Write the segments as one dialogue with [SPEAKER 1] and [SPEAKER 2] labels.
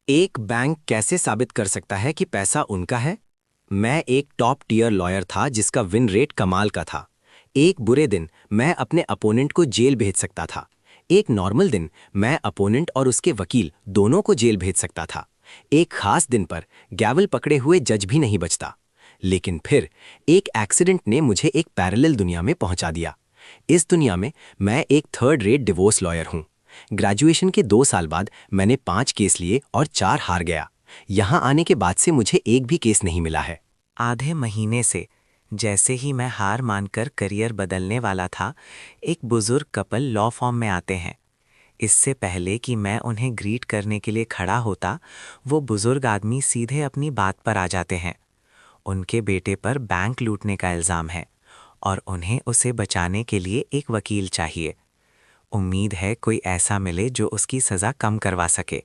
[SPEAKER 1] एक बैंक कैसे साबित कर सकता है कि पैसा उनका है? मैं एक टॉप टियर लॉयर था जिसका विन रेट कमाल का था। एक बुरे दिन मैं अपने अपोनेंट को जेल भेज सकता था। एक नॉर्मल दिन मैं अपोनेंट और उसके वकील दोनों को जेल भेज सकता था। एक खास दिन पर गैवल पकड़े हुए जज भी नहीं बचता। लेकिन फिर एक एक्सीडेंट ने मुझे एक पैरेलल दुनिया में पहुंचा दिया। इस दुनिया में मैं एक थर्ड रेट डिवोर्स लॉयर हूं। ग्रेजुएशन के 2 साल बाद मैंने 5 केस लिए और 4 हार गया। यहाँ आने के बाद से मुझे एक भी केस नहीं मिला है।
[SPEAKER 2] आधे महीने से जैसे ही मैं हार मानकर करियर बदलने वाला था, एक बुजुर्ग कपल लॉ फॉर्म में आते हैं। इससे पहले कि मैं उन्हें ग्रीट करने के लिए खड़ा होता, वो बुजुर्ग आदमी सीधे अपनी बात पर आ जाते हैं। उनके बेटे पर बैंक लूटने का इल्ज़ाम है और उन्हें उसे बचाने के लिए एक वकील चाहिए। उम्मीद है कोई ऐसा मिले जो उसकी सज़ा कम करवा सके।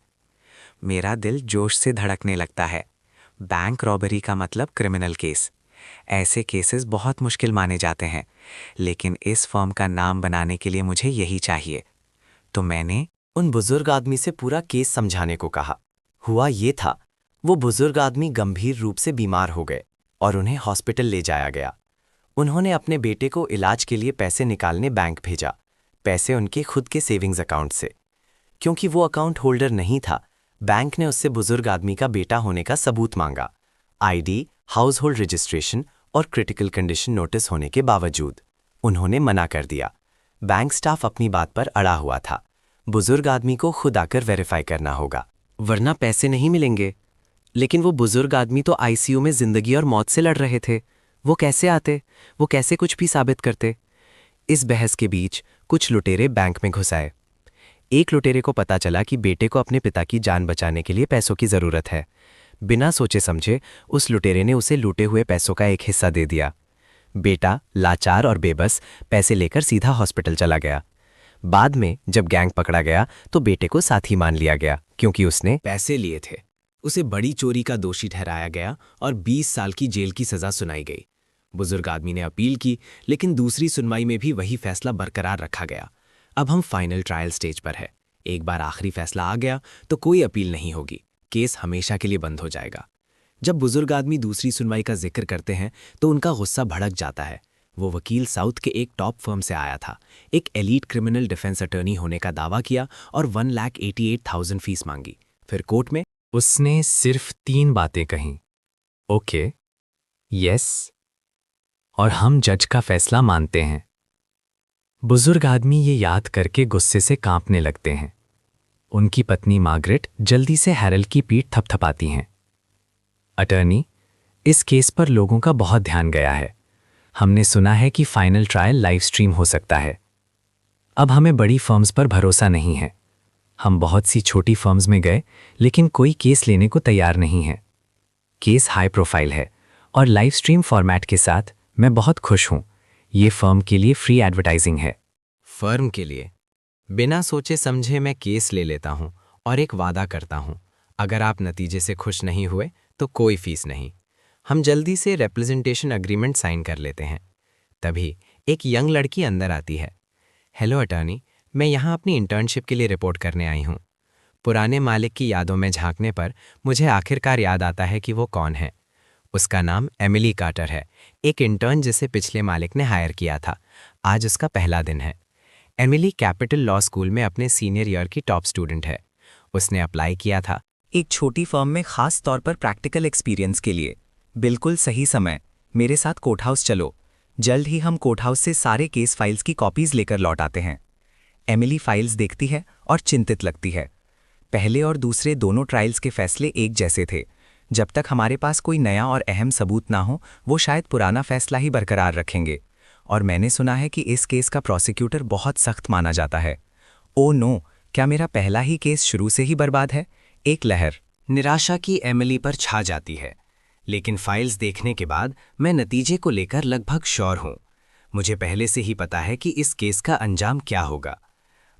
[SPEAKER 2] मेरा दिल जोश से धड़कने लगता है। बैंक रॉबरी का मतलब क्रिमिनल केस। ऐसे केसेस बहुत मुश्किल माने जाते हैं, लेकिन इस फर्म का नाम बनाने के लिए मुझे यही चाहिए। तो मैंने
[SPEAKER 1] उन बुजुर्ग आदमी से पूरा केस समझाने को कहा। हुआ ये था, वो बुजुर्ग आदमी गंभीर रूप से बीमार हो गए और उन्हें हॉस्पिटल ले जाया गया। उन्होंने अपने बेटे को इलाज के लिए पैसे निकालने बैंक भेजा। पैसे उनके खुद के सेविंग्स अकाउंट से। क्योंकि वो अकाउंट होल्डर नहीं था, बैंक ने उससे बुजुर्ग आदमी का बेटा होने का सबूत मांगा। आईडी, हाउस होल्ड रजिस्ट्रेशन और क्रिटिकल कंडीशन नोटिस होने के बावजूद उन्होंने मना कर दिया। बैंक स्टाफ अपनी बात पर अड़ा हुआ था। बुजुर्ग आदमी को खुद आकर वेरीफाई करना होगा, वरना पैसे नहीं मिलेंगे। लेकिन वो बुजुर्ग आदमी तो आईसीयू में जिंदगी और मौत से लड़ रहे थे। वो कैसे आते? वो कैसे कुछ भी साबित करते? इस बहस के बीच कुछ लुटेरे बैंक में घुस आए। एक लुटेरे को पता चला कि बेटे को अपने पिता की जान बचाने के लिए पैसों की जरूरत है। बिना सोचे समझे उस लुटेरे ने उसे लूटे हुए पैसों का एक हिस्सा दे दिया। बेटा लाचार और बेबस पैसे लेकर सीधा हॉस्पिटल चला गया। बाद में जब गैंग पकड़ा गया तो बेटे को साथी मान लिया गया, क्योंकि उसने पैसे लिए थे। उसे बड़ी चोरी का दोषी ठहराया गया और 20 साल की जेल की सजा सुनाई गई। बुजुर्ग आदमी ने अपील की, लेकिन दूसरी सुनवाई में भी वही फैसला बरकरार रखा गया। अब हम फाइनल ट्रायल स्टेज पर है। एक बार आखिरी फैसला आ गया तो कोई अपील नहीं होगी। केस हमेशा के लिए बंद हो जाएगा। जब बुजुर्ग आदमी दूसरी सुनवाई का जिक्र करते हैं तो उनका गुस्सा भड़क जाता है। वो वकील साउथ के एक टॉप फर्म से आया था। एक एलीट क्रिमिनल डिफेंस अटर्नी होने का दावा किया और 1,88,000 फीस मांगी। फिर कोर्ट में
[SPEAKER 3] उसने सिर्फ 3 बातें कहीं, ओके, यस, और हम जज का फैसला मानते हैं। बुजुर्ग आदमी ये याद करके गुस्से से कांपने लगते हैं। उनकी पत्नी मार्गरेट जल्दी से हैरल्ड की पीठ थपथपाती हैं। अटर्नी, इस केस पर लोगों का बहुत ध्यान गया है। हमने सुना है कि फाइनल ट्रायल लाइव स्ट्रीम हो सकता है। अब हमें बड़ी फर्म्स पर भरोसा नहीं है। हम बहुत सी छोटी फर्म्स में गए, लेकिन कोई केस लेने को तैयार नहीं है। केस हाई प्रोफाइल है और लाइव स्ट्रीम फॉर्मेट के साथ मैं बहुत खुश हूं। ये फर्म के लिए फ्री एडवर्टाइजिंग है।
[SPEAKER 1] फर्म के लिए बिना सोचे समझे मैं केस ले लेता हूं और एक वादा करता हूं, अगर आप नतीजे से खुश नहीं हुए तो कोई फीस नहीं। हम जल्दी से रिप्रेजेंटेशन एग्रीमेंट साइन कर लेते हैं। तभी एक यंग लड़की अंदर आती है। हेलो अटर्नी, मैं यहाँ अपनी इंटर्नशिप के लिए रिपोर्ट करने आई हूँ। पुराने मालिक की यादों में झांकने पर मुझे आखिरकार याद आता है कि वो कौन है। उसका नाम एमिली कार्टर है, एक इंटर्न जिसे पिछले मालिक ने हायर किया था। आज उसका पहला दिन है। एमिली कैपिटल लॉ स्कूल में अपने सीनियर ईयर की टॉप स्टूडेंट है। उसने अप्लाई किया था
[SPEAKER 2] एक छोटी फर्म में खास तौर पर प्रैक्टिकल एक्सपीरियंस के लिए। बिल्कुल सही समय। मेरे साथ कोर्ट हाउस चलो। जल्द ही हम कोर्ट हाउस से सारे केस फाइल्स की कॉपीज लेकर लौट आते हैं। एमिली फाइल्स देखती है और चिंतित लगती है। पहले और दूसरे दोनों ट्रायल्स के फैसले एक जैसे थे। जब तक हमारे पास कोई नया और अहम सबूत ना हो, वो शायद पुराना फैसला ही बरकरार रखेंगे। और मैंने सुना है कि इस केस का प्रोसिक्यूटर बहुत सख्त माना जाता है। ओ नो, क्या मेरा पहला ही केस शुरू से ही बर्बाद है? एक लहर
[SPEAKER 1] निराशा की एमिली पर छा जाती है। लेकिन फाइल्स देखने के बाद मैं नतीजे को लेकर लगभग श्योर हूं। मुझे पहले से ही पता है कि इस केस का अंजाम क्या होगा।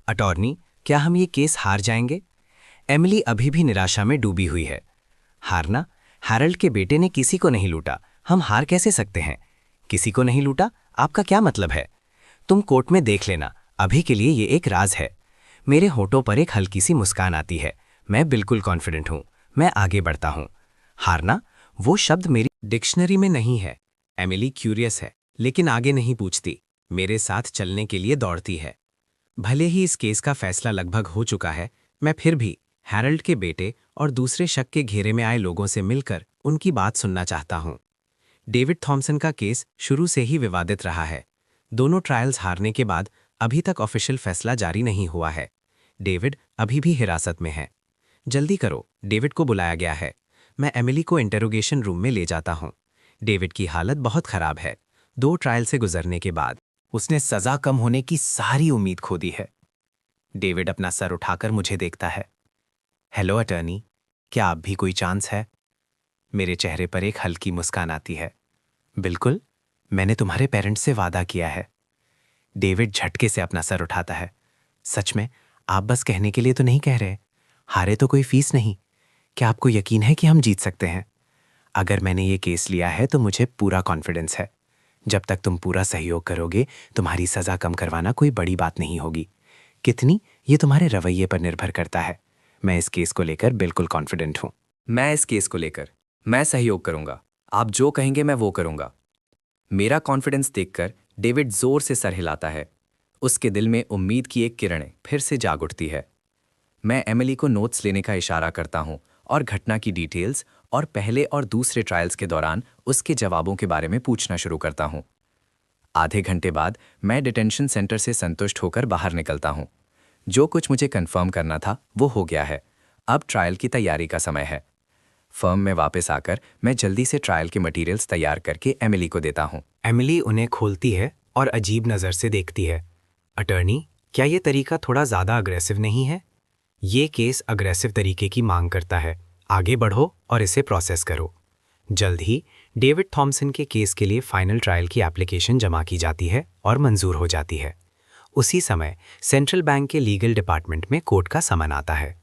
[SPEAKER 1] अटॉर्नी, क्या हम ये केस हार जाएंगे? एमिली अभी भी निराशा में डूबी हुई है। हारना? हैरल्ड के बेटे ने किसी को नहीं लूटा, हम हार कैसे सकते हैं? किसी को नहीं लूटा? आपका क्या मतलब है? तुम कोर्ट में देख लेना, अभी के लिए ये एक राज है। मेरे होठों पर एक हल्की सी मुस्कान आती है। मैं बिल्कुल कॉन्फिडेंट हूं। मैं आगे बढ़ता हूँ। हारना, वो शब्द मेरी डिक्शनरी में नहीं है। एमिली क्यूरियस है, लेकिन आगे नहीं पूछती, मेरे साथ चलने के लिए दौड़ती है। भले ही इस केस का फैसला लगभग हो चुका है, मैं फिर भी हैरल्ड के बेटे और दूसरे शक के घेरे में आए लोगों से मिलकर उनकी बात सुनना चाहता हूँ। डेविड थॉम्सन का केस शुरू से ही विवादित रहा है। दोनों ट्रायल्स हारने के बाद अभी तक ऑफिशियल फैसला जारी नहीं हुआ है। डेविड अभी भी हिरासत में है। जल्दी करो, डेविड को बुलाया गया है। मैं एमिली को इंटेरोगेशन रूम में ले जाता हूँ। डेविड की हालत बहुत खराब है। 2 ट्रायल से गुजरने के बाद उसने सजा कम होने की सारी उम्मीद खो दी है। डेविड अपना सर उठाकर मुझे देखता है। हेलो अटर्नी, क्या अब भी कोई चांस है? मेरे चेहरे पर एक हल्की मुस्कान आती है। बिल्कुल, मैंने तुम्हारे पेरेंट्स से वादा किया है। डेविड झटके से अपना सर उठाता है। सच में? आप बस कहने के लिए तो नहीं कह रहे? हारे तो कोई फीस नहीं। क्या आपको यकीन है कि हम जीत सकते हैं? अगर मैंने ये केस लिया है तो मुझे पूरा कॉन्फिडेंस है। जब तक तुम पूरा सहयोग करोगे, तुम्हारी सज़ा कम करवाना कोई बड़ी बात नहीं होगी। कितनी, ये तुम्हारे रवैये पर निर्भर करता है। मैं इस केस को लेकर बिल्कुल कॉन्फिडेंट हूँ।
[SPEAKER 4] मैं इस केस को लेकर मैं सहयोग करूंगा। आप जो कहेंगे मैं वो करूंगा। मेरा कॉन्फिडेंस देखकर डेविड जोर से सर हिलाता है। उसके दिल में उम्मीद की एक किरण फिर से जाग उठती है। मैं एमिली को नोट्स लेने का इशारा करता हूं और घटना की डिटेल्स और पहले और दूसरे ट्रायल्स के दौरान उसके जवाबों के बारे में पूछना शुरू करता हूं। आधे घंटे बाद मैं डिटेंशन सेंटर से संतुष्ट होकर बाहर निकलता हूं। जो कुछ मुझे कंफर्म करना था वो हो गया है। अब ट्रायल की तैयारी का समय है। फर्म में वापस आकर मैं जल्दी से ट्रायल के मटेरियल्स तैयार करके एमिली को देता हूं।
[SPEAKER 1] एमिली उन्हें खोलती है और अजीब नज़र से देखती है। अटर्नी, क्या ये तरीका थोड़ा ज़्यादा अग्रेसिव नहीं है? ये केस अग्रेसिव तरीके की मांग करता है। आगे बढ़ो और इसे प्रोसेस करो। जल्द ही डेविड थॉम्सन के केस के लिए फाइनल ट्रायल की एप्लीकेशन जमा की जाती है और मंजूर हो जाती है। उसी समय सेंट्रल बैंक के लीगल डिपार्टमेंट में कोर्ट का समन आता है।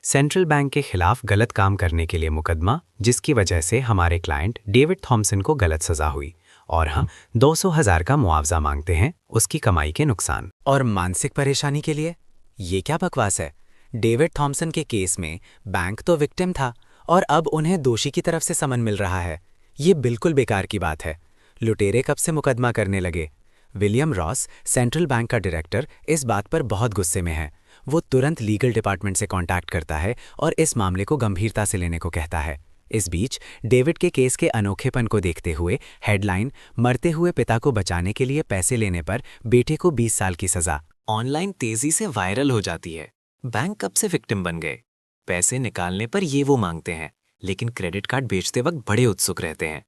[SPEAKER 1] सेंट्रल बैंक के खिलाफ गलत काम करने के लिए मुकदमा, जिसकी वजह से हमारे क्लाइंट डेविड थॉम्सन को गलत सजा हुई और हम 200,000 का मुआवजा मांगते हैं उसकी कमाई के नुकसान।
[SPEAKER 2] और मानसिक परेशानी के लिए? ये क्या बकवास है? डेविड थॉम्सन के केस में बैंक तो विक्टिम था और अब उन्हें दोषी की तरफ से समन मिल रहा है। ये बिल्कुल बेकार की बात है। लुटेरे कब से मुकदमा करने लगे? विलियम रॉस, सेंट्रल बैंक का डायरेक्टर, इस बात पर बहुत गुस्से में है। वो तुरंत लीगल डिपार्टमेंट से कांटेक्ट करता है और इस मामले को गंभीरता से लेने को कहता है। इस बीच डेविड के केस के अनोखेपन को देखते हुए हेडलाइन, मरते हुए पिता को बचाने के लिए पैसे लेने पर बेटे को 20 साल की सजा, ऑनलाइन तेजी से वायरल हो जाती है। बैंक कब से विक्टिम बन गए? पैसे निकालने पर ये वो मांगते हैं, लेकिन क्रेडिट कार्ड बेचते वक्त बड़े उत्सुक रहते हैं।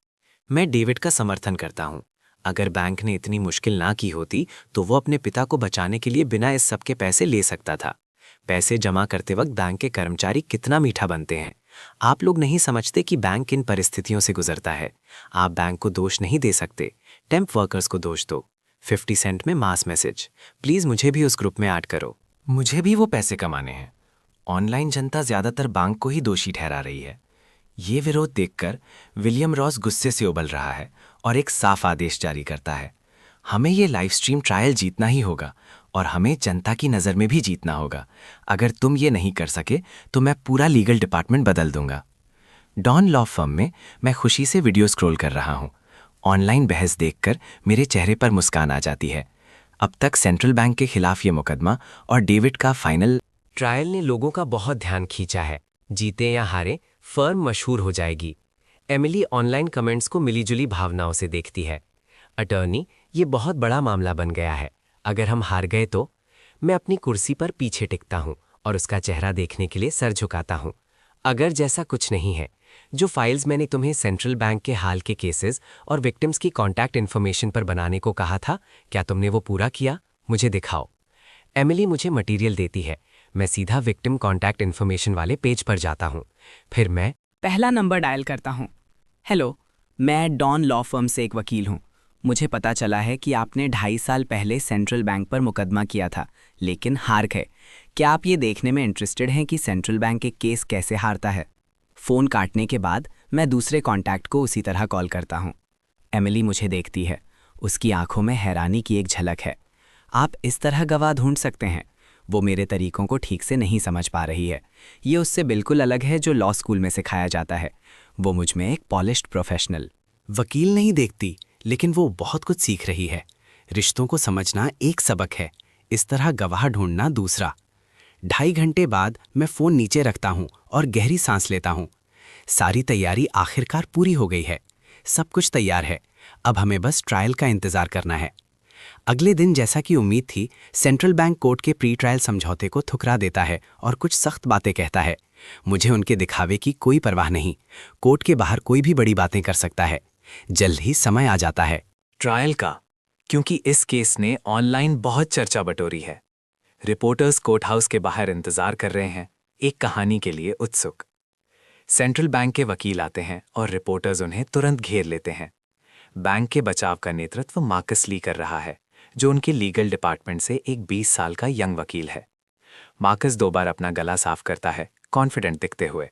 [SPEAKER 2] मैं डेविड का समर्थन करता हूँ। अगर बैंक ने इतनी मुश्किल ना की होती तो वो अपने पिता को बचाने के लिए बिना इस सब के पैसे ले सकता था। पैसे जमा करते वक्त बैंक के कर्मचारी कितना मीठा बनते हैं। आप लोग नहीं समझते कि बैंक किन परिस्थितियों से गुजरता है। आप बैंक को दोष नहीं दे सकते, टेम्प वर्कर्स को दोष दो। 50 सेंट में मास मैसेज, प्लीज़ मुझे भी उस ग्रुप में ऐड करो। मुझे भी वो पैसे कमाने हैं। ऑनलाइन जनता ज़्यादातर बैंक को ही दोषी ठहरा रही है। ये विरोध देखकर विलियम रॉस गुस्से से उबल रहा है और एक साफ आदेश जारी करता है। हमें ये लाइव स्ट्रीम ट्रायल जीतना ही होगा और हमें जनता की नज़र में भी जीतना होगा। अगर तुम ये नहीं कर सके तो मैं पूरा लीगल डिपार्टमेंट बदल दूंगा। डॉन लॉ फर्म में मैं खुशी से वीडियो स्क्रॉल कर रहा हूँ। ऑनलाइन बहस देखकर मेरे चेहरे पर मुस्कान आ जाती है। अब तक सेंट्रल बैंक के खिलाफ ये मुकदमा और डेविड का फाइनल
[SPEAKER 3] ट्रायल ने लोगों का बहुत ध्यान खींचा है। जीते या हारे, फर्म मशहूर हो जाएगी। एमिली ऑनलाइन कमेंट्स को मिलीजुली भावनाओं से देखती है। अटर्नी, ये बहुत बड़ा मामला बन गया है। अगर हम हार गए तो? मैं अपनी कुर्सी पर पीछे टिकता हूँ और उसका चेहरा देखने के लिए सर झुकाता हूँ। अगर जैसा कुछ नहीं है। जो फाइल्स मैंने तुम्हें सेंट्रल बैंक के हाल के केसेस और विक्टिम्स की कॉन्टैक्ट इन्फॉर्मेशन पर बनाने को कहा था, क्या तुमने वो पूरा किया? मुझे दिखाओ। एमिली मुझे मटेरियल देती है। मैं सीधा विक्टिम कॉन्टैक्ट इन्फॉर्मेशन वाले पेज पर जाता हूँ। फिर मैं
[SPEAKER 5] पहला नंबर डायल करता हूँ। हेलो, मैं डॉन लॉ फर्म से एक वकील हूँ। मुझे पता चला है कि आपने 2.5 साल पहले सेंट्रल बैंक पर मुकदमा किया था, लेकिन हार गए। क्या आप ये देखने में इंटरेस्टेड हैं कि सेंट्रल बैंक एक केस कैसे हारता है? फ़ोन काटने के बाद मैं दूसरे कॉन्टैक्ट को उसी तरह कॉल करता हूँ। एमिली मुझे देखती है। उसकी आंखों में हैरानी की एक झलक है। आप इस तरह गवाह ढूंढ सकते हैं? वो मेरे तरीकों को ठीक से नहीं समझ पा रही है। ये उससे बिल्कुल अलग है जो लॉ स्कूल में सिखाया जाता है। वो मुझ में एक पॉलिश्ड प्रोफेशनल।
[SPEAKER 6] वकील नहीं देखती, लेकिन वो बहुत कुछ सीख रही है। रिश्तों को समझना एक सबक है, इस तरह गवाह ढूंढना दूसरा। 2.5 घंटे बाद मैं फ़ोन नीचे रखता हूँ और गहरी सांस लेता हूँ। सारी तैयारी आखिरकार पूरी हो गई है। सब कुछ तैयार है, अब हमें बस ट्रायल का इंतज़ार करना है। अगले दिन जैसा कि उम्मीद थी, सेंट्रल बैंक कोर्ट के प्री ट्रायल समझौते को ठुकरा देता है और कुछ सख्त बातें कहता है। मुझे उनके दिखावे की कोई परवाह नहीं। कोर्ट के बाहर कोई भी बड़ी बातें कर सकता है। जल्द ही समय आ जाता है।
[SPEAKER 3] ट्रायल का, क्योंकि इस केस ने ऑनलाइन बहुत चर्चा बटोरी है। रिपोर्टर्स कोर्ट हाउस के बाहर इंतजार कर रहे हैं, एक कहानी के लिए उत्सुक। सेंट्रल बैंक के वकील आते हैं और रिपोर्टर्स उन्हें तुरंत घेर लेते हैं। बैंक के बचाव का नेतृत्व मार्कस ली कर रहा है, जो उनके लीगल डिपार्टमेंट से एक 20 साल का यंग वकील है। मार्कस 2 बार अपना गला साफ करता है, कॉन्फिडेंट दिखते हुए।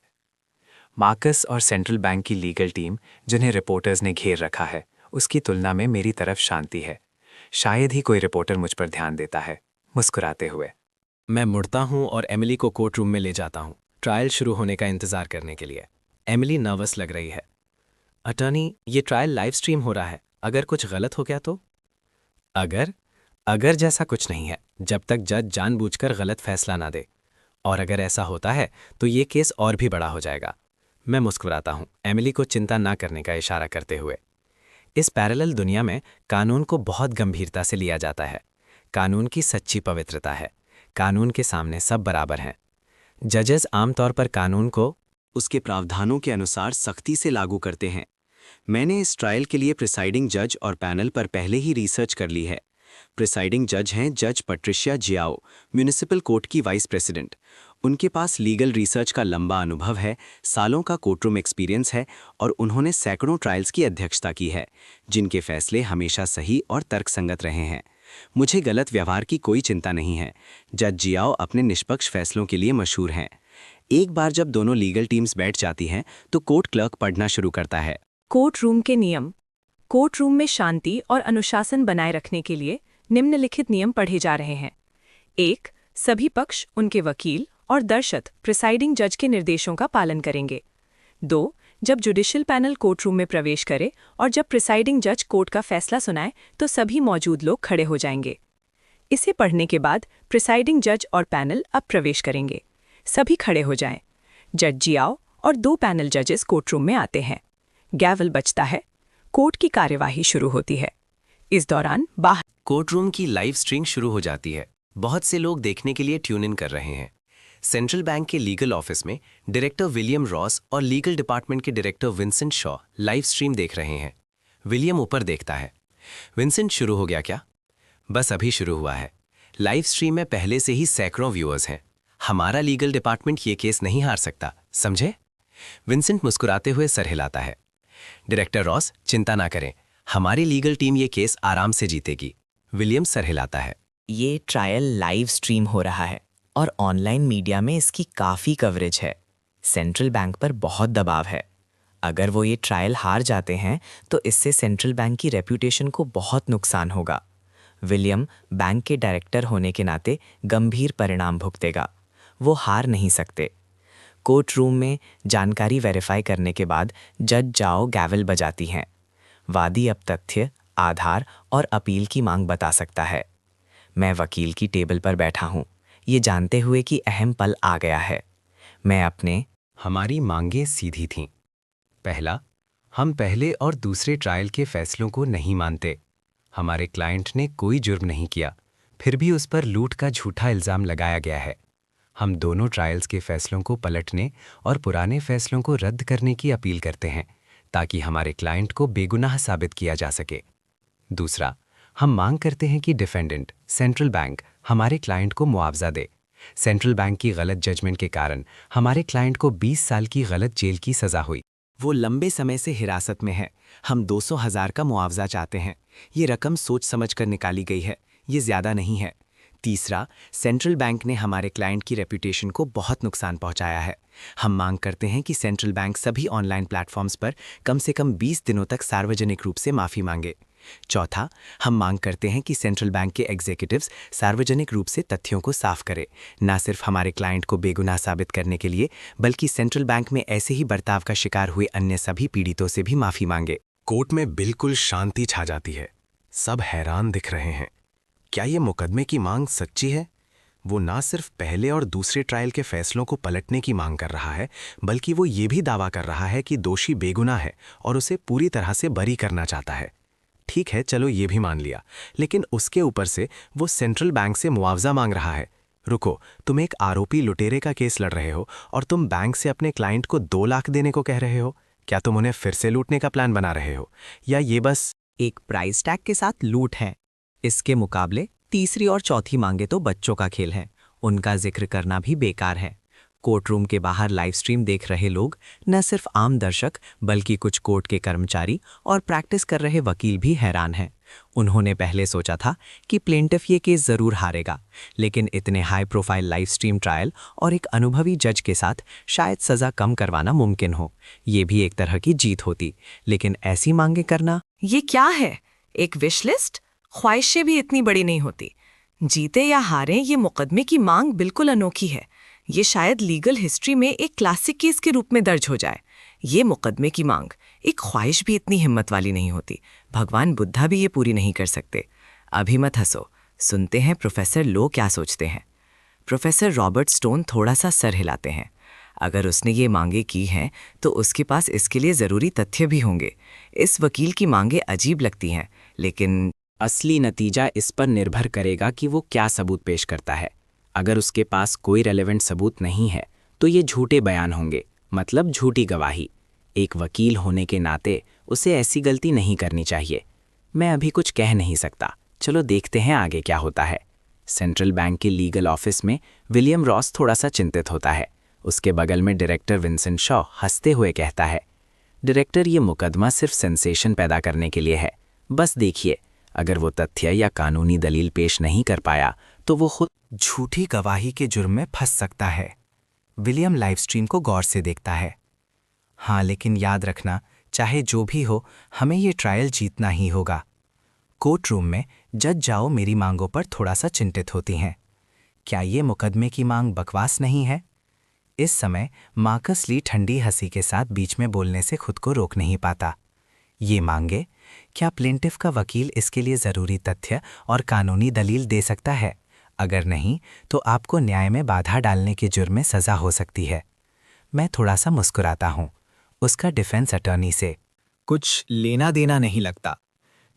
[SPEAKER 3] मार्कस और सेंट्रल बैंक की लीगल टीम, जिन्हें रिपोर्टर्स ने घेर रखा है, उसकी तुलना में मेरी तरफ शांति है। शायद ही कोई रिपोर्टर मुझ पर ध्यान देता है, मुस्कुराते हुए।
[SPEAKER 6] मैं मुड़ता हूँ और एमिली को कोर्ट रूम में ले जाता हूँ, ट्रायल शुरू होने का इंतज़ार करने के लिए। एमिली नर्वस लग रही है। अटॉर्नी, ये ट्रायल लाइव स्ट्रीम हो रहा है, अगर कुछ गलत हो गया तो? अगर जैसा कुछ नहीं है, जब तक जज जानबूझकर गलत फैसला ना दे। और अगर ऐसा होता है तो ये केस और भी बड़ा हो जाएगा। मैं मुस्कुराता हूँ, एमिली को चिंता ना करने का इशारा करते हुए। इस पैरेलल दुनिया में कानून को बहुत गंभीरता से लिया जाता है। कानून की सच्ची पवित्रता है। कानून के सामने सब बराबर हैं। जजेस आमतौर पर कानून को उसके प्रावधानों के अनुसार सख्ती से लागू करते हैं। मैंने इस ट्रायल के लिए प्रिसाइडिंग जज और पैनल पर पहले ही रिसर्च कर ली है। प्रिसाइडिंग जज हैं जज पट्रिशिया जियाओ, म्यूनिसिपल कोर्ट की वाइस प्रेसिडेंट। उनके पास लीगल रिसर्च का लंबा अनुभव है, सालों का कोर्टरूम एक्सपीरियंस है और उन्होंने सैकड़ों ट्रायल्स की अध्यक्षता की है, जिनके फैसले हमेशा सही और तर्कसंगत रहे हैं। मुझे गलत व्यवहार की कोई चिंता नहीं है। जज जियाओ अपने निष्पक्ष फैसलों के लिए मशहूर हैं। एक बार जब दोनों लीगल टीम्स बैठ जाती हैं तो कोर्ट क्लर्क पढ़ना शुरू करता है।
[SPEAKER 7] कोर्ट रूम के नियम। कोर्ट रूम में शांति और अनुशासन बनाए रखने के लिए निम्नलिखित नियम पढ़े जा रहे हैं। 1. सभी पक्ष, उनके वकील और दर्शक प्रिसाइडिंग जज के निर्देशों का पालन करेंगे। 2. जब जुडिशियल पैनल कोर्ट रूम में प्रवेश करे और जब प्रिसाइडिंग जज कोर्ट का फैसला सुनाए तो सभी मौजूद लोग खड़े हो जाएंगे। इसे पढ़ने के बाद प्रिसाइडिंग जज और पैनल अब प्रवेश करेंगे। सभी खड़े हो जाएं। जज जियाओ और 2 पैनल जजेस कोर्ट रूम में आते हैं। गैवल बजता है। कोर्ट की कार्यवाही शुरू होती है। इस दौरान बाहर
[SPEAKER 6] कोर्ट रूम की लाइव स्ट्रीम शुरू हो जाती है। बहुत से लोग देखने के लिए ट्यून इन कर रहे हैं। सेंट्रल बैंक के लीगल ऑफिस में डायरेक्टर विलियम रॉस और लीगल डिपार्टमेंट के director Vincent Shaw live stream देख रहे हैं। विलियम ऊपर देखता है। विंसेंट, शुरू हो गया क्या? बस अभी शुरू हुआ है। लाइव स्ट्रीम में पहले से ही सैकड़ों व्यूअर्स हैं। हमारा लीगल डिपार्टमेंट ये केस नहीं हार सकता, समझे? विंसेंट मुस्कुराते हुए सर हिलाता है। डायरेक्टर रॉस, चिंता ना करें, हमारी लीगल टीम ये केस आराम से जीतेगी। विलियम सर हिलाता है।
[SPEAKER 2] ये ट्रायल लाइव स्ट्रीम हो रहा है और ऑनलाइन मीडिया में इसकी काफ़ी कवरेज है। सेंट्रल बैंक पर बहुत दबाव है। अगर वो ये ट्रायल हार जाते हैं तो इससे सेंट्रल बैंक की रेप्यूटेशन को बहुत नुकसान होगा। विलियम बैंक के डायरेक्टर होने के नाते गंभीर परिणाम भुगतेगा। वो हार नहीं सकते। कोर्ट रूम में जानकारी वेरीफाई करने के बाद जज जाओ गैवल बजाती हैं। वादी अब तथ्य, आधार और अपील की मांग बता सकता है। मैं वकील की टेबल पर बैठा हूँ, ये जानते हुए कि अहम पल आ गया है। मैं अपने
[SPEAKER 6] हमारी मांगें सीधी थीं। पहला, हम पहले और दूसरे ट्रायल के फैसलों को नहीं मानते। हमारे क्लाइंट ने कोई जुर्म नहीं किया, फिर भी उस पर लूट का झूठा इल्ज़ाम लगाया गया है। हम दोनों ट्रायल्स के फैसलों को पलटने और पुराने फैसलों को रद्द करने की अपील करते हैं ताकि हमारे क्लाइंट को बेगुनाह साबित किया जा सके। दूसरा, हम मांग करते हैं कि डिफेंडेंट सेंट्रल बैंक हमारे क्लाइंट को मुआवजा दे। सेंट्रल बैंक की गलत जजमेंट के कारण हमारे क्लाइंट को 20 साल की गलत जेल की सज़ा हुई।
[SPEAKER 5] वो लंबे समय से हिरासत में है। हम 200,000 का मुआवजा चाहते हैं। ये रकम सोच समझ कर निकाली गई है, ये ज़्यादा नहीं है। तीसरा, सेंट्रल बैंक ने हमारे क्लाइंट की रेप्यूटेशन को बहुत नुकसान पहुंचाया है। हम मांग करते हैं कि सेंट्रल बैंक सभी ऑनलाइन प्लेटफॉर्म्स पर कम से कम 20 दिनों तक सार्वजनिक रूप से माफ़ी मांगे।
[SPEAKER 2] चौथा, हम मांग करते हैं कि सेंट्रल बैंक के एग्जीक्यूटिव्स सार्वजनिक रूप से तथ्यों को साफ करें, न सिर्फ हमारे क्लाइंट को बेगुनाह साबित करने के लिए, बल्कि सेंट्रल बैंक में ऐसे ही बर्ताव का शिकार हुए अन्य सभी पीड़ितों से भी माफी मांगे।
[SPEAKER 6] कोर्ट में बिल्कुल शांति छा जाती है। सब हैरान दिख रहे हैं। क्या ये मुकदमे की मांग सच्ची है? वो ना सिर्फ पहले और दूसरे ट्रायल के फैसलों को पलटने की मांग कर रहा है, बल्कि वो ये भी दावा कर रहा है कि दोषी बेगुनाह है और उसे पूरी तरह से बरी करना चाहता है। ठीक है, चलो ये भी मान लिया, लेकिन उसके ऊपर से वो सेंट्रल बैंक से मुआवजा मांग रहा है। रुको, तुम एक आरोपी लुटेरे का केस लड़ रहे हो और तुम बैंक से अपने क्लाइंट को 2 लाख देने को कह रहे हो। क्या तुम उन्हें फिर से लूटने का प्लान बना रहे हो, या ये बस
[SPEAKER 2] एक प्राइस टैग के साथ लूट है? इसके मुकाबले तीसरी और चौथी मांगे तो बच्चों का खेल है, उनका जिक्र करना भी बेकार है। कोर्ट रूम के बाहर लाइव स्ट्रीम देख रहे लोग न सिर्फ आम दर्शक, बल्कि कुछ कोर्ट के कर्मचारी और प्रैक्टिस कर रहे वकील भी हैरान हैं। उन्होंने पहले सोचा था कि प्लेंटिफ ये केस जरूर हारेगा, लेकिन इतने high profile live stream trial और एक अनुभवी जज के साथ शायद सज़ा कम करवाना मुमकिन हो। ये भी एक तरह की जीत होती, लेकिन ऐसी मांगे करना।
[SPEAKER 7] ये क्या है, एक विश लिस्ट? ख्वाहिशें भी इतनी बड़ी नहीं होती। जीते या हारें, ये मुकदमे की मांग बिल्कुल अनोखी है। ये शायद लीगल हिस्ट्री में एक क्लासिक केस के रूप में दर्ज हो जाए। ये मुकदमे की मांग, एक ख्वाहिश भी इतनी हिम्मत वाली नहीं होती। भगवान बुद्धा भी ये पूरी नहीं कर सकते। अभी मत हंसो, सुनते हैं प्रोफेसर लो क्या सोचते हैं। प्रोफेसर रॉबर्ट स्टोन थोड़ा सा सर हिलाते हैं। अगर उसने ये मांगे की हैं तो उसके पास इसके लिए ज़रूरी तथ्य भी होंगे। इस वकील की मांगे अजीब लगती हैं, लेकिन
[SPEAKER 5] असली नतीजा इस पर निर्भर करेगा कि वो क्या सबूत पेश करता है। अगर उसके पास कोई रेलेवेंट सबूत नहीं है तो ये झूठे बयान होंगे, मतलब झूठी गवाही। एक वकील होने के नाते उसे ऐसी गलती नहीं करनी चाहिए। मैं अभी कुछ कह नहीं सकता, चलो देखते हैं आगे क्या होता है। सेंट्रल बैंक के लीगल ऑफिस में विलियम रॉस थोड़ा सा चिंतित होता है। उसके बगल में डायरेक्टर विंसेंट शॉ हंसते हुए कहता है, डायरेक्टर, ये मुकदमा सिर्फ सेंसेशन पैदा करने के लिए है। बस देखिए, अगर वो तथ्य या कानूनी दलील पेश नहीं कर पाया तो वो खुद
[SPEAKER 2] झूठी गवाही के जुर्म में फंस सकता है। विलियम लाइव स्ट्रीम को गौर से देखता है। हाँ, लेकिन याद रखना, चाहे जो भी हो, हमें ये ट्रायल जीतना ही होगा। कोर्ट रूम में जज जाओ मेरी मांगों पर थोड़ा सा चिंतित होती हैं। क्या ये मुकदमे की मांग बकवास नहीं है? इस समय मार्कस ली ठंडी हंसी के साथ बीच में बोलने से खुद को रोक नहीं पाता। ये मांगे, क्या प्लेंटिफ का वकील इसके लिए ज़रूरी तथ्य और कानूनी दलील दे सकता है? अगर नहीं, तो आपको न्याय में बाधा डालने के जुर्म में सज़ा हो सकती है। मैं थोड़ा सा मुस्कुराता हूँ। उसका डिफेंस अटॉर्नी से
[SPEAKER 8] कुछ लेना देना नहीं लगता।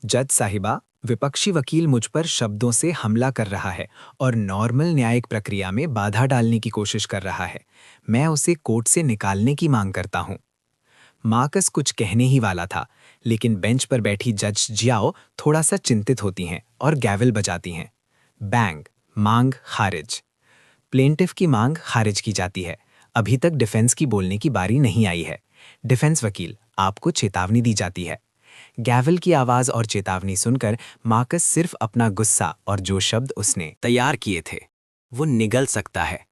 [SPEAKER 8] जज साहिबा, विपक्षी वकील मुझ पर शब्दों से हमला कर रहा है और नॉर्मल न्यायिक प्रक्रिया में बाधा डालने की कोशिश कर रहा है। मैं उसे कोर्ट से निकालने की मांग करता हूँ। मार्कस कुछ कहने ही वाला था, लेकिन बेंच पर बैठी जज जियाओ थोड़ा सा चिंतित होती हैं और गैवल बजाती हैं। बैंग, मांग खारिज। प्लेंटिफ की मांग खारिज की जाती है। अभी तक डिफेंस की बोलने की बारी नहीं आई है। डिफेंस वकील, आपको चेतावनी दी जाती है। गैवल की आवाज और चेतावनी सुनकर मार्कस सिर्फ अपना गुस्सा और जो शब्द उसने
[SPEAKER 2] तैयार किए थे वो निगल सकता है।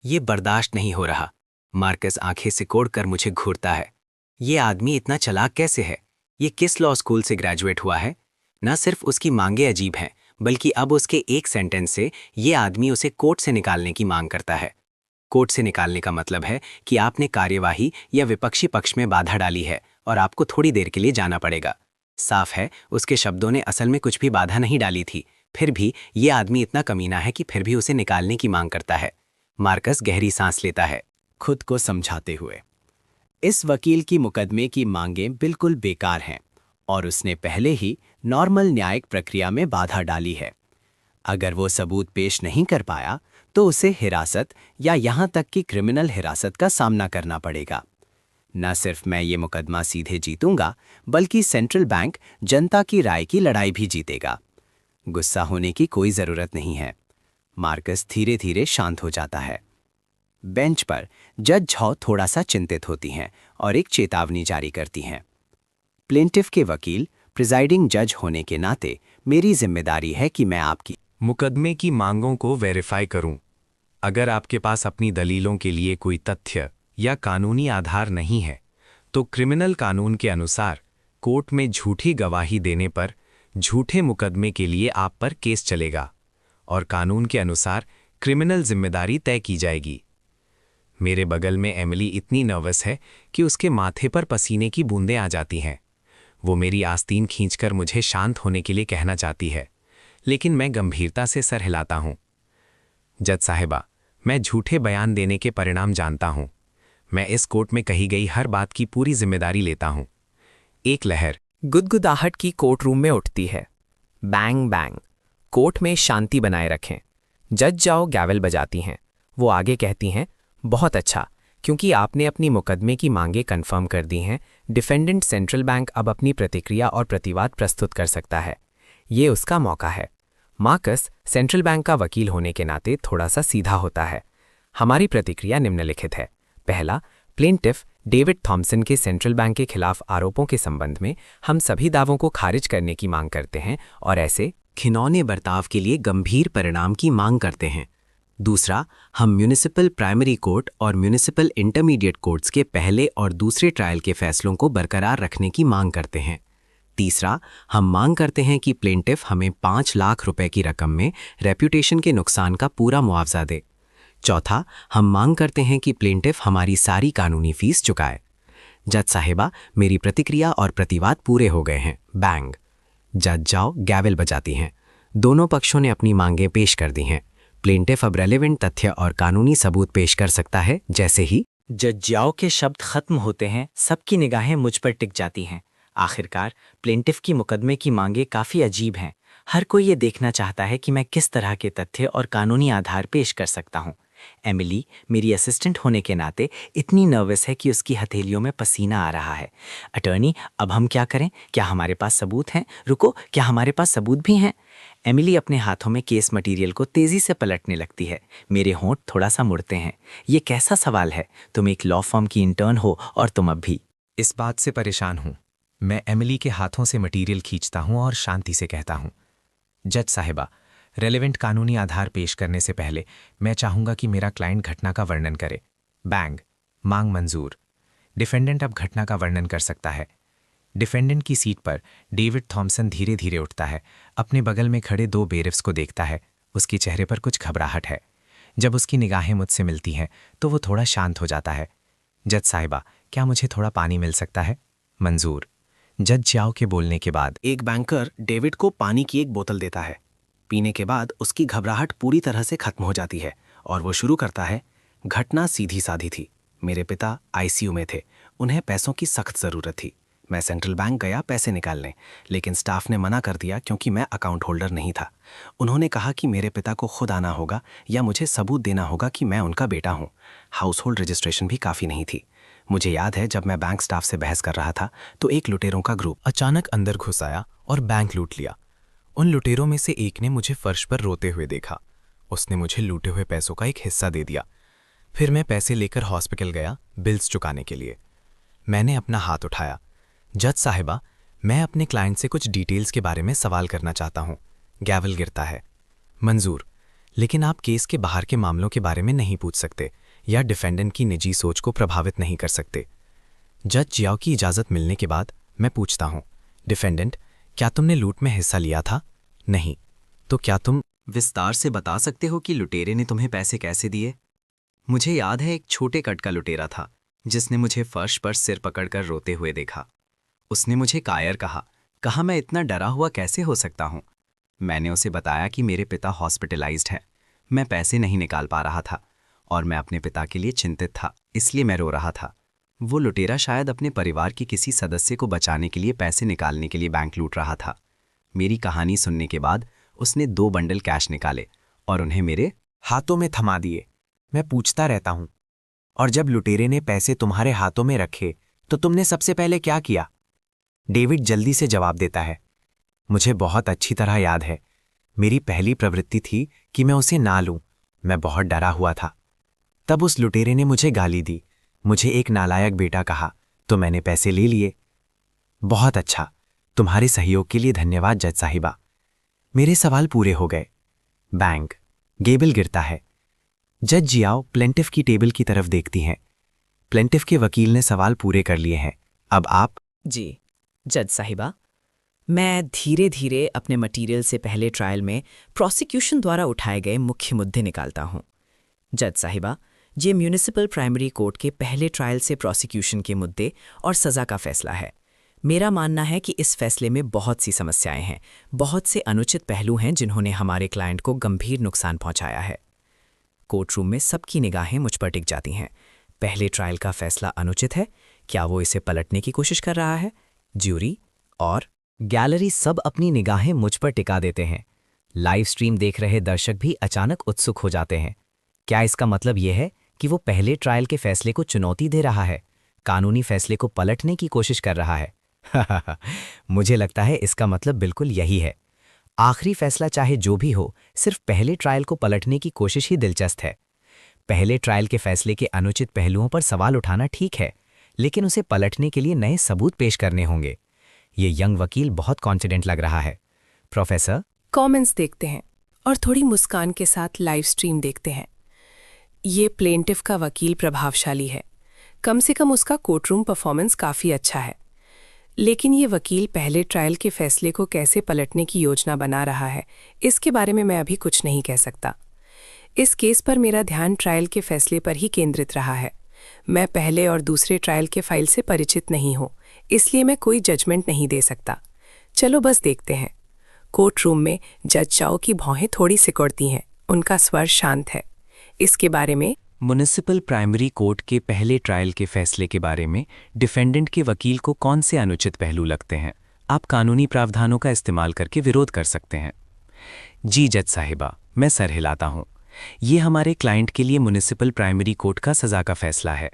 [SPEAKER 2] ये बर्दाश्त नहीं हो रहा। मार्कस आंखें सिकोड़कर मुझे घूरता है। ये आदमी इतना चालाक कैसे है? ये किस लॉ स्कूल से ग्रेजुएट हुआ है? न सिर्फ उसकी मांगे अजीब हैं, बल्कि अब उसके एक सेंटेंस से ये आदमी उसे कोर्ट से निकालने की मांग करता है। कोर्ट से निकालने का मतलब है कि आपने कार्यवाही या विपक्षी पक्ष में बाधा डाली है और आपको थोड़ी देर के लिए जाना पड़ेगा। साफ है, उसके शब्दों ने असल में कुछ भी बाधा नहीं डाली थी। फिर भी ये आदमी इतना कमीना है कि फिर भी उसे निकालने की मांग करता है। मार्कस गहरी सांस लेता है, खुद को समझाते हुए। इस वकील की मुकदमे की मांगें बिल्कुल बेकार हैं और उसने पहले ही नॉर्मल न्यायिक प्रक्रिया में बाधा डाली है। अगर वो सबूत पेश नहीं कर पाया तो उसे हिरासत या यहाँ तक कि क्रिमिनल हिरासत का सामना करना पड़ेगा। न सिर्फ मैं ये मुकदमा सीधे जीतूंगा, बल्कि सेंट्रल बैंक जनता की राय की लड़ाई भी जीतेगा। गुस्सा होने की कोई ज़रूरत नहीं है। मार्कस धीरे धीरे शांत हो जाता है। बेंच पर जज झॉ थोड़ा सा चिंतित होती हैं और एक चेतावनी जारी करती हैं। प्लेंटिफ के वकील, प्रिजाइडिंग जज होने के नाते मेरी जिम्मेदारी है कि मैं आपकी
[SPEAKER 3] मुकदमे की मांगों को वेरीफाई करूं। अगर आपके पास अपनी दलीलों के लिए कोई तथ्य या कानूनी आधार नहीं है, तो क्रिमिनल कानून के अनुसार कोर्ट में झूठी गवाही देने पर
[SPEAKER 6] झूठे मुकदमे के लिए आप पर केस चलेगा और कानून के अनुसार क्रिमिनल जिम्मेदारी तय की जाएगी। मेरे बगल में एमिली इतनी नर्वस है कि उसके माथे पर पसीने की बूंदें आ जाती हैं। वो मेरी आस्तीन खींचकर मुझे शांत होने के लिए कहना चाहती है, लेकिन मैं गंभीरता से सर हिलाता हूं। जज साहिबा, मैं झूठे बयान देने के परिणाम जानता हूं। मैं इस कोर्ट में कही गई हर बात की पूरी जिम्मेदारी लेता हूं। एक लहर
[SPEAKER 5] गुदगुदाहट की कोर्ट रूम में उठती है। Bang bang. कोर्ट में शांति बनाए रखें। जज जाओ गैवल बजाती हैं। वो आगे कहती हैं, बहुत अच्छा, क्योंकि आपने अपनी मुकदमे की मांगें कंफर्म कर दी हैं, डिफेंडेंट सेंट्रल बैंक अब अपनी प्रतिक्रिया और प्रतिवाद प्रस्तुत कर सकता है। ये उसका मौका है। मार्कस सेंट्रल बैंक का वकील होने के नाते थोड़ा सा सीधा होता है। हमारी प्रतिक्रिया निम्नलिखित है। पहला, प्लेंटिफ डेविड थॉम्सन के सेंट्रल बैंक के खिलाफ आरोपों के संबंध में हम सभी दावों को खारिज करने की मांग करते हैं और ऐसे
[SPEAKER 2] घिनौने बर्ताव के लिए गंभीर परिणाम की मांग करते हैं। दूसरा, हम म्यूनिसिपल प्राइमरी कोर्ट और म्यूनिसिपल इंटरमीडिएट कोर्ट्स के पहले और दूसरे ट्रायल के फैसलों को बरकरार रखने की मांग करते हैं। तीसरा, हम मांग करते हैं कि प्लेंटिफ हमें 5 लाख रुपए की रकम में रेप्यूटेशन के नुकसान का पूरा मुआवजा दे। चौथा, हम मांग करते हैं कि प्लेंटिफ हमारी सारी कानूनी फीस चुकाए। जज साहिबा, मेरी प्रतिक्रिया और प्रतिवाद पूरे हो गए हैं। बैंग। जज जाओ गैवल बजाती हैं। दोनों पक्षों ने अपनी मांगें पेश कर दी हैं। प्लेंटिफ अब रेलेवेंट तथ्य और कानूनी सबूत पेश कर सकता है। जैसे ही
[SPEAKER 9] जज जाओ के शब्द खत्म होते हैं, सबकी निगाहें मुझ पर टिक जाती हैं। आखिरकार प्लेंटिफ की मुकदमे की मांगें काफ़ी अजीब हैं। हर कोई ये देखना चाहता है कि मैं किस तरह के तथ्य और कानूनी आधार पेश कर सकता हूँ। एमिली मेरी असिस्टेंट होने के नाते इतनी नर्वस है कि उसकी हथेलियों में पसीना आ रहा है। अटर्नी, अब हम क्या करें? क्या हमारे पास सबूत हैं? रुको, क्या हमारे पास सबूत भी हैं? एमिली अपने हाथों में केस मटेरियल को तेज़ी से पलटने लगती है। मेरे होंठ थोड़ा सा मुड़ते हैं। ये कैसा सवाल है? तुम एक लॉ फर्म की इंटर्न हो और तुम अब भी।
[SPEAKER 6] इस बात से परेशान हूं। मैं एमिली के हाथों से मटीरियल खींचता हूं और शांति से कहता हूं, जज साहिबा, रेलेवेंट कानूनी आधार पेश करने से पहले मैं चाहूंगा कि मेरा क्लाइंट घटना का वर्णन करे। बैंग। मांग मंजूर। डिफेंडेंट अब घटना का वर्णन कर सकता है। डिफेंडेंट की सीट पर डेविड थॉम्सन धीरे धीरे उठता है। अपने बगल में खड़े 2 बेरिफ्स को देखता है। उसके चेहरे पर कुछ घबराहट है। जब उसकी निगाहें मुझसे मिलती हैं तो वो थोड़ा शांत हो जाता है। जज साहिबा, क्या मुझे थोड़ा पानी मिल सकता है? मंजूर। जज जाओ के बोलने के बाद
[SPEAKER 10] एक बैंकर डेविड को पानी की एक बोतल देता है। पीने के बाद उसकी घबराहट पूरी तरह से खत्म हो जाती है और वो शुरू करता है, घटना सीधी साधी थी। मेरे पिता आईसीयू में थे। उन्हें पैसों की सख्त ज़रूरत थी। मैं सेंट्रल बैंक गया पैसे निकालने, लेकिन स्टाफ ने मना कर दिया क्योंकि मैं अकाउंट होल्डर नहीं था। उन्होंने कहा कि मेरे पिता को खुद आना होगा या मुझे सबूत देना होगा कि मैं उनका बेटा हूँ। हाउस होल्ड रजिस्ट्रेशन भी काफ़ी नहीं थी। मुझे याद है जब मैं बैंक स्टाफ से बहस कर रहा था तो एक लुटेरों का ग्रुप
[SPEAKER 11] अचानक अंदर घुस आया और बैंक लूट लिया। उन लुटेरों में से एक ने मुझे फर्श पर रोते हुए देखा। उसने मुझे लूटे हुए पैसों का एक हिस्सा दे दिया। फिर मैं पैसे लेकर हॉस्पिटल गया बिल्स चुकाने के लिए। मैंने अपना हाथ उठाया। जज साहिबा, मैं अपने क्लाइंट से कुछ डिटेल्स के बारे में सवाल करना चाहता हूँ। गैवल गिरता है। मंजूर, लेकिन आप केस के बाहर के मामलों के बारे में नहीं पूछ सकते या डिफेंडेंट की निजी सोच को प्रभावित नहीं कर सकते। जज जियाओ की इजाज़त मिलने के बाद मैं पूछता हूँ, डिफेंडेंट, क्या तुमने लूट में हिस्सा लिया था? नहीं। तो क्या तुम
[SPEAKER 1] विस्तार से बता सकते हो कि लुटेरे ने तुम्हें पैसे कैसे दिए? मुझे याद है एक छोटे कट का लुटेरा था जिसने मुझे फर्श पर सिर पकड़कर रोते हुए देखा। उसने मुझे कायर कहा मैं इतना डरा हुआ कैसे हो सकता हूँ। मैंने उसे बताया कि मेरे पिता हॉस्पिटलाइज्ड है, मैं पैसे नहीं निकाल पा रहा था और मैं अपने पिता के लिए चिंतित था, इसलिए मैं रो रहा था। वो लुटेरा शायद अपने परिवार के किसी सदस्य को बचाने के लिए पैसे निकालने के लिए बैंक लूट रहा था। मेरी कहानी सुनने के बाद उसने 2 बंडल कैश निकाले और उन्हें मेरे
[SPEAKER 8] हाथों में थमा दिए। मैं पूछता रहता हूं, और जब लुटेरे ने पैसे तुम्हारे हाथों में रखे तो तुमने सबसे पहले क्या किया? डेविड जल्दी से जवाब देता है, मुझे बहुत अच्छी तरह याद है। मेरी पहली प्रवृत्ति थी कि मैं उसे ना लूं। मैं बहुत डरा हुआ था। तब उस लुटेरे ने मुझे गाली दी, मुझे एक नालायक बेटा कहा, तो मैंने पैसे ले लिए। बहुत अच्छा, तुम्हारे सहयोग के लिए धन्यवाद जज साहिबा। मेरे सवाल पूरे हो गए। बैंक। गेबल गिरता है। जज जियाओ प्लेंटिफ की टेबल की तरफ देखती हैं। प्लेंटिफ के वकील ने सवाल पूरे कर लिए हैं। अब आप।
[SPEAKER 5] जी, जज साहिबा, मैं धीरे धीरे अपने मटेरियल से पहले ट्रायल में प्रोसिक्यूशन द्वारा उठाए गए मुख्य मुद्दे निकालता हूँ। जज साहिबा, ये म्यूनिसिपल प्राइमरी कोर्ट के पहले ट्रायल से प्रोसिक्यूशन के मुद्दे और सज़ा का फैसला है। मेरा मानना है कि इस फैसले में बहुत सी समस्याएं हैं, बहुत से अनुचित पहलू हैं जिन्होंने हमारे क्लाइंट को गंभीर नुकसान पहुंचाया है। कोर्ट रूम में सबकी निगाहें मुझ पर टिक जाती हैं। पहले ट्रायल का फैसला अनुचित है, क्या वो इसे पलटने की कोशिश कर रहा है? ज्यूरी और
[SPEAKER 1] गैलरी सब अपनी निगाहें मुझ पर टिका देते हैं। लाइव स्ट्रीम देख रहे दर्शक भी अचानक उत्सुक हो जाते हैं। क्या इसका मतलब यह है कि वो पहले ट्रायल के फैसले को चुनौती दे रहा है, कानूनी फैसले को पलटने की कोशिश कर रहा है? मुझे लगता है इसका मतलब बिल्कुल यही है। आखिरी फैसला चाहे जो भी हो, सिर्फ पहले ट्रायल को पलटने की कोशिश ही दिलचस्प है। पहले ट्रायल के फैसले के अनुचित पहलुओं पर सवाल उठाना ठीक है, लेकिन उसे पलटने के लिए नए सबूत पेश करने होंगे। ये यंग वकील बहुत कॉन्फिडेंट लग रहा है। प्रोफेसर,
[SPEAKER 7] कमेंट्स देखते हैं और थोड़ी मुस्कान के साथ लाइव स्ट्रीम देखते हैं। ये प्लेंटिफ का वकील प्रभावशाली है, कम से कम उसका कोर्टरूम परफॉर्मेंस काफ़ी अच्छा है। लेकिन ये वकील पहले ट्रायल के फैसले को कैसे पलटने की योजना बना रहा है, इसके बारे में मैं अभी कुछ नहीं कह सकता। इस केस पर मेरा ध्यान ट्रायल के फैसले पर ही केंद्रित रहा है। मैं पहले और दूसरे ट्रायल के फाइल से परिचित नहीं हूँ, इसलिए मैं कोई जजमेंट नहीं दे सकता। चलो बस देखते हैं। कोर्ट रूम में जज चाओ की भौहें थोड़ी सिकुड़ती हैं, उनका स्वर शांत है। इसके बारे में
[SPEAKER 2] म्युनिसिपल प्राइमरी कोर्ट के पहले ट्रायल के फैसले के बारे में डिफेंडेंट के वकील को कौन से अनुचित पहलू लगते हैं? आप कानूनी प्रावधानों का इस्तेमाल करके विरोध कर सकते हैं। जी जज साहिबा, मैं सर हिलाता हूँ। ये हमारे क्लाइंट के लिए म्युनिसिपल प्राइमरी कोर्ट का सज़ा का फैसला है।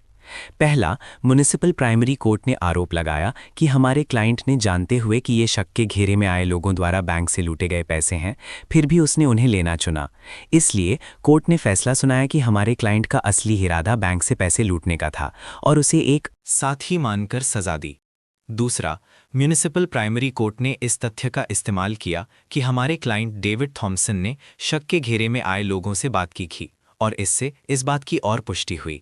[SPEAKER 2] पहला, म्युनिसिपल प्राइमरी कोर्ट ने आरोप लगाया कि हमारे क्लाइंट ने जानते हुए कि ये शक के घेरे में आए लोगों द्वारा बैंक से लूटे गए पैसे हैं, फिर भी उसने उन्हें लेना चुना। इसलिए कोर्ट ने फैसला सुनाया कि हमारे क्लाइंट का असली इरादा बैंक से पैसे लूटने का था और उसे एक
[SPEAKER 11] साथी मानकर सजा दी। दूसरा, म्यूनिसिपल प्राइमरी कोर्ट ने इस तथ्य का इस्तेमाल किया कि हमारे क्लाइंट डेविड थॉम्सन ने शक के घेरे में आए लोगों से बात की थी और इससे इस बात की और पुष्टि हुई।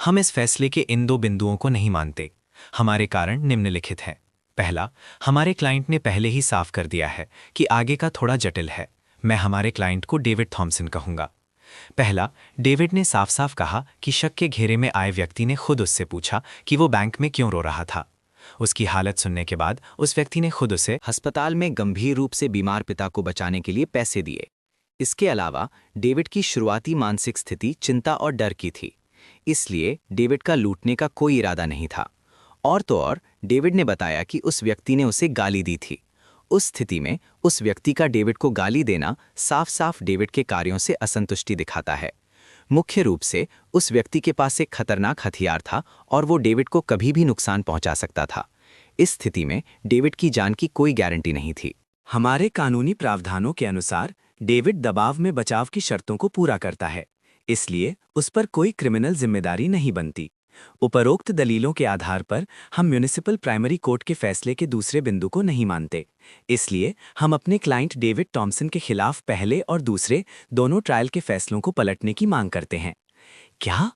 [SPEAKER 11] हम इस फैसले के इन दो बिंदुओं को नहीं मानते। हमारे कारण निम्नलिखित हैं। पहला, हमारे क्लाइंट ने पहले ही साफ कर दिया है कि आगे का थोड़ा जटिल है। मैं हमारे क्लाइंट को डेविड थॉम्सन कहूंगा। पहला, डेविड ने साफ साफ कहा कि शक के घेरे में आए व्यक्ति ने खुद उससे पूछा कि वो बैंक में क्यों रो रहा था। उसकी हालत सुनने के बाद उस व्यक्ति ने खुद उसे
[SPEAKER 10] अस्पताल में गंभीर रूप से बीमार पिता को बचाने के लिए पैसे दिए। इसके अलावा डेविड की शुरुआती मानसिक स्थिति चिंता और डर की थी, इसलिए डेविड का लूटने का कोई इरादा नहीं था। और तो और डेविड ने बताया कि उस व्यक्ति ने उसे गाली दी थी। उस स्थिति में उस व्यक्ति का डेविड को गाली देना साफ साफ डेविड के कार्यों से असंतुष्टि दिखाता है। मुख्य रूप से उस व्यक्ति के पास एक खतरनाक हथियार था और वो डेविड को कभी भी नुकसान पहुंचा सकता था। इस स्थिति में डेविड की जान की कोई गारंटी नहीं थी।
[SPEAKER 2] हमारे कानूनी प्रावधानों के अनुसार डेविड दबाव में बचाव की शर्तों को पूरा करता है, इसलिए उस पर कोई क्रिमिनल जिम्मेदारी नहीं बनती। उपरोक्त दलीलों के आधार पर हम म्युनिसिपल प्राइमरी कोर्ट के फैसले के दूसरे बिंदु को नहीं मानते। इसलिए हम अपने क्लाइंट डेविड टॉम्सन के खिलाफ पहले और दूसरे दोनों ट्रायल के फैसलों को पलटने की मांग करते हैं। क्या?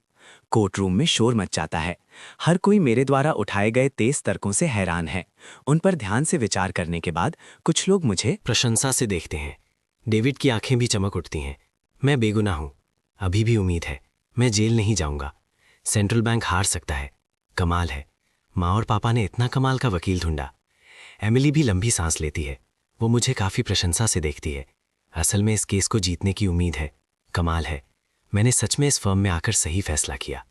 [SPEAKER 2] कोर्ट रूम में शोर मच जाता है। हर कोई मेरे द्वारा उठाए गए तेज तर्कों से हैरान है। उन पर ध्यान से विचार करने के बाद कुछ लोग मुझे
[SPEAKER 11] प्रशंसा से देखते हैं। डेविड की आंखें भी चमक उठती हैं। मैं बेगुनाह हूं, अभी भी उम्मीद है। मैं जेल नहीं जाऊंगा। सेंट्रल बैंक हार सकता है। कमाल है, माँ और पापा ने इतना कमाल का वकील ढूंढा। एमिली भी लंबी सांस लेती है। वो मुझे काफ़ी प्रशंसा से देखती है। असल में इस केस को जीतने की उम्मीद है। कमाल है, मैंने सच में इस फर्म में आकर सही फैसला किया।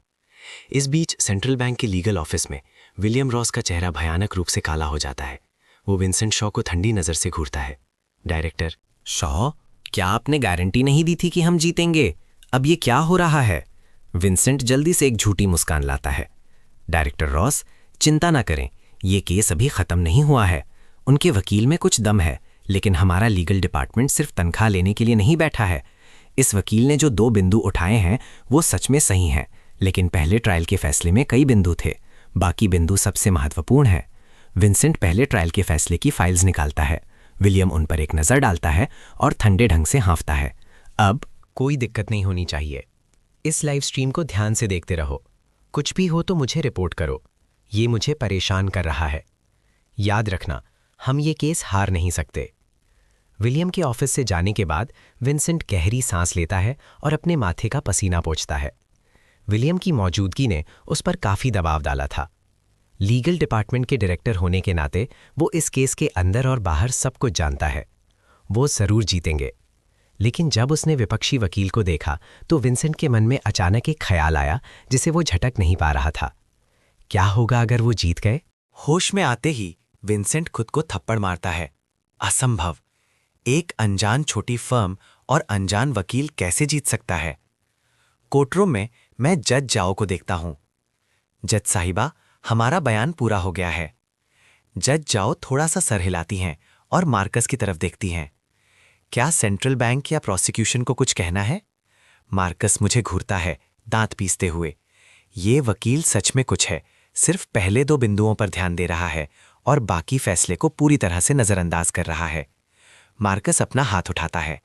[SPEAKER 11] इस बीच सेंट्रल बैंक के लीगल ऑफिस में विलियम रॉस का चेहरा भयानक रूप से काला हो जाता है। वो विंसेंट शॉ को ठंडी नज़र से घूरता है। डायरेक्टर
[SPEAKER 1] शॉ, क्या आपने गारंटी नहीं दी थी कि हम जीतेंगे? अब ये क्या हो रहा है? विंसेंट जल्दी से एक झूठी मुस्कान लाता है। डायरेक्टर रॉस, चिंता ना करें, ये केस अभी ख़त्म नहीं हुआ है। उनके वकील में कुछ दम है, लेकिन हमारा लीगल डिपार्टमेंट सिर्फ तनख्वाह लेने के लिए नहीं बैठा है। इस वकील ने जो 2 बिंदु उठाए हैं वो सच में सही हैं, लेकिन पहले ट्रायल के फैसले में कई बिंदु थे। बाकी बिंदु सबसे महत्वपूर्ण है। विंसेंट पहले ट्रायल के फैसले की फाइल्स निकालता है। विलियम उन पर एक नज़र डालता है और ठंडे ढंग से हाँफता है। अब
[SPEAKER 11] कोई दिक्कत नहीं होनी चाहिए। इस लाइव स्ट्रीम को ध्यान से देखते रहो। कुछ भी हो तो मुझे रिपोर्ट करो। ये मुझे परेशान कर रहा है। याद रखना, हम ये केस हार नहीं सकते। विलियम के ऑफिस से जाने के बाद विंसेंट गहरी सांस लेता है और अपने माथे का पसीना पोंछता है। विलियम की मौजूदगी ने उस पर काफ़ी दबाव डाला था। लीगल डिपार्टमेंट के डायरेक्टर होने के नाते वो इस केस के अंदर और बाहर सब कुछ जानता है। वो ज़रूर जीतेंगे। लेकिन जब उसने विपक्षी वकील को देखा तो विंसेंट के मन में अचानक एक ख्याल आया जिसे वो झटक नहीं पा रहा था। क्या होगा अगर वो जीत गए?
[SPEAKER 2] होश में आते ही विंसेंट खुद को थप्पड़ मारता है। असंभव! एक अनजान छोटी फर्म और अनजान वकील कैसे जीत सकता है? कोर्टरूम में मैं जज जाओ को देखता हूं। जज साहिबा, हमारा बयान पूरा हो गया है। जज जाओ थोड़ा सा सर हिलाती हैं और मार्कस की तरफ देखती हैं। क्या सेंट्रल बैंक या प्रोसिक्यूशन को कुछ कहना है? मार्कस मुझे घूरता है, दांत पीसते हुए। ये वकील सच में कुछ है, सिर्फ पहले 2 बिंदुओं पर ध्यान दे रहा है और बाकी फैसले को पूरी तरह से नजरअंदाज कर रहा है। मार्कस अपना हाथ उठाता है।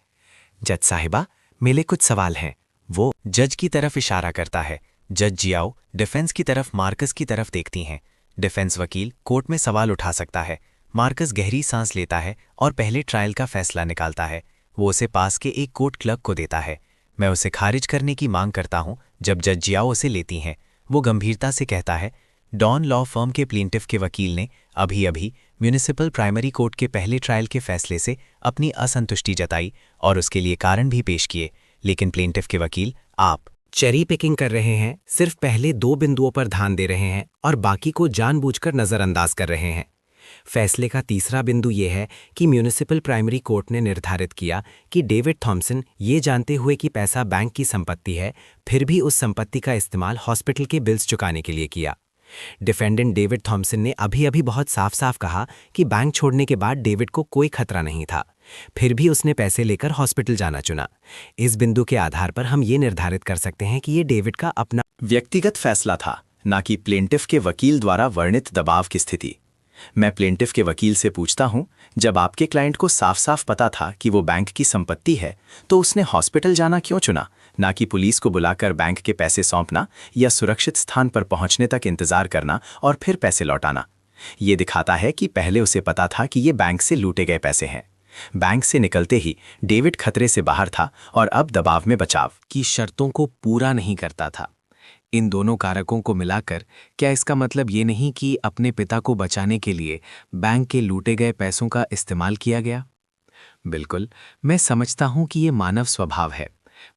[SPEAKER 2] जज साहिबा, मेरे कुछ सवाल हैं। वो जज की तरफ इशारा करता है। जज जियाओ डिफेंस की तरफ मार्कस की तरफ देखती हैं। डिफेंस वकील कोर्ट में सवाल उठा सकता है। मार्कस गहरी सांस लेता है और पहले ट्रायल का फैसला निकालता है। वो उसे पास के एक कोर्ट क्लर्क को देता है। मैं उसे खारिज करने की मांग करता हूं। जब जज जियाओ उसे लेती हैं, वो गंभीरता से कहता है, डॉन लॉ फर्म के प्लेंटिफ के वकील ने अभी-अभी म्यूनिसिपल प्राइमरी कोर्ट के पहले ट्रायल के फैसले से अपनी असंतुष्टि जताई और उसके लिए कारण भी पेश किए। लेकिन प्लेंटिफ के वकील, आप
[SPEAKER 11] चेरी पिकिंग कर रहे हैं, सिर्फ पहले 2 बिंदुओं पर ध्यान दे रहे हैं और बाकी को जानबूझकर नजरअंदाज कर रहे हैं। फैसले का तीसरा बिंदु यह है कि म्यूनिसिपल प्राइमरी कोर्ट ने निर्धारित किया कि डेविड थॉम्सन ये जानते हुए कि पैसा बैंक की संपत्ति है, फिर भी उस संपत्ति का इस्तेमाल हॉस्पिटल के बिल्स चुकाने के लिए किया। डिफेंडेंट डेविड थॉम्सन ने अभी बहुत साफ-साफ कहा कि बैंक छोड़ने के बाद डेविड को कोई खतरा नहीं था, फिर भी उसने पैसे लेकर हॉस्पिटल जाना चुना। इस बिंदु के आधार पर हम ये निर्धारित कर सकते हैं कि ये डेविड का अपना
[SPEAKER 1] व्यक्तिगत फैसला था, ना कि प्लेंटिफ के वकील द्वारा वर्णित दबाव की स्थिति। मैं प्लेंटिफ के वकील से पूछता हूं, जब आपके क्लाइंट को साफ-साफ पता था कि वो बैंक की संपत्ति है, तो उसने हॉस्पिटल जाना क्यों चुना, ना कि पुलिस को बुलाकर बैंक के पैसे सौंपना या सुरक्षित स्थान पर पहुंचने तक इंतजार करना और फिर पैसे लौटाना? ये दिखाता है कि पहले उसे पता था कि ये बैंक से लूटे गए पैसे हैं। बैंक से निकलते ही डेविड खतरे से बाहर था और अब दबाव में बचाव
[SPEAKER 6] की शर्तों को पूरा नहीं करता था। इन दोनों कारकों को मिलाकर क्या इसका मतलब ये नहीं कि अपने पिता को बचाने के लिए बैंक के लूटे गए पैसों का इस्तेमाल किया गया? बिल्कुल, मैं समझता हूं कि ये मानव स्वभाव है।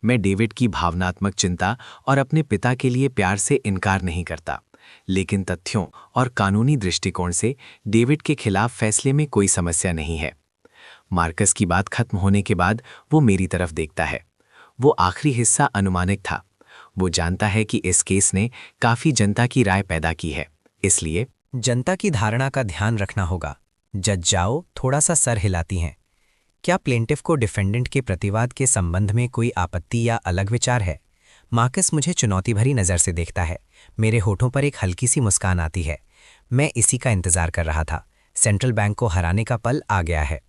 [SPEAKER 6] मैं डेविड की भावनात्मक चिंता और अपने पिता के लिए प्यार से इनकार नहीं करता, लेकिन तथ्यों और कानूनी दृष्टिकोण से डेविड के खिलाफ फैसले में कोई समस्या नहीं है। मार्कस की बात खत्म होने के बाद वो मेरी तरफ देखता है। वो आखिरी हिस्सा अनुमानित था। वो जानता है कि इस केस ने काफी जनता की राय पैदा की है, इसलिए
[SPEAKER 11] जनता की धारणा का ध्यान रखना होगा। जज जाओ थोड़ा सा सर हिलाती हैं। क्या प्लेंटिफ को डिफेंडेंट के प्रतिवाद के संबंध में कोई आपत्ति या अलग विचार है? मार्कस मुझे चुनौती भरी नज़र से देखता है। मेरे होठों पर एक हल्की सी मुस्कान आती है। मैं इसी का इंतजार कर रहा था। सेंट्रल बैंक को हराने का पल आ गया है।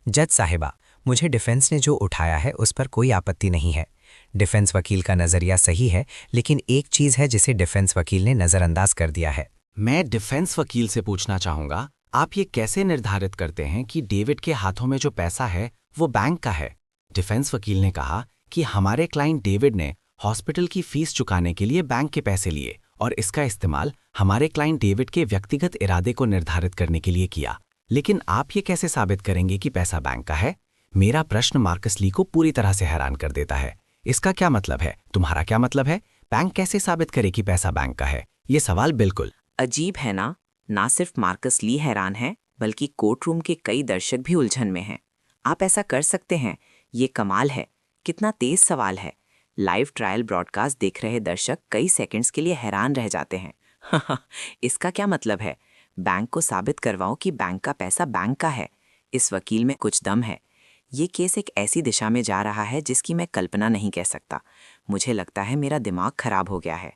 [SPEAKER 11] जज साहिबा, मुझे डिफेंस ने जो उठाया है उस पर कोई आपत्ति नहीं है। डिफेंस वकील का नज़रिया सही है, लेकिन एक चीज़ है जिसे डिफेंस वकील ने नज़रअंदाज कर दिया है।
[SPEAKER 6] मैं डिफेंस वकील से पूछना चाहूंगा, आप ये कैसे निर्धारित करते हैं कि डेविड के हाथों में जो पैसा है वो बैंक का है? डिफेंस वकील ने कहा कि हमारे क्लाइंट डेविड ने हॉस्पिटल की फीस चुकाने के लिए बैंक के पैसे लिए और इसका इस्तेमाल हमारे क्लाइंट डेविड के व्यक्तिगत इरादे को निर्धारित करने के लिए किया। लेकिन आप ये कैसे साबित करेंगे कि पैसा बैंक का है? मेरा प्रश्न मार्कस ली को पूरी तरह से हैरान कर देता है। इसका क्या मतलब है? तुम्हारा क्या मतलब है? बैंक कैसे साबित करे कि पैसा बैंक का है? ये सवाल बिल्कुल
[SPEAKER 9] अजीब है ना सिर्फ मार्कस ली हैरान है, बल्कि कोर्टरूम के कई दर्शक भी उलझन में हैं। आप ऐसा कर सकते हैं, ये कमाल है। कितना तेज सवाल है। लाइव ट्रायल ब्रॉडकास्ट देख रहे दर्शक कई सेकंड्स के लिए हैरान रह जाते हैं। इसका क्या मतलब है? बैंक को साबित करवाओ कि बैंक का पैसा बैंक का है। इस वकील में कुछ दम है। ये केस एक ऐसी दिशा में जा रहा है जिसकी मैं कल्पना नहीं कह सकता। मुझे लगता है मेरा दिमाग खराब हो गया है।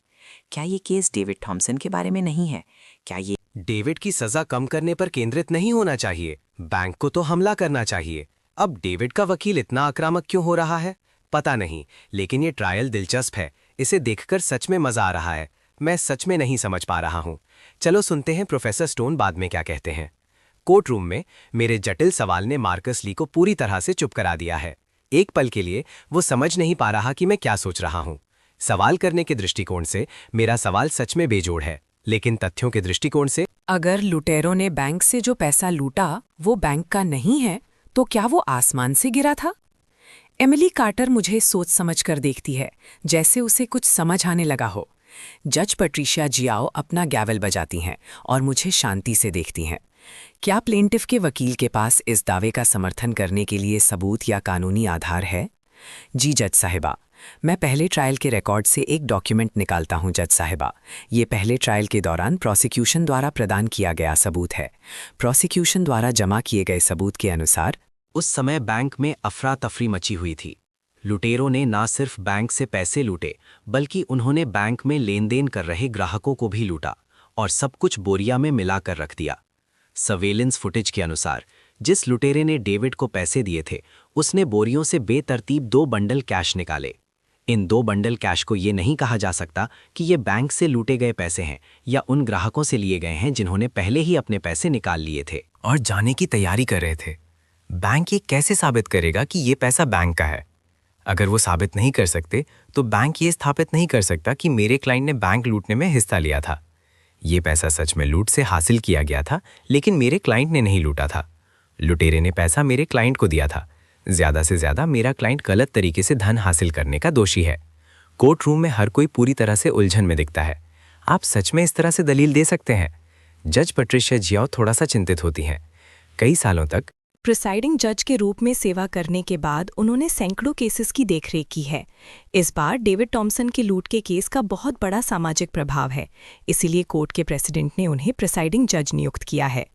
[SPEAKER 9] क्या ये केस डेविड थॉम्सन के बारे में नहीं है? क्या ये
[SPEAKER 6] डेविड की सजा कम करने पर केंद्रित नहीं होना चाहिए? बैंक को तो हमला करना चाहिए। अब डेविड का वकील इतना आक्रामक क्यों हो रहा है? पता नहीं, लेकिन ये ट्रायल दिलचस्प है। इसे देखकर सच में मजा आ रहा है। मैं सच में नहीं समझ पा रहा हूं। चलो सुनते हैं प्रोफेसर स्टोन बाद में क्या कहते हैं। कोर्ट रूम में मेरे जटिल सवाल ने मार्कस ली को पूरी तरह से चुप करा दिया है। एक पल के लिए वो समझ नहीं पा रहा कि मैं क्या सोच रहा हूँ। सवाल करने के दृष्टिकोण से मेरा सवाल सच में बेजोड़ है, लेकिन तथ्यों के दृष्टिकोण से
[SPEAKER 12] अगर लुटेरों ने बैंक से जो पैसा लूटा वो बैंक का नहीं है, तो क्या वो आसमान से गिरा था? एमिली कार्टर मुझे सोच समझ कर देखती है, जैसे उसे कुछ समझ आने लगा हो। जज पैट्रिशिया जियाओ अपना गैवल बजाती हैं और मुझे शांति से देखती हैं। क्या प्लेंटिफ के वकील के पास इस दावे का समर्थन करने के लिए सबूत या कानूनी आधार है? जी जज साहिबा, मैं पहले ट्रायल के रिकॉर्ड से एक डॉक्यूमेंट निकालता हूं जज साहिबा। ये पहले ट्रायल के दौरान प्रोसिक्यूशन द्वारा प्रदान किया गया सबूत है। प्रोसिक्यूशन द्वारा जमा किए गए सबूत के अनुसार
[SPEAKER 6] उस समय बैंक में अफरा तफरी मची हुई थी। लुटेरों ने न सिर्फ बैंक से पैसे लूटे, बल्कि उन्होंने बैंक में लेन देन कर रहे ग्राहकों को भी लूटा और सब कुछ बोरिया में मिलाकर रख दिया। सर्वेलेंस फुटेज के अनुसार जिस लुटेरे ने डेविड को पैसे दिए थे, उसने बोरियों से बेतरतीब 2 बंडल कैश निकाले। इन 2 बंडल कैश को ये नहीं कहा जा सकता कि ये बैंक से लूटे गए पैसे हैं या उन ग्राहकों से लिए गए हैं जिन्होंने पहले ही अपने पैसे निकाल लिए थे
[SPEAKER 11] और जाने की तैयारी कर रहे थे। बैंक ये कैसे साबित करेगा कि ये पैसा बैंक का है? अगर वो साबित नहीं कर सकते तो बैंक ये स्थापित नहीं कर सकता कि मेरे क्लाइंट ने बैंक लूटने में हिस्सा लिया था। ये पैसा सच में लूट से हासिल किया गया था, लेकिन मेरे क्लाइंट ने नहीं लूटा था। लुटेरे ने पैसा मेरे क्लाइंट को दिया था। ज्यादा से ज्यादा मेरा क्लाइंट गलत तरीके से धन हासिल करने का दोषी है। कोर्ट रूम में हर कोई पूरी तरह से उलझन में दिखता है। आप सच में इस तरह से दलील दे सकते हैं? जज पैट्रिशिया जियाओ थोड़ा सा चिंतित होती हैं। कई सालों तक
[SPEAKER 7] प्रिसाइडिंग जज के रूप में सेवा करने के बाद उन्होंने सैकड़ों केसेस की देखरेख की है। इस बार डेविड टॉमसन के लूट के केस का बहुत बड़ा सामाजिक प्रभाव है, इसीलिए कोर्ट के प्रेसिडेंट ने उन्हें प्रिसाइडिंग जज नियुक्त किया है।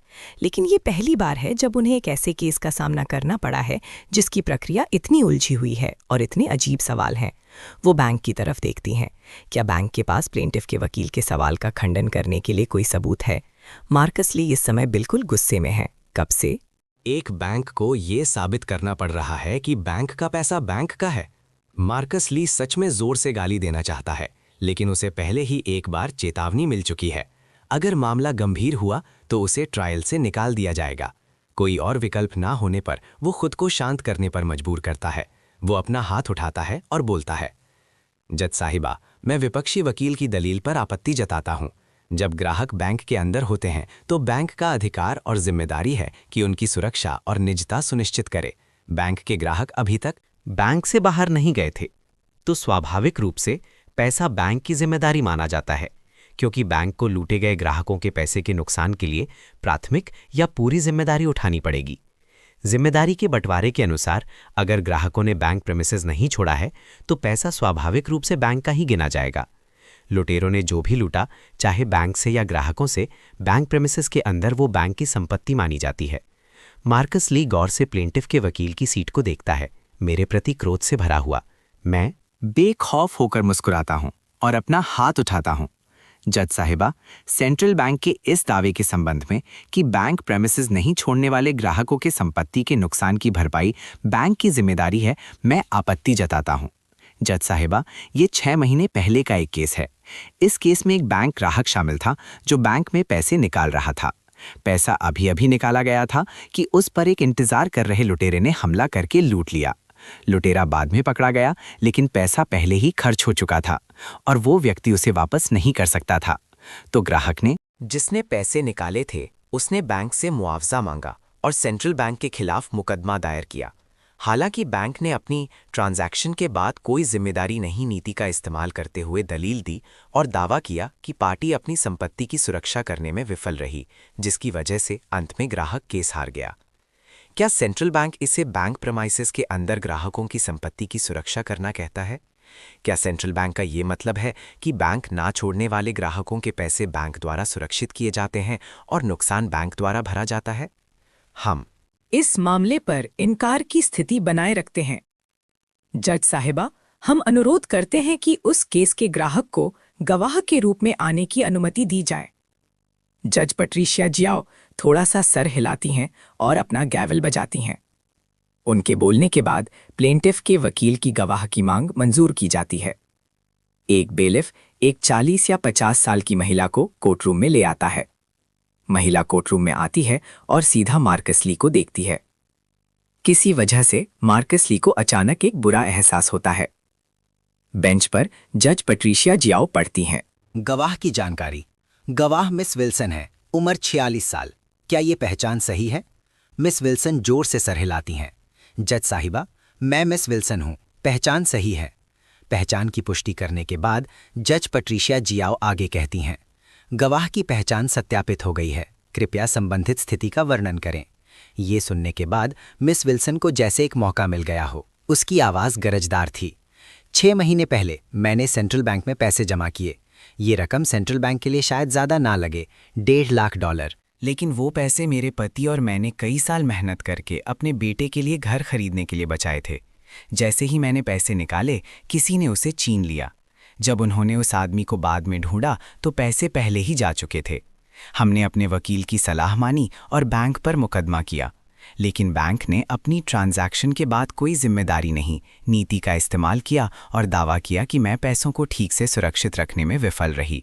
[SPEAKER 7] लेकिन ये पहली बार है जब उन्हें एक ऐसे केस का सामना करना पड़ा है जिसकी प्रक्रिया इतनी उलझी हुई है और इतने अजीब सवाल हैं। वो बैंक की तरफ देखती हैं। क्या बैंक के पास प्लेंटिफ के वकील के सवाल का खंडन करने के लिए कोई सबूत है? मार्कस ली इस समय बिल्कुल गुस्से में है। कब से?
[SPEAKER 6] एक बैंक को ये साबित करना पड़ रहा है कि बैंक का पैसा बैंक का है। मार्कस ली सच में जोर से गाली देना चाहता है, लेकिन उसे पहले ही एक बार चेतावनी मिल चुकी है। अगर मामला गंभीर हुआ तो उसे ट्रायल से निकाल दिया जाएगा। कोई और विकल्प ना होने पर वो खुद को शांत करने पर मजबूर करता है। वो अपना हाथ उठाता है और बोलता है, जज साहिबा, मैं विपक्षी वकील की दलील पर आपत्ति जताता हूं। जब ग्राहक बैंक के अंदर होते हैं तो बैंक का अधिकार और जिम्मेदारी है कि उनकी सुरक्षा और निजता सुनिश्चित करे। बैंक के ग्राहक अभी तक
[SPEAKER 9] बैंक से बाहर नहीं गए थे, तो स्वाभाविक रूप से पैसा बैंक की जिम्मेदारी माना जाता है, क्योंकि बैंक को लूटे गए ग्राहकों के पैसे के नुकसान के लिए प्राथमिक या पूरी जिम्मेदारी उठानी पड़ेगी। जिम्मेदारी के बंटवारे के अनुसार अगर ग्राहकों ने बैंक प्रेमिसेस नहीं छोड़ा है तो पैसा स्वाभाविक रूप से बैंक का ही गिना जाएगा। लुटेरों ने जो भी लूटा, चाहे बैंक से या ग्राहकों से, बैंक प्रेमिसेस के अंदर वो बैंक की संपत्ति मानी जाती है। मार्कस ली गौर से प्लेंटिफ के वकील की सीट को देखता है, मेरे प्रति क्रोध से भरा हुआ। मैं
[SPEAKER 8] बेखौफ होकर मुस्कुराता हूं और अपना हाथ उठाता हूं। जज साहिबा, सेंट्रल बैंक के इस दावे के संबंध में कि बैंक प्रेमिसेस नहीं छोड़ने वाले ग्राहकों के संपत्ति के नुकसान की भरपाई बैंक की जिम्मेदारी है, मैं आपत्ति जताता हूं। जज साहिबा, ये 6 महीने पहले का एक केस है। इस केस में एक बैंक ग्राहक शामिल था जो बैंक में पैसे निकाल रहा था। पैसा अभी अभी निकाला गया था कि उस पर एक इंतजार कर रहे लुटेरे ने हमला करके लूट लिया। लुटेरा बाद में पकड़ा गया, लेकिन पैसा पहले ही खर्च हो चुका था और वो व्यक्ति उसे वापस नहीं कर सकता था। तो ग्राहक ने,
[SPEAKER 1] जिसने पैसे निकाले थे, उसने बैंक से मुआवजा मांगा और सेंट्रल बैंक के खिलाफ मुकदमा दायर किया। हालांकि बैंक ने अपनी ट्रांजैक्शन के बाद कोई जिम्मेदारी नहीं नीति का इस्तेमाल करते हुए दलील दी और दावा किया कि पार्टी अपनी संपत्ति की सुरक्षा करने में विफल रही, जिसकी वजह से अंत में ग्राहक केस हार गया। क्या सेंट्रल बैंक इसे बैंक प्रेमाइसेस के अंदर ग्राहकों की संपत्ति की सुरक्षा करना कहता है? क्या सेंट्रल बैंक का ये मतलब है कि बैंक ना छोड़ने वाले ग्राहकों के पैसे बैंक द्वारा सुरक्षित किए जाते हैं और नुकसान बैंक द्वारा भरा जाता है? हम
[SPEAKER 12] इस मामले पर इनकार की स्थिति बनाए रखते हैं। जज साहिबा, हम अनुरोध करते हैं कि उस केस के ग्राहक को गवाह के रूप में आने की अनुमति दी जाए। जज पैट्रिशिया जियाओ थोड़ा सा सर हिलाती हैं और अपना गैवल बजाती हैं। उनके बोलने के बाद प्लेंटिफ के वकील की गवाह की मांग मंजूर की जाती है। एक बेलिफ एक 40 या 50 साल की महिला को कोर्टरूम में ले आता है।
[SPEAKER 5] महिला कोर्टरूम में आती है और सीधा मार्कस ली को देखती है। किसी वजह से मार्कस ली को अचानक एक बुरा एहसास होता है। बेंच पर जज पैट्रिशिया जियाओ पढ़ती हैं।
[SPEAKER 13] गवाह की जानकारी। गवाह मिस विल्सन है, उम्र 46 साल। क्या ये पहचान सही है? मिस विल्सन जोर से सर हिलाती हैं। जज साहिबा, मैं मिस विल्सन हूँ, पहचान सही है। पहचान की पुष्टि करने के बाद जज पैट्रिशिया जियाओ आगे कहती हैं, गवाह की पहचान सत्यापित हो गई है, कृपया संबंधित स्थिति का वर्णन करें। ये सुनने के बाद मिस विल्सन को जैसे एक मौका मिल गया हो। उसकी आवाज़ गरजदार थी। 6 महीने पहले मैंने सेंट्रल बैंक में पैसे जमा किए। ये रकम सेंट्रल बैंक के लिए शायद ज़्यादा ना लगे, $1.5 लाख।
[SPEAKER 5] लेकिन वो पैसे मेरे पति और मैंने कई साल मेहनत करके अपने बेटे के लिए घर खरीदने के लिए बचाए थे। जैसे ही मैंने पैसे निकाले, किसी ने उसे छीन लिया। जब उन्होंने उस आदमी को बाद में ढूंढा तो पैसे पहले ही जा चुके थे। हमने अपने वकील की सलाह मानी और बैंक पर मुकदमा किया, लेकिन बैंक ने अपनी ट्रांजैक्शन के बाद कोई जिम्मेदारी नहीं, नीति का इस्तेमाल किया और दावा किया कि मैं पैसों को ठीक से सुरक्षित रखने में विफल रही।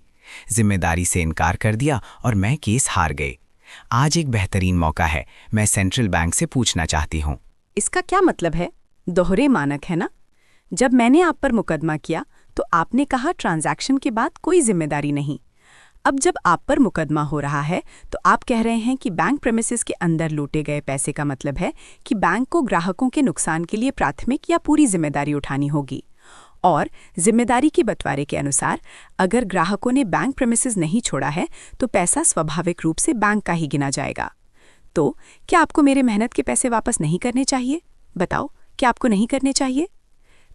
[SPEAKER 5] जिम्मेदारी से इनकार कर दिया और मैं केस हार गई। आज एक बेहतरीन मौका है, मैं सेंट्रल बैंक से पूछना चाहती हूँ।
[SPEAKER 7] इसका क्या मतलब है? दोहरे मानक है ना? जब मैंने आप पर मुकदमा किया तो आपने कहा ट्रांजैक्शन के बाद कोई जिम्मेदारी नहीं। अब जब आप पर मुकदमा हो रहा है तो आप कह रहे हैं कि बैंक प्रेमिसेस के अंदर लूटे गए पैसे का मतलब है कि बैंक को ग्राहकों के नुकसान के लिए प्राथमिक या पूरी जिम्मेदारी उठानी होगी। और जिम्मेदारी के बंटवारे के अनुसार अगर ग्राहकों ने बैंक प्रेमिसेस नहीं छोड़ा है तो पैसा स्वाभाविक रूप से बैंक का ही गिना जाएगा। तो क्या आपको मेरे मेहनत के पैसे वापस नहीं करने चाहिए? बताओ, क्या आपको नहीं करने चाहिए?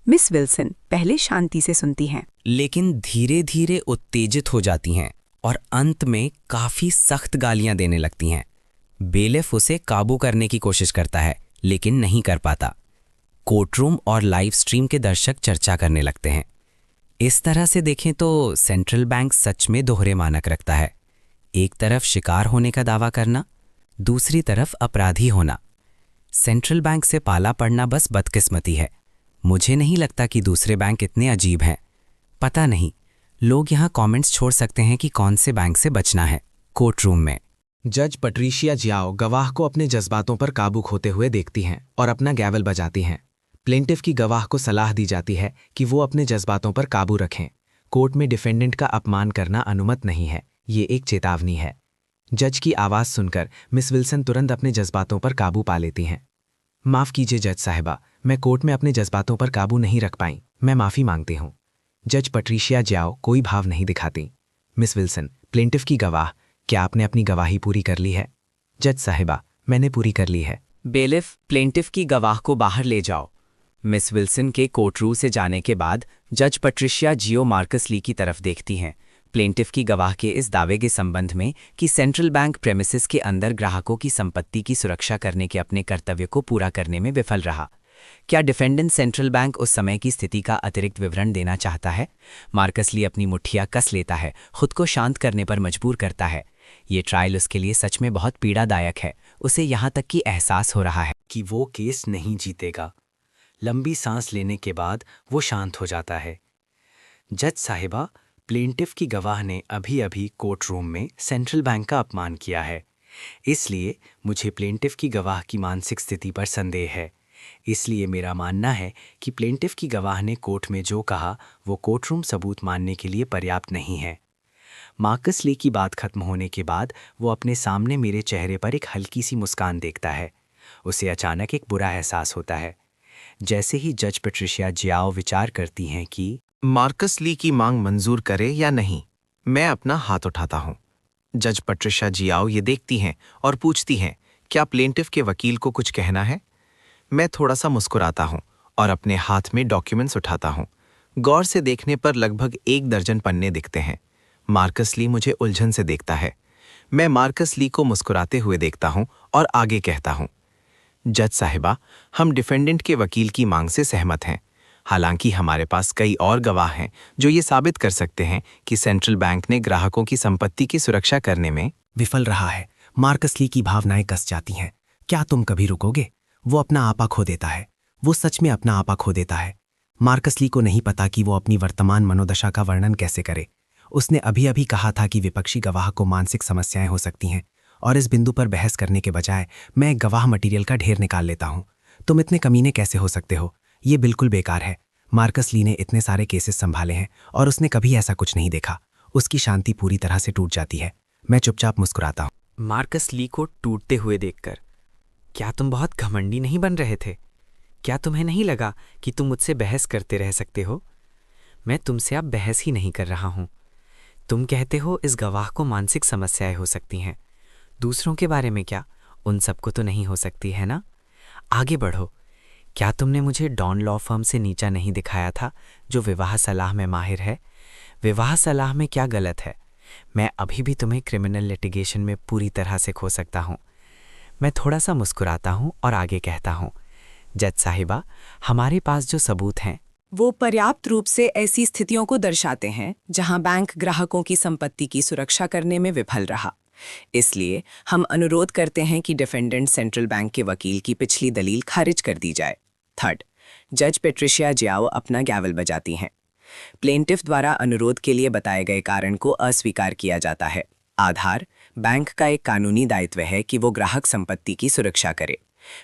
[SPEAKER 7] मिस विल्सन पहले शांति से सुनती हैं,
[SPEAKER 5] लेकिन धीरे धीरे उत्तेजित हो जाती हैं और अंत में काफी सख्त गालियां देने लगती हैं। बेलिफ उसे काबू करने की कोशिश करता है, लेकिन नहीं कर पाता। कोर्टरूम और लाइव स्ट्रीम के दर्शक चर्चा करने लगते हैं। इस तरह से देखें तो सेंट्रल बैंक सच में दोहरे मानक रखता है। एक तरफ शिकार होने का दावा करना, दूसरी तरफ अपराधी होना। सेंट्रल बैंक से पाला पड़ना बस बदकिस्मती है। मुझे नहीं लगता कि दूसरे बैंक इतने अजीब हैं। पता नहीं, लोग यहाँ कमेंट्स छोड़ सकते हैं कि कौन से बैंक से बचना है। कोर्टरूम में
[SPEAKER 8] जज पैट्रिशिया जियाओ गवाह को अपने जज्बातों पर काबू खोते हुए देखती हैं और अपना गैवल बजाती हैं। प्लेंटिफ की गवाह को सलाह दी जाती है कि वो अपने जज्बातों पर काबू रखें। कोर्ट में डिफेंडेंट का अपमान करना अनुमत नहीं है, ये एक चेतावनी है। जज की आवाज़ सुनकर मिस विल्सन तुरंत अपने जज्बातों पर काबू पा लेती हैं। माफ़ कीजिए जज साहिबा, मैं कोर्ट में अपने जज्बातों पर काबू नहीं रख पाई, मैं माफ़ी मांगती हूँ। जज पैट्रिशिया जियाओ कोई भाव नहीं दिखाती। मिस विल्सन, प्लेंटिफ की गवाह, क्या आपने अपनी गवाही पूरी कर ली है? जज साहिबा, मैंने पूरी कर ली है।
[SPEAKER 5] बेलिफ, प्लेंटिफ की गवाह को बाहर ले जाओ। मिस विल्सन के कोर्टरूम से जाने के बाद जज पैट्रिशिया जियो मार्कस ली की तरफ देखती हैं। प्लेंटिफ की गवाह के इस दावे के संबंध में कि सेंट्रल बैंक प्रेमिसेस के अंदर ग्राहकों की संपत्ति की सुरक्षा करने के अपने कर्तव्य को पूरा करने में विफल रहा। क्या डिफेंडेंट सेंट्रल बैंक उस समय की स्थिति का अतिरिक्त विवरण देना चाहता है? मार्कस ली अपनी मुट्ठियां कस लेता है, खुद को शांत करने पर मजबूर करता है। ये ट्रायल उसके लिए सच में बहुत पीड़ादायक है। उसे यहाँ तक कि एहसास हो रहा है
[SPEAKER 6] कि वो केस नहीं जीतेगा। लंबी सांस लेने के बाद वो शांत हो जाता है। जज साहिबा, प्लेंटिफ की गवाह ने अभी-अभी कोर्टरूम में सेंट्रल बैंक का अपमान किया है, इसलिए मुझे प्लेंटिफ की गवाह की मानसिक स्थिति पर संदेह है। इसलिए मेरा मानना है कि प्लेंटिफ की गवाह ने कोर्ट में जो कहा वो कोर्टरूम सबूत मानने के लिए पर्याप्त नहीं है। मार्कस ली की बात खत्म होने के बाद वो अपने सामने मेरे चेहरे पर एक हल्की सी मुस्कान देखता है। उसे अचानक एक बुरा एहसास होता है। जैसे ही जज पैट्रिशिया जियाओ विचार करती हैं कि
[SPEAKER 11] मार्कस ली की मांग मंजूर करे या नहीं, मैं अपना हाथ उठाता हूं। जज पैट्रिशिया जियाओ ये देखती हैं और पूछती हैं, क्या प्लेंटिफ के वकील को कुछ कहना है? मैं थोड़ा सा मुस्कुराता हूं और अपने हाथ में डॉक्यूमेंट्स उठाता हूं। गौर से देखने पर लगभग 1 दर्जन पन्ने दिखते हैं। मार्कस ली मुझे उलझन से देखता है। मैं मार्कस ली को मुस्कुराते हुए देखता हूं और आगे कहता हूं, जज साहिबा, हम डिफेंडेंट के वकील की मांग से सहमत हैं। हालांकि हमारे पास कई और गवाह हैं जो ये साबित कर सकते हैं कि सेंट्रल बैंक ने ग्राहकों की संपत्ति की सुरक्षा करने में
[SPEAKER 10] विफल रहा है। मार्कस ली की भावनाएं कस जाती हैं। क्या तुम कभी रुकोगे? वो अपना आपा खो देता है। वो सच में अपना आपा खो देता है। मार्कस ली को नहीं पता कि वो अपनी वर्तमान मनोदशा का वर्णन कैसे करे। उसने अभी अभी कहा था कि विपक्षी गवाह को मानसिक समस्याएं हो सकती हैं और इस बिंदु पर बहस करने के बजाय मैं गवाह मटेरियल का ढेर निकाल लेता हूं। तुम इतने कमीने कैसे हो सकते हो? ये बिल्कुल बेकार है। मार्कस ली ने इतने सारे केसेस संभाले हैं और उसने कभी ऐसा कुछ नहीं देखा। उसकी शांति पूरी तरह से टूट जाती है। मैं चुपचाप मुस्कुराता हूँ।
[SPEAKER 2] मार्कस ली को टूटते हुए देखकर, क्या तुम बहुत घमंडी नहीं बन रहे थे? क्या तुम्हें नहीं लगा कि तुम मुझसे बहस करते रह सकते हो? मैं तुमसे अब बहस ही नहीं कर रहा हूं। तुम कहते हो इस गवाह को मानसिक समस्याएं हो सकती हैं। दूसरों के बारे में क्या? उन सबको तो नहीं हो सकती है ना? आगे बढ़ो। क्या तुमने मुझे डॉन लॉ फर्म से नीचा नहीं दिखाया था, जो विवाह सलाह में माहिर है? विवाह सलाह में क्या गलत है? मैं अभी भी तुम्हें क्रिमिनल लिटिगेशन में पूरी तरह से खो सकता हूं। मैं थोड़ा सा मुस्कुराता हूं और आगे कहता हूं, जज साहिबा, हमारे पास जो सबूत हैं
[SPEAKER 12] वो पर्याप्त रूप से ऐसी स्थितियों को दर्शाते हैं जहां बैंक ग्राहकों की संपत्ति की सुरक्षा करने में विफल रहा। इसलिए हम अनुरोध करते हैं कि डिफेंडेंट सेंट्रल बैंक के वकील की पिछली दलील खारिज कर दी जाए। थर्ड, जज पेट्रिशिया जियाओ अपना गैवल बजाती हैं। प्लेंटिफ द्वारा अनुरोध के लिए बताए गए कारण को अस्वीकार किया जाता है। आधार, बैंक का एक कानूनी दायित्व है कि वो ग्राहक संपत्ति की सुरक्षा करे।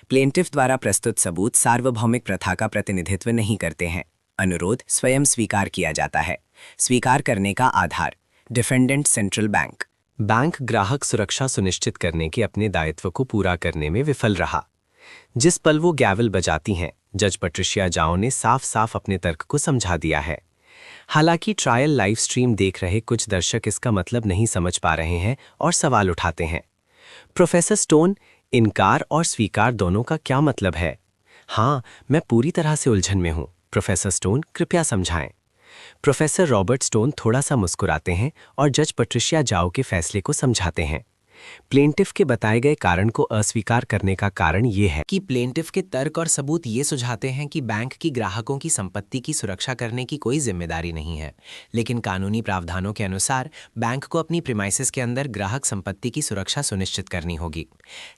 [SPEAKER 12] प्लेंटिफ द्वारा प्रस्तुत सबूत सार्वभौमिक प्रथा का प्रतिनिधित्व नहीं करते हैं। अनुरोध स्वयं स्वीकार किया जाता है। स्वीकार करने का आधार, डिफेंडेंट सेंट्रल बैंक।
[SPEAKER 6] बैंक ग्राहक सुरक्षा सुनिश्चित करने के अपने दायित्व को पूरा करने में विफल रहा। जिस पल वो गैवल बजाती हैं, जज पेट्रिशिया जाओ ने साफ साफ अपने तर्क को समझा दिया है। हालांकि ट्रायल लाइव स्ट्रीम देख रहे कुछ दर्शक इसका मतलब नहीं समझ पा रहे हैं और सवाल उठाते हैं, प्रोफेसर स्टोन, इनकार और स्वीकार दोनों का क्या मतलब है? हाँ, मैं पूरी तरह से उलझन में हूँ। प्रोफेसर स्टोन, कृपया समझाएं। प्रोफेसर रॉबर्ट स्टोन थोड़ा सा मुस्कुराते हैं और जज पेट्रिशिया जाओ के फैसले को समझाते हैं। प्लेंटिफ के बताए गए कारण को अस्वीकार करने का कारण ये है
[SPEAKER 10] कि प्लेंटिफ के तर्क और सबूत ये सुझाते हैं कि बैंक की ग्राहकों की संपत्ति की सुरक्षा करने की कोई जिम्मेदारी नहीं है, लेकिन कानूनी प्रावधानों के अनुसार बैंक को अपनी प्रीमाइसेस के अंदर ग्राहक संपत्ति की सुरक्षा सुनिश्चित करनी होगी।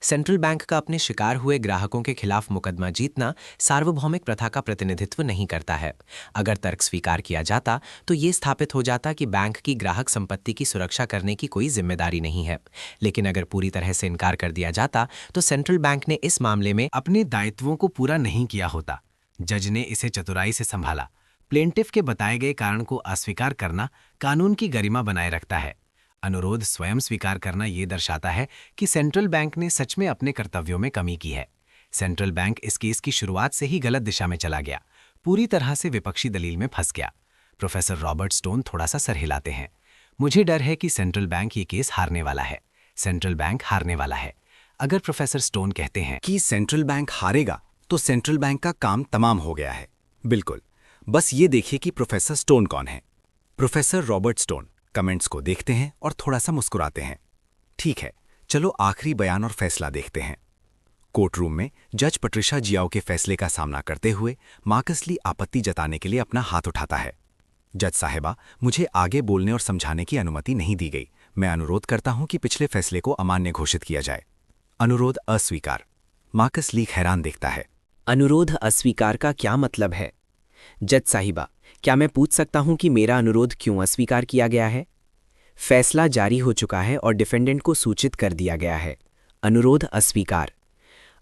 [SPEAKER 10] सेंट्रल बैंक का अपने शिकार हुए ग्राहकों के खिलाफ मुकदमा जीतना सार्वभौमिक प्रथा का प्रतिनिधित्व नहीं करता है। अगर तर्क स्वीकार किया जाता तो ये स्थापित हो जाता कि बैंक की ग्राहक संपत्ति की सुरक्षा करने की कोई जिम्मेदारी नहीं है। लेकिन अगर पूरी तरह से इनकार कर दिया जाता तो सेंट्रल बैंक ने इस मामले में अपने दायित्वों को पूरा नहीं किया होता। जज ने इसे चतुराई से संभाला। प्लेंटिफ के बताए गए कारण को अस्वीकार करना कानून की गरिमा बनाए रखता है। अनुरोध स्वयं स्वीकार करना यह दर्शाता है कि सेंट्रल बैंक ने सच में अपने कर्तव्यों में कमी की है। सेंट्रल बैंक इस केस की शुरुआत से ही गलत दिशा में चला गया, पूरी तरह से विपक्षी दलील में फंस गया। प्रोफेसर रॉबर्ट स्टोन थोड़ा सा सर हिलाते हैं। मुझे डर है कि सेंट्रल बैंक ये केस हारने वाला है। सेंट्रल बैंक हारने वाला है। अगर प्रोफेसर स्टोन कहते हैं
[SPEAKER 14] कि सेंट्रल बैंक हारेगा तो सेंट्रल बैंक का काम तमाम हो गया है। बिल्कुल, बस ये देखिए कि प्रोफेसर स्टोन कौन है। प्रोफेसर रॉबर्ट स्टोन कमेंट्स को देखते हैं और थोड़ा सा मुस्कुराते हैं। ठीक है, चलो आखिरी बयान और फैसला देखते हैं। कोर्ट रूम में जज पेट्रिशिया जियाओ के फैसले का सामना करते हुए मार्कस ली आपत्ति जताने के लिए अपना हाथ उठाता है। जज साहिबा, मुझे आगे बोलने और समझाने की अनुमति नहीं दी गई। मैं अनुरोध करता हूं कि पिछले फैसले को अमान्य घोषित किया जाए। अनुरोध अस्वीकार। मार्कस ली हैरान देखता है।
[SPEAKER 5] अनुरोध अस्वीकार का क्या मतलब है? जज साहिबा, क्या मैं पूछ सकता हूं कि मेरा अनुरोध क्यों अस्वीकार किया गया है? फैसला जारी हो चुका है और डिफेंडेंट को सूचित कर दिया गया है। अनुरोध अस्वीकार।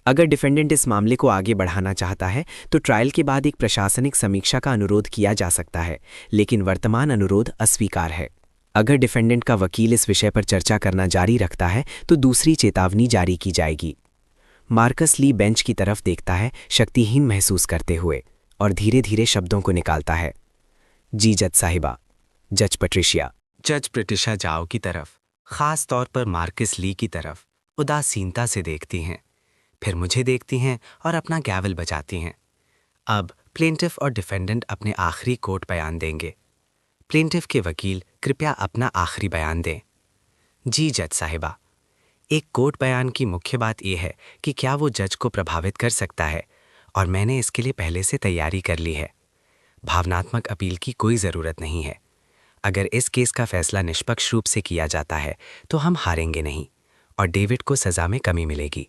[SPEAKER 5] अगर डिफेंडेंट इस मामले को आगे बढ़ाना चाहता है तो ट्रायल के बाद एक प्रशासनिक समीक्षा का अनुरोध किया जा सकता है, लेकिन वर्तमान अनुरोध अस्वीकार है। अगर डिफेंडेंट का वकील इस विषय पर चर्चा करना जारी रखता है तो दूसरी चेतावनी जारी की जाएगी। मार्कस ली बेंच की तरफ देखता है, शक्तिहीन महसूस करते हुए, और धीरे धीरे शब्दों को निकालता है। जी जज साहिबा। जज पेट्रिशिया
[SPEAKER 2] जज पेट्रिशिया जाओ की तरफ, खास तौर पर मार्कस ली की तरफ उदासीनता से देखती हैं, फिर मुझे देखती हैं और अपना गैवल बजाती हैं। अब प्लेंटिफ और डिफेंडेंट अपने आखिरी कोर्ट बयान देंगे। प्लेंटिफ के वकील कृपया अपना आखिरी बयान दें। जी जज साहिबा, एक कोर्ट बयान की मुख्य बात यह है कि क्या वो जज को प्रभावित कर सकता है, और मैंने इसके लिए पहले से तैयारी कर ली है। भावनात्मक अपील की कोई ज़रूरत नहीं है। अगर इस केस का फैसला निष्पक्ष रूप से किया जाता है तो हम हारेंगे नहीं और डेविड को सज़ा में कमी मिलेगी।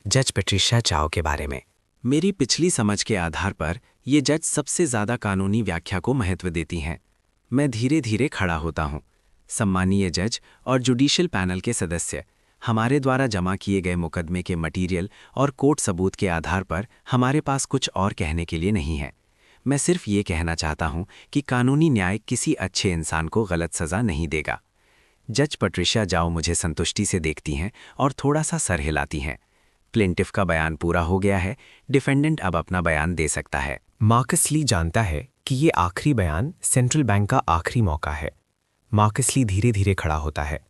[SPEAKER 2] जज पेट्रिशिया जाओ के बारे में
[SPEAKER 6] मेरी पिछली समझ के आधार पर ये जज सबसे ज़्यादा कानूनी व्याख्या को महत्व देती हैं। मैं धीरे धीरे खड़ा होता हूँ। सम्मानीय जज और जुडिशियल पैनल के सदस्य,
[SPEAKER 10] हमारे द्वारा जमा किए गए मुकदमे के मटीरियल और कोर्ट सबूत के आधार पर हमारे पास कुछ और कहने के लिए नहीं है। मैं सिर्फ ये कहना चाहता हूँ कि कानूनी न्याय किसी अच्छे इंसान को गलत सज़ा नहीं देगा। जज पट्रिशिया जाओ मुझे संतुष्टि से देखती हैं और थोड़ा सा सर हिलाती हैं। प्लेंटिफ का बयान पूरा हो गया है, डिफेंडेंट अब अपना बयान दे सकता है।
[SPEAKER 11] मार्कस ली जानता है कि ये आखिरी बयान सेंट्रल बैंक का आखिरी मौका है। मार्कस ली धीरे धीरे खड़ा होता है।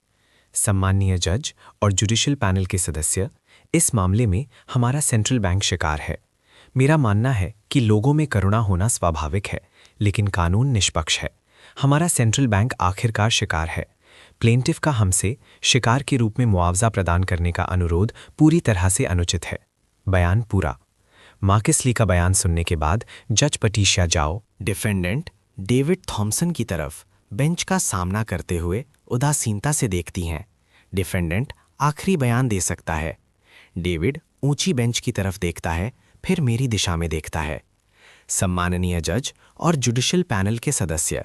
[SPEAKER 11] सम्माननीय जज और जुडिशियल पैनल के सदस्य, इस मामले में हमारा सेंट्रल बैंक शिकार है। मेरा मानना है कि लोगों में करुणा होना स्वाभाविक है, लेकिन कानून निष्पक्ष है। हमारा सेंट्रल बैंक आखिरकार शिकार है। प्लेंटिफ का हमसे शिकार के रूप में मुआवजा प्रदान करने का अनुरोध पूरी तरह से अनुचित है। बयान पूरा। मार्कस ली का बयान सुनने के बाद जज पट्रिशिया जाओ
[SPEAKER 10] डिफेंडेंट डेविड थॉम्सन की तरफ बेंच का सामना करते हुए उदासीनता से देखती हैं। डिफेंडेंट आखिरी बयान दे सकता है। डेविड ऊंची बेंच की तरफ देखता है, फिर मेरी दिशा में देखता है। सम्माननीय जज और जुडिशियल पैनल के सदस्य,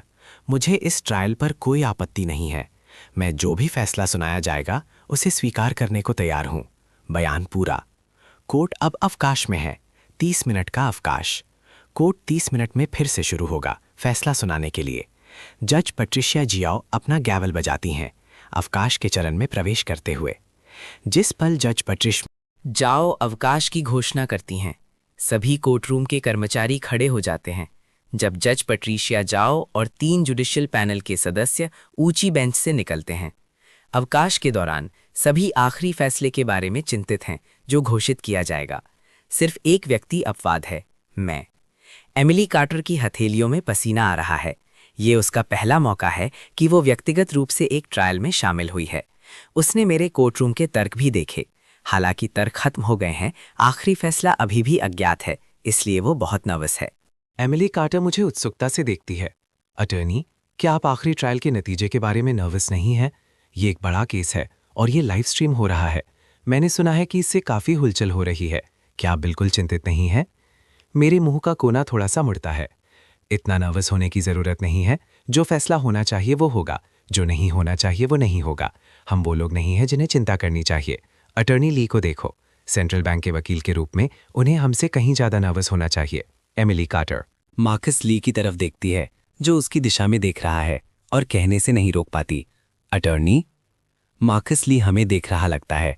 [SPEAKER 10] मुझे इस ट्रायल पर कोई आपत्ति नहीं है। मैं जो भी फैसला सुनाया जाएगा उसे स्वीकार करने को तैयार हूं। बयान पूरा। कोर्ट अब अवकाश में है। 30 मिनट का अवकाश। कोर्ट 30 मिनट में फिर से शुरू होगा फैसला सुनाने के लिए। जज पट्रिशिया जियाओ अपना गैवल बजाती हैं, अवकाश के चरण में प्रवेश करते हुए। जिस पल जज
[SPEAKER 5] जाओ अवकाश की घोषणा करती हैं, सभी कोर्टरूम के कर्मचारी खड़े हो जाते हैं। जब जज पट्रिशिया जाओ और 3 जुडिशियल पैनल के सदस्य ऊंची बेंच से निकलते हैं। अवकाश के दौरान सभी आखिरी फैसले के बारे में चिंतित हैं जो घोषित किया जाएगा। सिर्फ एक व्यक्ति अपवाद है, मैं। एमिली कार्टर की हथेलियों में पसीना आ रहा है। ये उसका पहला मौका है कि वो व्यक्तिगत रूप से एक ट्रायल में शामिल हुई है। उसने मेरे कोर्टरूम के तर्क भी देखे। हालांकि तर्क खत्म हो गए हैं, आखिरी फैसला अभी भी अज्ञात है, इसलिए वो बहुत नर्वस है।
[SPEAKER 11] एमिली कार्टर मुझे उत्सुकता से देखती है। अटर्नी, क्या आप आखिरी ट्रायल के नतीजे के बारे में नर्वस नहीं हैं? ये एक बड़ा केस है और ये लाइव स्ट्रीम हो रहा है। मैंने सुना है कि इससे काफ़ी हुलचल हो रही है। क्या आप बिल्कुल चिंतित नहीं हैं? मेरे मुंह का कोना थोड़ा सा मुड़ता है। इतना नर्वस होने की ज़रूरत नहीं है। जो फैसला होना चाहिए वो होगा, जो नहीं होना चाहिए वो नहीं होगा। हम वो लोग नहीं हैं जिन्हें चिंता करनी चाहिए। अटर्नी ली को देखो, सेंट्रल बैंक के वकील के रूप में उन्हें हमसे कहीं ज़्यादा नर्वस होना चाहिए। एमिली कार्टर
[SPEAKER 10] मार्कस ली की तरफ देखती है, जो उसकी दिशा में देख रहा है और कहने से नहीं रोक पाती। अटर्नी। मार्कस ली हमें देख रहा लगता है।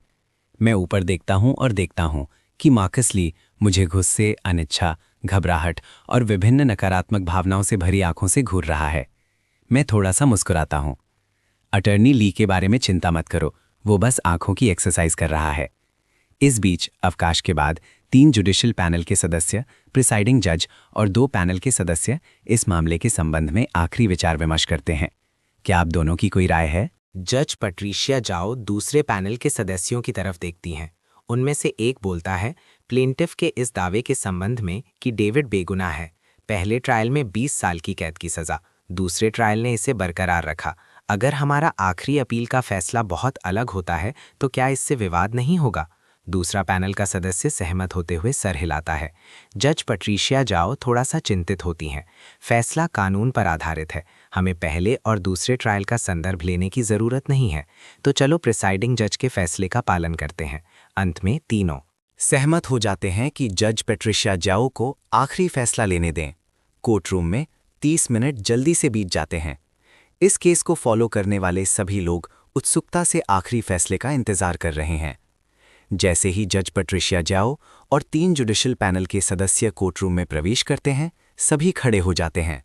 [SPEAKER 10] मैं ऊपर देखता हूं और देखता हूं कि मार्कस ली मुझे गुस्से, अनिच्छा, घबराहट और विभिन्न नकारात्मक भावनाओं से भरी आंखों से घूर रहा है। मैं थोड़ा सा मुस्कुराता हूं। अटर्नी ली के बारे में चिंता मत करो, वो बस आंखों की एक्सरसाइज कर रहा है। इस बीच अवकाश के बाद 3 जुडिशियल पैनल के सदस्य, प्रिसाइडिंग जज और 2 पैनल के सदस्य इस मामले के संबंध में आखिरी विचार विमर्श करते हैं। क्या आप दोनों की कोई राय है?
[SPEAKER 2] जज पट्रिशिया जाओ दूसरे पैनल के सदस्यों की तरफ देखती हैं। उनमें से एक बोलता है, प्लेंटिफ के इस दावे के संबंध में कि डेविड बेगुनाह है। पहले ट्रायल में 20 साल की कैद की सज़ा, दूसरे ट्रायल ने इसे बरकरार रखा। अगर हमारा आखिरी अपील का फैसला बहुत अलग होता है तो क्या इससे विवाद नहीं होगा? दूसरा पैनल का सदस्य सहमत होते हुए सर हिलाता है। जज पट्रिशिया जाओ थोड़ा सा चिंतित होती हैं। फैसला कानून पर आधारित है। हमें पहले और दूसरे ट्रायल का संदर्भ लेने की ज़रूरत नहीं है। तो चलो प्रिसाइडिंग जज के फैसले का पालन करते हैं। अंत में तीनों
[SPEAKER 14] सहमत हो जाते हैं कि जज पेट्रिशिया जाओ को आखिरी फैसला लेने दें। कोर्टरूम में 30 मिनट जल्दी से बीत जाते हैं। इस केस को फॉलो करने वाले सभी लोग उत्सुकता से आखिरी फैसले का इंतजार कर रहे हैं। जैसे ही जज पेट्रिशिया जाओ और 3 जुडिशियल पैनल के सदस्य कोर्टरूम में प्रवेश करते हैं, सभी खड़े हो जाते हैं।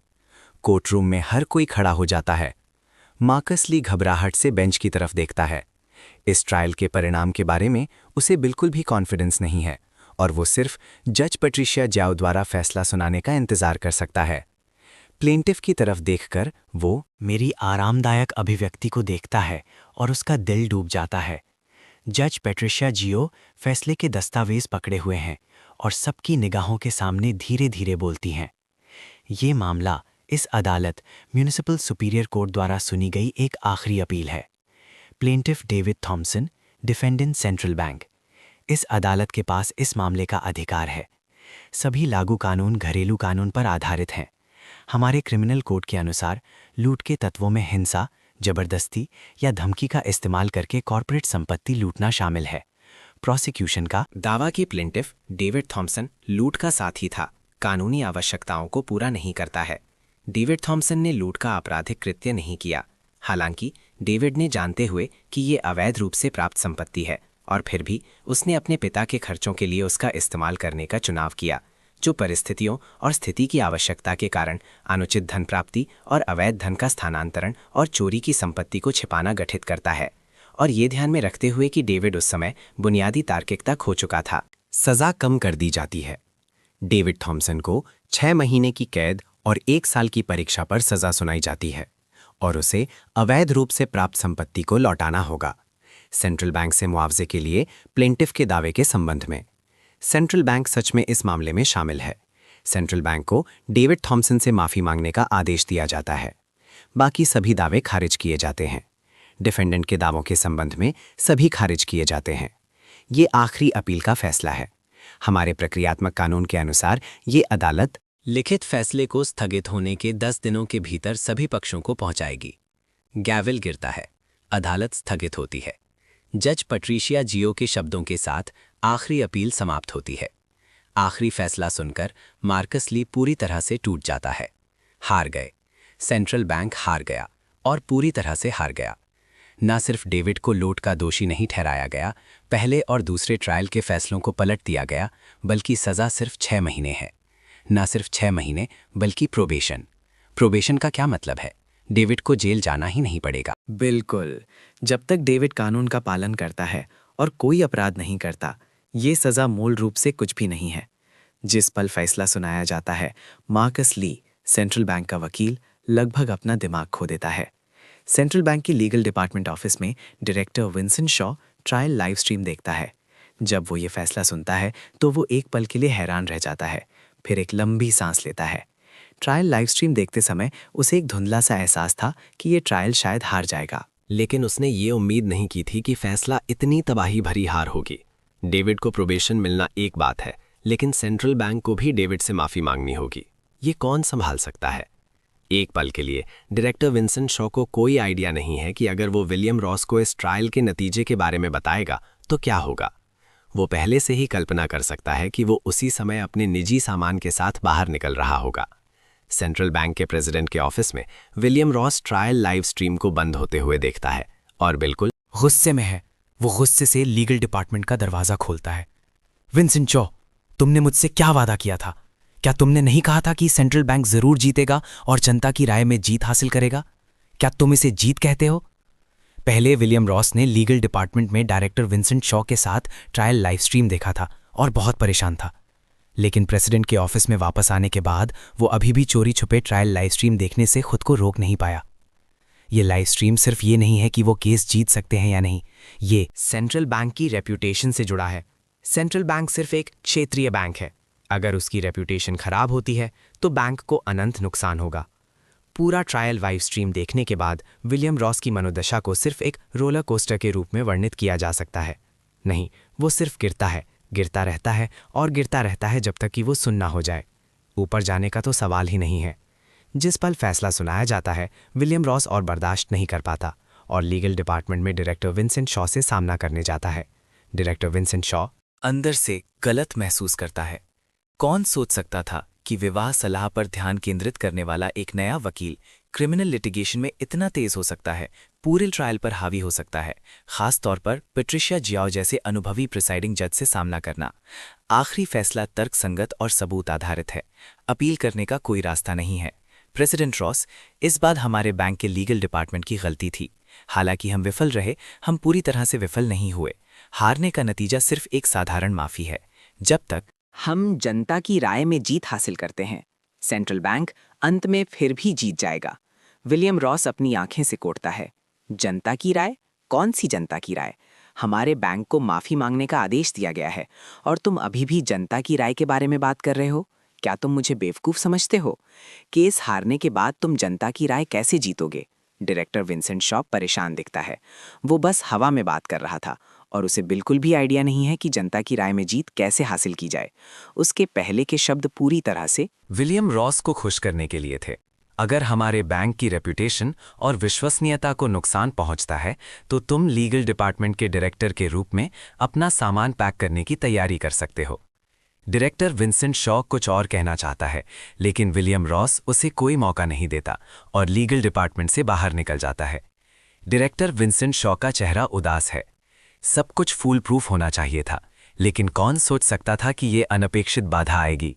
[SPEAKER 14] कोर्टरूम में हर कोई खड़ा हो जाता है। मार्कस ली घबराहट से बेंच की तरफ देखता है। इस ट्रायल के परिणाम के बारे में उसे बिल्कुल भी कॉन्फिडेंस नहीं है और वो सिर्फ जज पेट्रिशिया जाओ द्वारा फैसला सुनाने का इंतजार कर सकता है। प्लेंटिफ की तरफ देखकर वो
[SPEAKER 2] मेरी आरामदायक अभिव्यक्ति को देखता है और उसका दिल डूब जाता है। जज पेट्रिशिया जियो फैसले के दस्तावेज पकड़े हुए हैं और सबकी निगाहों के सामने धीरे धीरे बोलती हैं। ये मामला इस अदालत म्यूनिसिपल सुपीरियर कोर्ट द्वारा सुनी गई एक आखिरी अपील है। Plaintiff David Thomson, defendant Central Bank. इस अदालत के पास इस मामले का अधिकार है। सभी लागू कानून घरेलू कानून पर आधारित हैं। हमारे क्रिमिनल कोड के अनुसार लूट के तत्वों में हिंसा, जबरदस्ती या धमकी का इस्तेमाल करके कॉर्पोरेट संपत्ति लूटना शामिल है। प्रोसिक्यूशन का
[SPEAKER 6] दावा कि प्लेंटिफ डेविड थॉम्सन लूट का साथी था, कानूनी आवश्यकताओं को पूरा नहीं करता है। डेविड थॉम्सन ने लूट का आपराधिक कृत्य नहीं किया। हालांकि डेविड ने जानते हुए कि ये अवैध रूप से प्राप्त संपत्ति है और फिर भी उसने अपने पिता के खर्चों के लिए उसका इस्तेमाल करने का चुनाव किया, जो परिस्थितियों और स्थिति की आवश्यकता के कारण अनुचित धन प्राप्ति और अवैध धन का स्थानांतरण और चोरी की संपत्ति को छिपाना गठित करता है। और ये ध्यान में रखते हुए कि डेविड उस समय बुनियादी तार्किकता खो चुका था,
[SPEAKER 14] सजा कम कर दी जाती है। डेविड थॉम्सन को 6 महीने की कैद और 1 साल की परीक्षा पर सजा सुनाई जाती है और उसे अवैध रूप से प्राप्त संपत्ति को लौटाना होगा। सेंट्रल बैंक से मुआवजे के लिए प्लेंटिफ के दावे के संबंध में सेंट्रल बैंक सच में इस मामले में शामिल है। सेंट्रल बैंक को डेविड थॉम्सन से माफी मांगने का आदेश दिया जाता है। बाकी सभी दावे खारिज किए जाते हैं। डिफेंडेंट के दावों के संबंध में सभी खारिज किए जाते हैं। ये आखिरी अपील का फैसला है। हमारे प्रक्रियात्मक कानून के अनुसार ये अदालत
[SPEAKER 6] लिखित फैसले को स्थगित होने के 10 दिनों के भीतर सभी पक्षों को पहुंचाएगी। गैवल गिरता है, अदालत स्थगित होती है। जज पट्रीशिया जियो के शब्दों के साथ आखिरी अपील समाप्त होती है। आखिरी फैसला सुनकर मार्कस ली पूरी तरह से टूट जाता है। हार गए। सेंट्रल बैंक हार गया और पूरी तरह से हार गया। न सिर्फ डेविड को लूट का दोषी नहीं ठहराया गया, पहले और दूसरे ट्रायल के फैसलों को पलट दिया गया, बल्कि सजा सिर्फ 6 महीने है। न सिर्फ 6 महीने बल्कि प्रोबेशन। प्रोबेशन का क्या मतलब है? डेविड को जेल जाना ही नहीं पड़ेगा।
[SPEAKER 2] बिल्कुल, जब तक डेविड कानून का पालन करता है और कोई अपराध नहीं करता, ये सज़ा मूल रूप से कुछ भी नहीं है। जिस पल फैसला सुनाया जाता है, मार्कस ली, सेंट्रल बैंक का वकील, लगभग अपना दिमाग खो देता है। सेंट्रल बैंक की लीगल डिपार्टमेंट ऑफिस में director Vincent Shaw trial live stream देखता है। जब वो ये फैसला सुनता है तो वो एक पल के लिए हैरान रह जाता है, फिर एक लंबी सांस लेता है। ट्रायल लाइव स्ट्रीम देखते समय उसे एक धुंधला सा एहसास था कि ये ट्रायल शायद हार जाएगा,
[SPEAKER 6] लेकिन उसने ये उम्मीद नहीं की थी कि फैसला इतनी तबाही भरी हार होगी। डेविड को प्रोबेशन मिलना एक बात है, लेकिन सेंट्रल बैंक को भी डेविड से माफी मांगनी होगी। ये कौन संभाल सकता है? एक पल के लिए डायरेक्टर विंसेंट शॉ को कोई आइडिया नहीं है कि अगर वो विलियम रॉस को इस ट्रायल के नतीजे के बारे में बताएगा तो क्या होगा। वो पहले से ही कल्पना कर सकता है कि वो उसी समय अपने निजी सामान के साथ बाहर निकल रहा होगा। सेंट्रल बैंक के प्रेसिडेंट के ऑफिस में William Ross trial live stream को बंद होते हुए देखता है और बिल्कुल
[SPEAKER 11] गुस्से में है। वो गुस्से से लीगल डिपार्टमेंट का दरवाजा खोलता है। विंसेंट शॉ, तुमने मुझसे क्या वादा किया था? क्या तुमने नहीं कहा था कि सेंट्रल बैंक जरूर जीतेगा और जनता की राय में जीत हासिल करेगा? क्या तुम इसे जीत कहते हो? पहले विलियम रॉस ने लीगल डिपार्टमेंट में डायरेक्टर विंसेंट शॉ के साथ ट्रायल लाइव स्ट्रीम देखा था और बहुत परेशान था। लेकिन प्रेसिडेंट के ऑफिस में वापस आने के बाद वो अभी भी चोरी छुपे ट्रायल लाइव स्ट्रीम देखने से खुद को रोक नहीं पाया। ये लाइव स्ट्रीम सिर्फ ये नहीं है कि वो केस जीत सकते हैं या नहीं, ये सेंट्रल बैंक की रेप्यूटेशन से जुड़ा है। सेंट्रल बैंक सिर्फ एक क्षेत्रीय बैंक है। अगर उसकी रेप्यूटेशन खराब होती है तो बैंक को अनंत नुकसान होगा। पूरा ट्रायल लाइव स्ट्रीम देखने के बाद विलियम रॉस की मनोदशा को सिर्फ एक रोलर कोस्टर के रूप में वर्णित किया जा सकता है। नहीं, वो सिर्फ गिरता है, गिरता रहता है और गिरता रहता है जब तक कि वो सुन्न हो जाए। ऊपर जाने का तो सवाल ही नहीं है। जिस पल फैसला सुनाया जाता है, विलियम रॉस और बर्दाश्त नहीं कर पाता और लीगल डिपार्टमेंट में डायरेक्टर विंसेंट शॉ से सामना करने जाता है। डायरेक्टर विंसेंट शॉ
[SPEAKER 2] अंदर से गलत महसूस करता है। कौन सोच सकता था कि विवाह सलाह पर ध्यान केंद्रित करने वाला एक नया वकील क्रिमिनल लिटिगेशन में इतना तेज हो सकता है, पूरे ट्रायल पर हावी हो सकता है, खास तौर पर पेट्रिशिया जियाओ जैसे अनुभवी प्रिसाइडिंग जज से सामना करना। आखिरी फैसला तर्कसंगत और सबूत आधारित है। अपील करने का कोई रास्ता नहीं है। प्रेसिडेंट रॉस, इस बात हमारे बैंक के लीगल डिपार्टमेंट की गलती थी। हालांकि हम विफल रहे, हम पूरी तरह से विफल नहीं हुए। हारने का नतीजा सिर्फ एक साधारण माफी है। जब तक
[SPEAKER 5] हम जनता की राय में जीत हासिल करते हैं, सेंट्रल बैंक अंत में फिर भी जीत जाएगा। विलियम रॉस अपनी आंखें से कोटता है। जनता की राय? कौन सी जनता की राय? हमारे बैंक को माफी मांगने का आदेश दिया गया है और तुम अभी भी जनता की राय के बारे में बात कर रहे हो? क्या तुम मुझे बेवकूफ समझते हो? केस हारने के बाद तुम जनता की राय कैसे जीतोगे? डायरेक्टर विंसेंट शॉ परेशान दिखता है। वो बस हवा में बात कर रहा था और उसे बिल्कुल भी आइडिया नहीं है कि जनता की राय में जीत कैसे हासिल की जाए। उसके पहले के शब्द पूरी तरह से
[SPEAKER 6] विलियम रॉस को खुश करने के लिए थे।
[SPEAKER 1] अगर हमारे बैंक की रेपुटेशन और विश्वसनीयता को नुकसान पहुंचता है तो तुम लीगल डिपार्टमेंट के डायरेक्टर के रूप में अपना सामान पैक करने की तैयारी कर सकते हो। डायरेक्टर विंसेंट शॉ कुछ और कहना चाहता है, लेकिन विलियम रॉस उसे कोई मौका नहीं देता और लीगल डिपार्टमेंट से बाहर निकल जाता है। डायरेक्टर विंसेंट शॉ का चेहरा उदास है। सब कुछ फूल प्रूफ होना चाहिए था, लेकिन कौन सोच सकता था कि ये अनपेक्षित बाधा आएगी।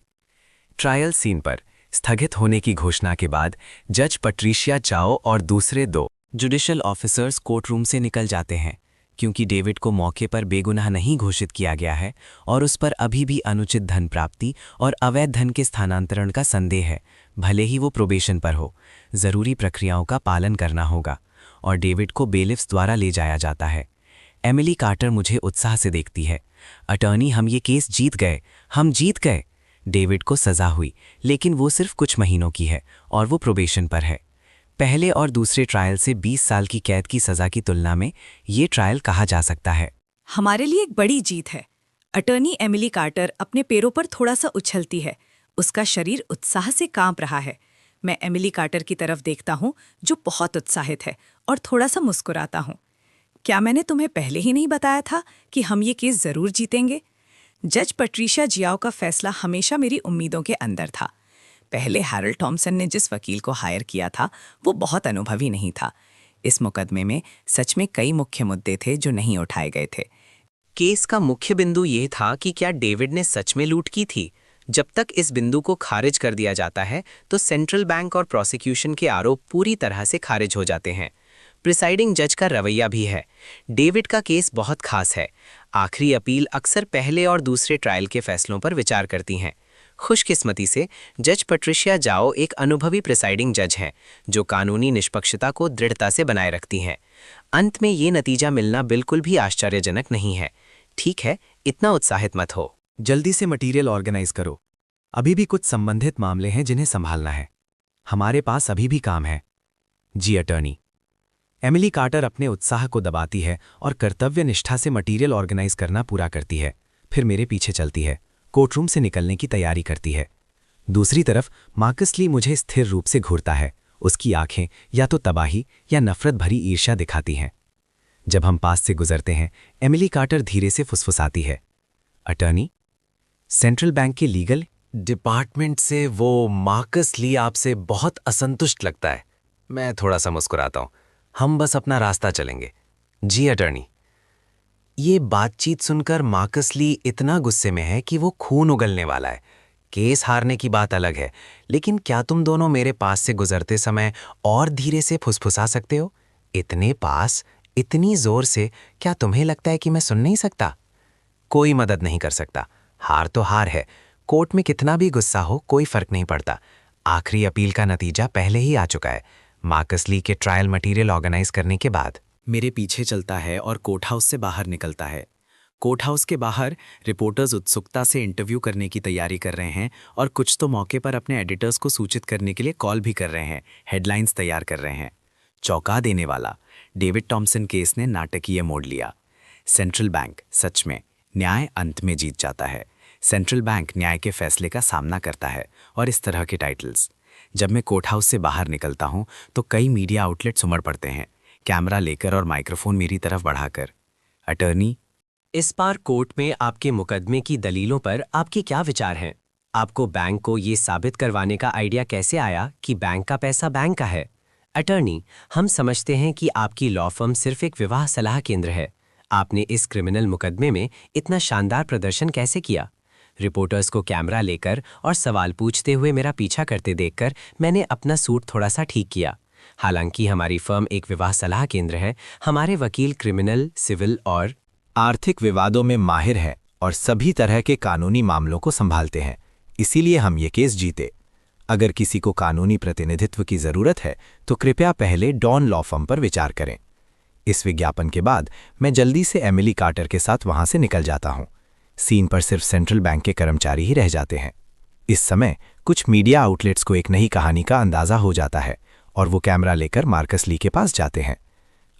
[SPEAKER 1] ट्रायल सीन पर स्थगित होने की घोषणा के बाद जज पट्रिशिया चाओ और दूसरे 2
[SPEAKER 5] जुडिशियल ऑफिसर्स कोर्ट रूम से निकल जाते हैं क्योंकि डेविड को मौके पर बेगुनाह नहीं घोषित किया गया है और उस पर अभी भी अनुचित धन प्राप्ति और अवैध धन के स्थानांतरण का संदेह है, भले ही वो प्रोबेशन पर हो। जरूरी प्रक्रियाओं का पालन करना होगा और डेविड को बेलिफ्स द्वारा ले जाया जाता है। एमिली कार्टर मुझे उत्साह से देखती है। अटॉर्नी, हम ये केस जीत गए, हम जीत गए। डेविड को सजा हुई, लेकिन वो सिर्फ कुछ महीनों की है और वो प्रोबेशन पर है। पहले और दूसरे ट्रायल से 20 साल की कैद की सजा की तुलना में ये ट्रायल कहा जा सकता है।
[SPEAKER 15] हमारे लिए एक बड़ी जीत है। अटॉर्नी एमिली कार्टर अपने पैरों पर थोड़ा सा उछलती है। उसका शरीर उत्साह से कांप रहा है। मैं एमिली कार्टर की तरफ देखता हूँ जो बहुत उत्साहित है और थोड़ा सा मुस्कुराता हूँ। क्या मैंने तुम्हें पहले ही नहीं बताया था कि हम ये केस जरूर जीतेंगे? जज पट्रिशिया जियाओ का फैसला हमेशा मेरी उम्मीदों के अंदर था। पहले हैरल्ड थॉमसन ने जिस वकील को हायर किया था वो बहुत अनुभवी नहीं था। इस मुकदमे में सच में कई मुख्य मुद्दे थे जो नहीं उठाए गए थे।
[SPEAKER 2] केस का मुख्य बिंदु ये था कि क्या डेविड ने सच में लूट की थी। जब तक इस बिंदु को खारिज कर दिया जाता है तो सेंट्रल बैंक और प्रोसिक्यूशन के आरोप पूरी तरह से खारिज हो जाते हैं। प्रिसाइडिंग जज का रवैया भी है। डेविड का केस बहुत खास है। आखिरी अपील अक्सर पहले और दूसरे ट्रायल के फैसलों पर विचार करती हैं। खुशकिस्मती से जज पट्रिशिया जाओ एक अनुभवी प्रिसाइडिंग जज हैं जो कानूनी निष्पक्षता को दृढ़ता से बनाए रखती हैं। अंत में ये नतीजा मिलना बिल्कुल भी आश्चर्यजनक नहीं है। ठीक है, इतना उत्साहित मत हो।
[SPEAKER 11] जल्दी से मटेरियल ऑर्गेनाइज करो। अभी भी कुछ संबंधित मामले हैं जिन्हें संभालना है। हमारे पास अभी भी काम है। जी अटॉर्नी। एमिली कार्टर अपने उत्साह को दबाती है और कर्तव्य निष्ठा से मटेरियल ऑर्गेनाइज करना पूरा करती है। फिर मेरे पीछे चलती है, कोर्टरूम से निकलने की तैयारी करती है। दूसरी तरफ मार्कस ली मुझे स्थिर रूप से घूरता है। उसकी आंखें या तो तबाही या नफरत भरी ईर्ष्या दिखाती हैं। जब हम पास से गुजरते हैं, एमिली कार्टर धीरे से फुसफुसाती है, अटॉर्नी, सेंट्रल बैंक के लीगल
[SPEAKER 6] डिपार्टमेंट से वो मार्कस ली आपसे बहुत असंतुष्ट लगता है। मैं थोड़ा सा मुस्कुराता हूं। हम बस अपना रास्ता चलेंगे। जी अटॉर्नी। ये बातचीत सुनकर मार्कस ली इतना गुस्से में है कि वो खून उगलने वाला है। केस हारने की बात अलग है, लेकिन क्या तुम दोनों मेरे पास से गुजरते समय और धीरे से फुसफुसा सकते हो? इतने पास, इतनी जोर से, क्या तुम्हें लगता है कि मैं सुन नहीं सकता? कोई मदद नहीं कर सकता। हार तो हार है। कोर्ट में कितना भी गुस्सा हो कोई फर्क नहीं पड़ता। आखिरी अपील का नतीजा पहले ही आ चुका है। मार्कस ली के ट्रायल मटेरियल ऑर्गेनाइज करने के बाद
[SPEAKER 8] मेरे पीछे चलता है और कोर्ट हाउस से बाहर निकलता है। कोर्ट हाउस के बाहर रिपोर्टर्स उत्सुकता से इंटरव्यू करने की तैयारी कर रहे हैं और कुछ तो मौके पर अपने एडिटर्स को सूचित करने के लिए कॉल भी कर रहे हैं, हेडलाइंस तैयार कर रहे हैं। चौंका देने वाला, डेविड टॉमसन केस ने नाटकीय मोड़ लिया। सेंट्रल बैंक सच में न्याय अंत में जीत जाता है। सेंट्रल बैंक न्याय के फैसले का सामना करता है और इस तरह के टाइटल्स। जब मैं कोर्ट हाउस से बाहर निकलता हूं तो कई मीडिया आउटलेट्स उमड़ पड़ते हैं, कैमरा लेकर और माइक्रोफोन मेरी तरफ बढ़ाकर। अटॉर्नी,
[SPEAKER 2] इस बार कोर्ट में आपके मुकदमे की दलीलों पर आपके क्या विचार हैं? आपको बैंक को ये साबित करवाने का आइडिया कैसे आया कि बैंक का पैसा बैंक का है? अटॉर्नी, हम समझते हैं कि आपकी लॉ फर्म सिर्फ एक विवाह सलाह केंद्र है। आपने इस क्रिमिनल मुकदमे में इतना शानदार प्रदर्शन कैसे किया? रिपोर्टर्स को कैमरा लेकर और सवाल पूछते हुए मेरा पीछा करते देखकर मैंने अपना सूट थोड़ा सा ठीक किया। हालांकि हमारी फर्म एक विवाह सलाह केंद्र है, हमारे वकील क्रिमिनल, सिविल और
[SPEAKER 14] आर्थिक विवादों में माहिर हैं और सभी तरह के कानूनी मामलों को संभालते हैं। इसीलिए हम ये केस जीते। अगर किसी को कानूनी प्रतिनिधित्व की जरूरत है तो कृपया पहले डॉन लॉ फर्म पर विचार करें। इस विज्ञापन के बाद मैं जल्दी से एमिली कार्टर के साथ वहां से निकल जाता हूं। सीन पर सिर्फ सेंट्रल बैंक के कर्मचारी ही रह जाते हैं। इस समय कुछ मीडिया आउटलेट्स को एक नई कहानी का अंदाजा हो जाता है और वो कैमरा लेकर मार्कस ली के पास जाते हैं।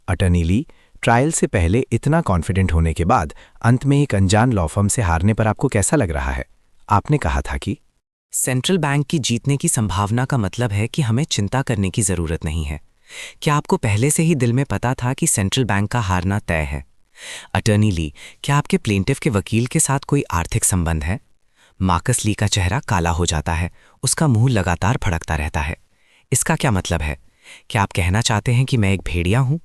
[SPEAKER 14] अटॉर्नी ली, ट्रायल से पहले इतना कॉन्फिडेंट होने के बाद अंत में एक अनजान लॉ फर्म से हारने पर आपको कैसा लग रहा है? आपने कहा था कि
[SPEAKER 2] सेंट्रल बैंक की जीतने की संभावना का मतलब है कि हमें चिंता करने की जरूरत नहीं है। क्या आपको पहले से ही दिल में पता था कि सेंट्रल बैंक का हारना तय है? अटर्नी ली, क्या आपके प्लेंटिफ के वकील के साथ कोई आर्थिक संबंध है? मार्कस ली का चेहरा काला हो जाता है, उसका मुंह लगातार फड़कता रहता है। इसका क्या मतलब है? क्या आप कहना चाहते हैं कि मैं एक भेड़िया हूं?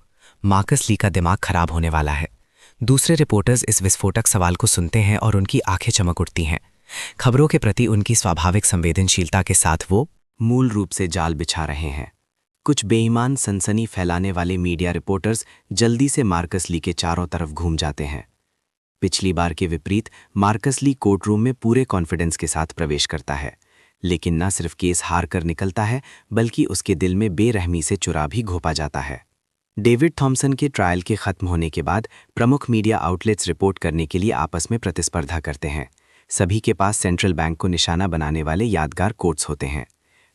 [SPEAKER 2] मार्कस ली का दिमाग खराब होने वाला है। दूसरे रिपोर्टर्स इस विस्फोटक सवाल को सुनते हैं और उनकी आंखें चमक उठती हैं। खबरों के प्रति उनकी स्वाभाविक संवेदनशीलता के साथ वो मूल रूप से जाल बिछा रहे हैं। कुछ बेईमान सनसनी फैलाने वाले मीडिया रिपोर्टर्स जल्दी से मार्कस ली के चारों तरफ घूम जाते हैं। पिछली बार के विपरीत मार्कस ली कोर्ट रूम में पूरे कॉन्फिडेंस के साथ प्रवेश करता है, लेकिन न सिर्फ केस हार कर निकलता है बल्कि उसके दिल में बेरहमी से चुरा भी घोंपा जाता है। डेविड थॉम्सन के ट्रायल के खत्म होने के बाद प्रमुख मीडिया आउटलेट्स रिपोर्ट करने के लिए आपस में प्रतिस्पर्धा करते हैं। सभी के पास सेंट्रल बैंक को निशाना बनाने वाले यादगार कोट्स होते हैं।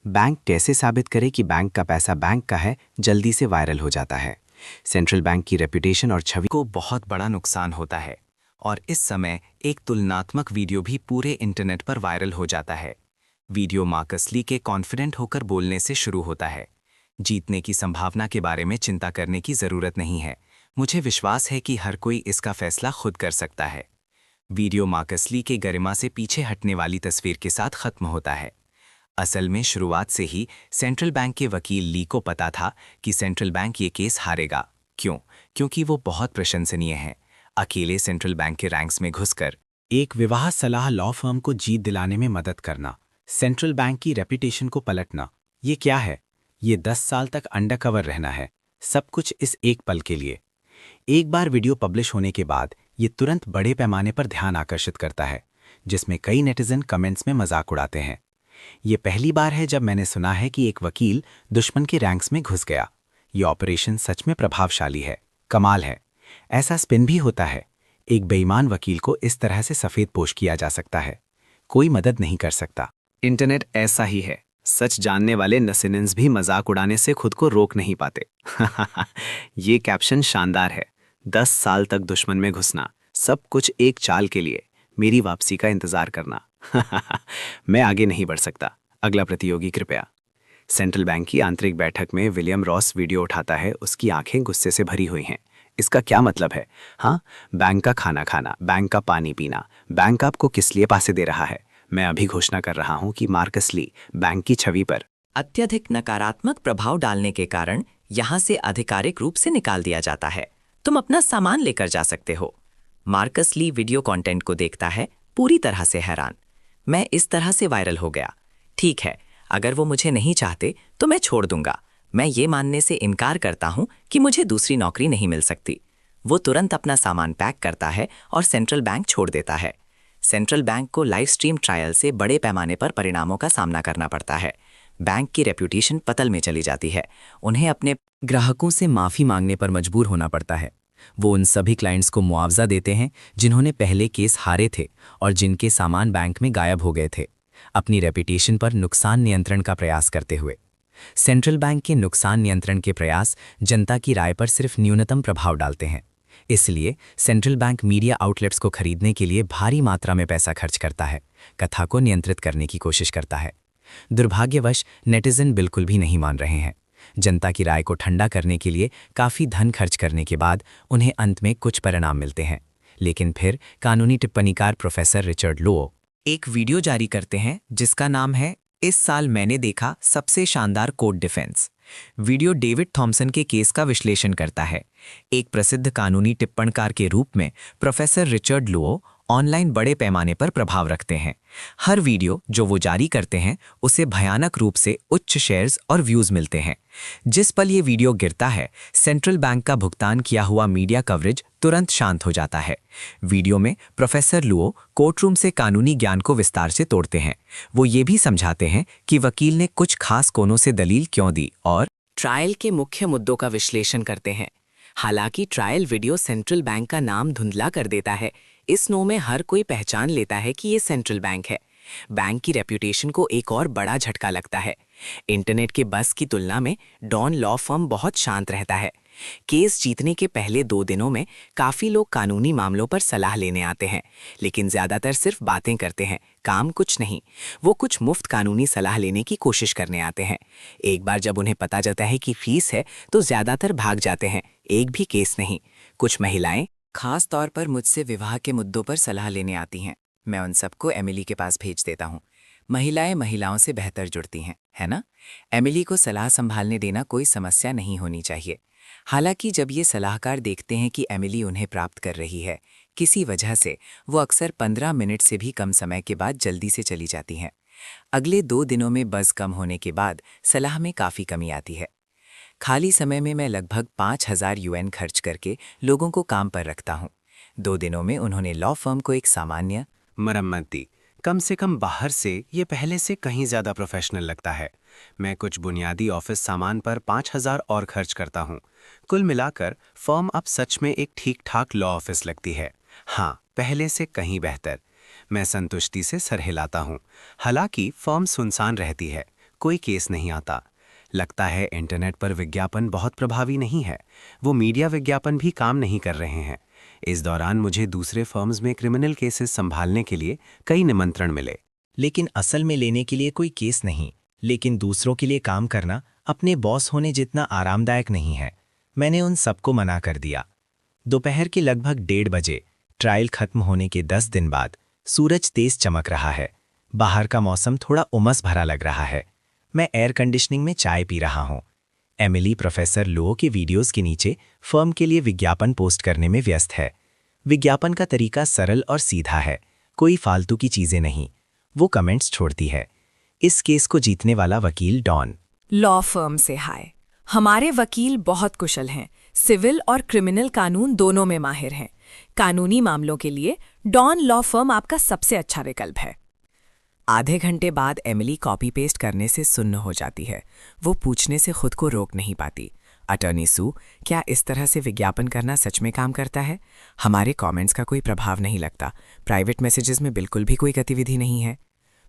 [SPEAKER 2] बैंक कैसे साबित करे कि बैंक का पैसा बैंक का है, जल्दी से वायरल हो जाता है। सेंट्रल बैंक की रेपुटेशन और छवि को बहुत बड़ा नुकसान होता है और इस समय एक तुलनात्मक वीडियो भी पूरे इंटरनेट पर वायरल हो जाता है। वीडियो मार्कस ली के कॉन्फिडेंट होकर बोलने से शुरू होता है। जीतने की संभावना के बारे में चिंता करने की जरूरत नहीं है। मुझे विश्वास है कि हर कोई इसका फैसला खुद कर सकता है। वीडियो मार्कस ली के गरिमा से पीछे हटने वाली तस्वीर के साथ खत्म होता है। असल में शुरुआत से ही सेंट्रल बैंक के वकील ली को पता था कि सेंट्रल बैंक ये केस हारेगा। क्यों? क्योंकि वो बहुत प्रशंसनीय है। अकेले सेंट्रल बैंक के रैंक्स में घुसकर
[SPEAKER 8] एक विवाह सलाह लॉ फर्म को जीत दिलाने में मदद करना, सेंट्रल बैंक की रेपुटेशन को पलटना, ये क्या है? ये 10 साल तक अंडरकवर रहना है, सब कुछ इस एक पल के लिए। एक बार वीडियो पब्लिश होने के बाद ये तुरंत बड़े पैमाने पर ध्यान आकर्षित करता है, जिसमें कई नेटिजन कमेंट्स में मजाक उड़ाते हैं। ये पहली बार है जब मैंने सुना है कि एक वकील दुश्मन के रैंक्स में घुस गया। ये ऑपरेशन सच में प्रभावशाली है, कमाल है। ऐसा स्पिन भी होता है। एक बेईमान वकील को इस तरह से सफेद पोश किया जा सकता है, कोई मदद नहीं कर सकता।
[SPEAKER 6] इंटरनेट ऐसा ही है। सच जानने वाले नसिनेंस भी मजाक उड़ाने से खुद को रोक नहीं पाते। ये कैप्शन शानदार है। 10 साल तक दुश्मन में घुसना, सब कुछ एक चाल के लिए, मेरी वापसी का इंतजार करना। मैं आगे नहीं बढ़ सकता। अगला प्रतियोगी कृपया। सेंट्रल बैंक की आंतरिक बैठक में विलियम रॉस वीडियो उठाता है। उसकी आंखें गुस्से से भरी हुई हैं। इसका क्या मतलब है? हाँ, बैंक का खाना खाना, बैंक का पानी पीना, बैंक आपको किस लिए पैसे दे रहा है? मैं अभी घोषणा कर रहा हूं कि मार्कस ली बैंक की छवि पर
[SPEAKER 2] अत्यधिक नकारात्मक प्रभाव डालने के कारण यहां से आधिकारिक रूप से निकाल दिया जाता है। तुम अपना सामान लेकर जा सकते हो। मार्कस ली वीडियो कंटेंट को देखता है, पूरी तरह से हैरान। मैं इस तरह से वायरल हो गया। ठीक है, अगर वो मुझे नहीं चाहते तो मैं छोड़ दूंगा। मैं ये मानने से इनकार करता हूं कि मुझे दूसरी नौकरी नहीं मिल सकती। वो तुरंत अपना सामान पैक करता है और सेंट्रल बैंक छोड़ देता है। सेंट्रल बैंक को लाइव स्ट्रीम ट्रायल से बड़े पैमाने पर परिणामों का सामना करना पड़ता है। बैंक की रेप्यूटेशन पतल में चली जाती है। उन्हें अपने ग्राहकों से माफ़ी मांगने पर मजबूर होना पड़ता है। वो उन सभी क्लाइंट्स को मुआवजा देते हैं जिन्होंने पहले केस हारे थे और जिनके सामान बैंक में गायब हो गए थे, अपनी रेप्यूटेशन पर नुकसान नियंत्रण का प्रयास करते हुए। सेंट्रल बैंक के नुकसान नियंत्रण के प्रयास जनता की राय पर सिर्फ न्यूनतम प्रभाव डालते हैं। इसलिए सेंट्रल बैंक मीडिया आउटलेट्स को खरीदने के लिए भारी मात्रा में पैसा खर्च करता है, कथा को नियंत्रित करने की कोशिश करता है। दुर्भाग्यवश नेटिजन बिल्कुल भी नहीं मान रहे हैं। जनता की राय को ठंडा करने के लिए काफ़ी धन खर्च करने के बाद उन्हें अंत में कुछ परिणाम मिलते हैं, लेकिन फिर कानूनी टिप्पणीकार प्रोफेसर रिचर्ड लो एक वीडियो जारी करते हैं जिसका नाम है इस साल मैंने देखा सबसे शानदार court defence. Video David Thomson के केस का विश्लेषण करता है। एक प्रसिद्ध कानूनी टिप्पणकार के रूप में प्रोफेसर रिचर्ड लो ऑनलाइन बड़े पैमाने पर प्रभाव रखते हैं। हर वीडियो जो वो जारी करते हैं उसे भयानक रूप से उच्च शेयर्स और व्यूज़ मिलते हैं। जिस पल ये वीडियो गिरता है, सेंट्रल बैंक का भुगतान किया हुआ मीडिया कवरेज तुरंत शांत हो जाता है। वीडियो में प्रोफेसर लुओ कोर्टरूम से कानूनी ज्ञान को विस्तार से तोड़ते हैं। वो ये भी समझाते हैं कि वकील ने कुछ खास कोनों से दलील क्यों दी और ट्रायल के मुख्य मुद्दों का विश्लेषण करते हैं। हालांकि ट्रायल वीडियो सेंट्रल बैंक का नाम धुंधला कर देता है, इस नो में हर कोई पहचान लेता है कि ये सेंट्रल बैंक है। बैंक की रेप्यूटेशन को एक और बड़ा झटका लगता है। इंटरनेट के बस की तुलना में डॉन लॉ फर्म बहुत शांत रहता है। केस जीतने के पहले 2 दिनों में काफ़ी लोग कानूनी मामलों पर सलाह लेने आते हैं, लेकिन ज़्यादातर सिर्फ बातें करते हैं, काम कुछ नहीं। वो कुछ मुफ्त कानूनी सलाह लेने की कोशिश करने आते हैं। एक बार जब उन्हें पता चलता है कि फीस है तो ज़्यादातर भाग जाते हैं, एक भी केस नहीं। कुछ महिलाएं खास तौर पर मुझसे विवाह के मुद्दों पर सलाह लेने आती हैं। मैं उन सबको एमिली के पास भेज देता हूँ। महिलाएं महिलाओं से बेहतर जुड़ती हैं, है ना? एमिली को सलाह संभालने देना कोई समस्या नहीं होनी चाहिए। हालांकि जब ये सलाहकार देखते हैं कि एमिली उन्हें प्राप्त कर रही है, किसी वजह से वो अक्सर 15 मिनट से भी कम समय के बाद जल्दी से चली जाती हैं। अगले 2 दिनों में बज़ कम होने के बाद सलाह में काफ़ी कमी आती है। खाली समय में मैं लगभग 5000 UN खर्च करके लोगों को काम पर रखता हूँ। 2 दिनों में उन्होंने लॉ फर्म को एक सामान्य
[SPEAKER 10] मरम्मत दी। कम से कम बाहर से ये पहले से कहीं ज़्यादा प्रोफेशनल लगता है। मैं कुछ बुनियादी ऑफिस सामान पर 5000 और खर्च करता हूँ। कुल मिलाकर फर्म अब सच में एक ठीक-ठाक लॉ ऑफिस लगती है। हाँ, पहले से कहीं बेहतर। मैं संतुष्टि से सर हिलाता हूँ। हालांकि फर्म सुनसान रहती है, कोई केस नहीं आता। लगता है इंटरनेट पर विज्ञापन बहुत प्रभावी नहीं है। वो मीडिया विज्ञापन भी काम नहीं कर रहे हैं। इस दौरान मुझे दूसरे फर्म्स में क्रिमिनल केसेस संभालने के लिए कई निमंत्रण मिले।
[SPEAKER 9] लेकिन असल में लेने के लिए कोई केस नहीं, लेकिन दूसरों के लिए काम करना अपने बॉस होने जितना आरामदायक नहीं है। मैंने उन सबको मना कर दिया। दोपहर के लगभग 1:30 बजे ट्रायल खत्म होने के 10 दिन बाद सूरज तेज चमक रहा है। बाहर का मौसम थोड़ा उमस भरा लग रहा है। मैं एयर कंडीशनिंग में चाय पी रहा हूँ। एमिली प्रोफेसर लो के वीडियोस के नीचे फर्म के लिए विज्ञापन पोस्ट करने में व्यस्त है। विज्ञापन का तरीका सरल और सीधा है, कोई फालतू की चीजें नहीं। वो कमेंट्स छोड़ती है। इस केस को जीतने वाला वकील डॉन।
[SPEAKER 12] लॉ फर्म से हाय। हमारे वकील बहुत कुशल हैं, सिविल और क्रिमिनल कानून दोनों में माहिर हैं। कानूनी मामलों के लिए डॉन लॉ फर्म आपका सबसे अच्छा विकल्प है।
[SPEAKER 2] आधे घंटे बाद एमिली कॉपी पेस्ट करने से सुन्न हो जाती है। वो पूछने से खुद को रोक नहीं पाती, अटॉर्नी सू, क्या इस तरह से विज्ञापन करना सच में काम करता है? हमारे कमेंट्स का कोई प्रभाव नहीं लगता, प्राइवेट मैसेजेस में बिल्कुल भी कोई गतिविधि नहीं है।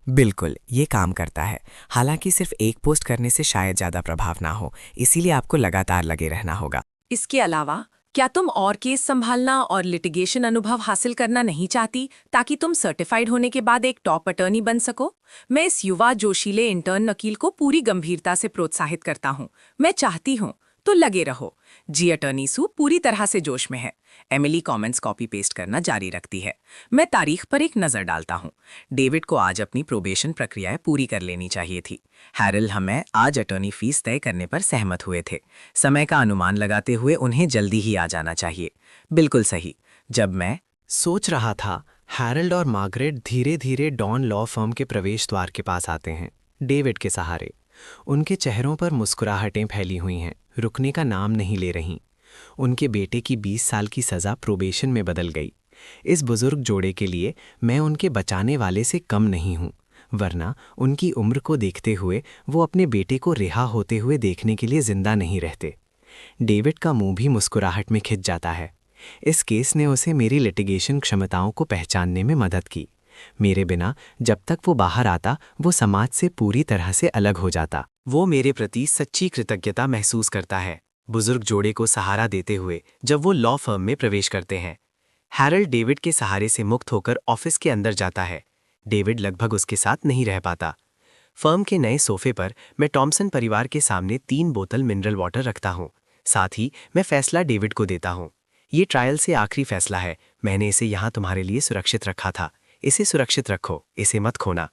[SPEAKER 2] बिल्कुल, ये काम करता है। हालांकि सिर्फ एक पोस्ट करने से शायद ज़्यादा प्रभाव ना हो, इसीलिए आपको लगातार लगे रहना होगा।
[SPEAKER 7] इसके अलावा क्या तुम और केस संभालना और लिटिगेशन अनुभव हासिल करना नहीं चाहती ताकि तुम सर्टिफाइड होने के बाद एक टॉप अटर्नी बन सको? मैं इस युवा जोशीले इंटर्न वकील को पूरी गंभीरता से प्रोत्साहित करता हूँ। मैं चाहती हूँ तो लगे रहो। जी अटर्नी सू पूरी तरह से जोश में है। एमिली कमेंट्स कॉपी पेस्ट करना जारी रखती है। मैं तारीख पर एक नज़र डालता हूँ। डेविड को आज अपनी प्रोबेशन प्रक्रियाएं पूरी कर लेनी चाहिए थी। हैरल हमें आज अटर्नी फीस तय करने पर सहमत हुए थे। समय का अनुमान लगाते हुए उन्हें जल्दी ही आ जाना चाहिए। बिल्कुल सही। जब मैं
[SPEAKER 6] सोच रहा था, हैरल्ड और मार्गरेट धीरे धीरे डॉन लॉ फर्म के प्रवेश द्वार के पास आते हैं, डेविड के सहारे। उनके चेहरों पर मुस्कुराहटें फैली हुई हैं, रुकने का नाम नहीं ले रहीं। उनके बेटे की 20 साल की सज़ा प्रोबेशन में बदल गई। इस बुजुर्ग जोड़े के लिए मैं उनके बचाने वाले से कम नहीं हूँ, वरना उनकी उम्र को देखते हुए वो अपने बेटे को रिहा होते हुए देखने के लिए जिंदा नहीं रहते। डेविड का मुंह भी मुस्कुराहट में खिंच जाता है। इस केस ने उसे मेरी लिटिगेशन क्षमताओं को पहचानने में मदद की। मेरे बिना जब तक वो बाहर आता, वो समाज से पूरी तरह से अलग हो जाता।
[SPEAKER 2] वो मेरे प्रति सच्ची कृतज्ञता महसूस करता है, बुजुर्ग जोड़े को सहारा देते हुए जब वो लॉ फर्म में प्रवेश करते हैं। हैरल्ड डेविड के सहारे से मुक्त होकर ऑफिस के अंदर जाता है। डेविड लगभग उसके साथ नहीं रह पाता। फर्म के नए सोफे पर मैं टॉमसन परिवार के सामने 3 बोतल मिनरल वाटर रखता हूँ। साथ ही मैं फैसला डेविड को देता हूँ। ये ट्रायल से आखिरी फैसला है। मैंने इसे यहाँ तुम्हारे लिए सुरक्षित रखा था। इसे सुरक्षित रखो, इसे मत खोना।